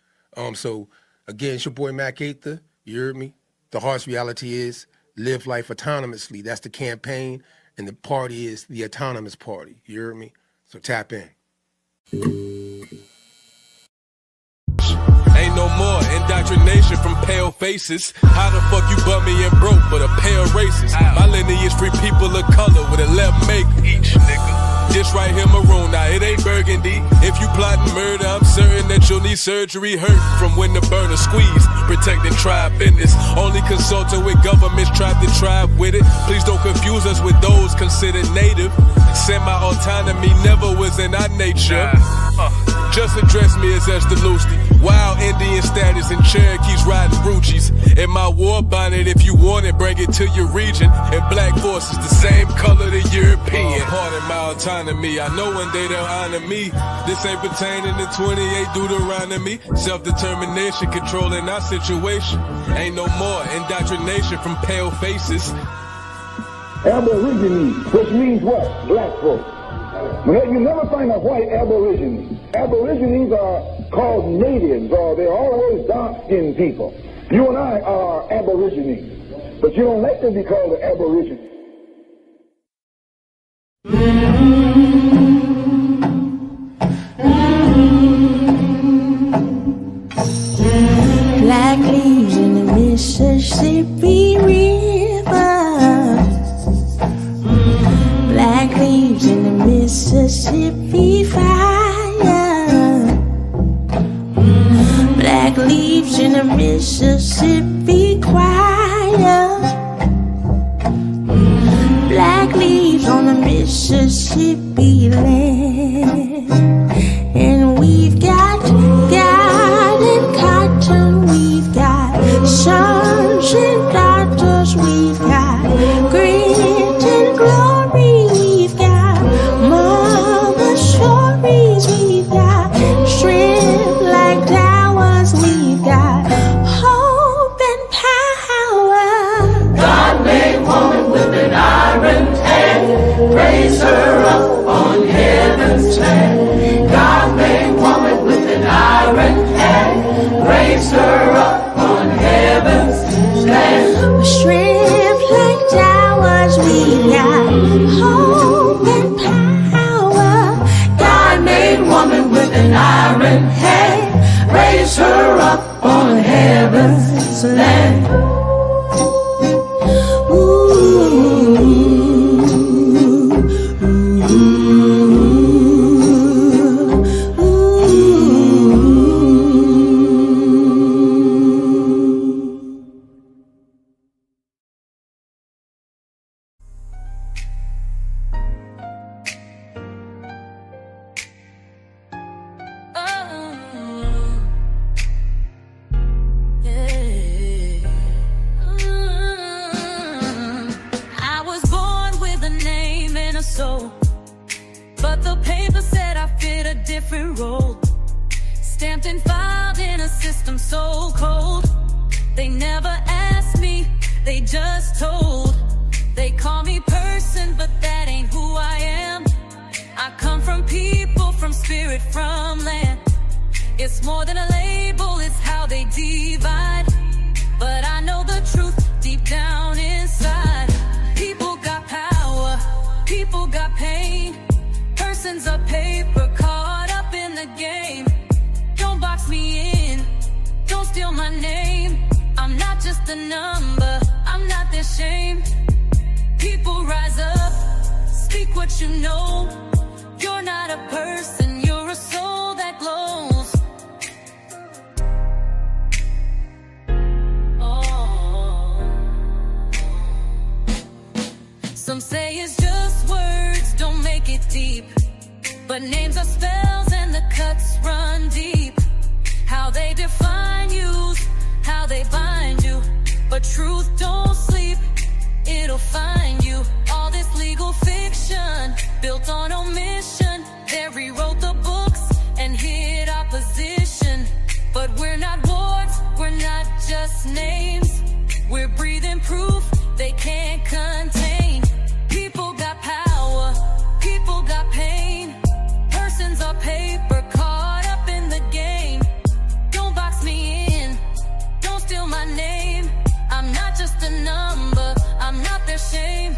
So, again, it's your boy Mac Aether. You heard me? The harsh reality is live life autonomously. That's the campaign, and the party is the Autonomous Party. You heard me? So tap in. Ain't no more indoctrination from pale faces. How the fuck you bummy and broke but a pair of races? My lineage free people of color with a left make each nigga. This right here maroon, now it ain't burgundy. If you plotting murder, I'm certain that you'll need surgery. Hurt from when the burner squeeze. Protecting tribe business. Only consulting with governments, tribe to tribe with it. Please don't confuse us with those considered native. Semi-autonomy never was in our nature. Just address me as Esther Lusty. Wild Indian status and Cherokees riding Ruchis. In my war bonnet, if you want it, bring it to your region. And black forces the same color the European. Pardon my autonomy, I know one day they'll honor me. This ain't pertaining to 28 Deuteronomy. Self-determination controlling our situation. Ain't no more indoctrination from pale faces. Aborigines, which means what? Black folks. You never find a white aborigine. Aborigines are called natives, or they're always dark-skinned people. You and I are aborigines, but you don't like to be called an aborigine. Black leaves in the Mississippi River. Black leaves in the Mississippi fire. Black leaves in the Mississippi choir. Black leaves on the Mississippi land. And we've got and cotton, we've got sons and daughters, we've got grit and glory, we've got mama stories, we've got strength like towers, we've got hope and power. God made woman with an iron hand, raise her up on heaven's land. God made woman with an iron hand, raise her up on heaven's land. Strength like towers, we got hope and power. God made woman with an iron hand, raise her up on heaven's land. Ooh. but the paper said I fit a different role. Stamped and filed in a system so cold. They never asked me, they just told. They call me person, but that ain't who I am. I come from people, from spirit, from land. It's more than a label, it's how they divide. But I know the truth deep down inside. People got power, people got pain. Persons of paper caught up in the game. Don't box me in, don't steal my name. I'm not just a number, I'm not their shame. People rise up, speak what you know. You're not a person, you're a soul that glows. Oh. Some say it's just words, don't make it deep. But names are spells and the cuts run deep. How they define you, how they bind you. But truth don't sleep, it'll find you. All this legal fiction, built on omission. They rewrote the books and hid opposition. But we're not words, we're not just names. We're breathing proof they can't contain. People got power, people got pain. Persons are paper caught up in the game. Don't box me in, don't steal my name. I'm not just a number, I'm not their shame.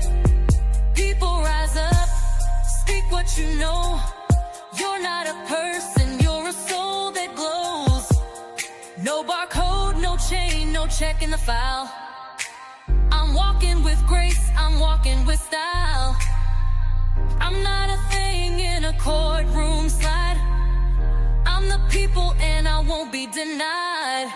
People rise up, speak what you know. You're not a person, you're a soul that glows. No barcode, no chain, no check in the file. I'm walking with grace, I'm walking with style. I'm not a thing in a courtroom slide. I'm the people and I won't be denied.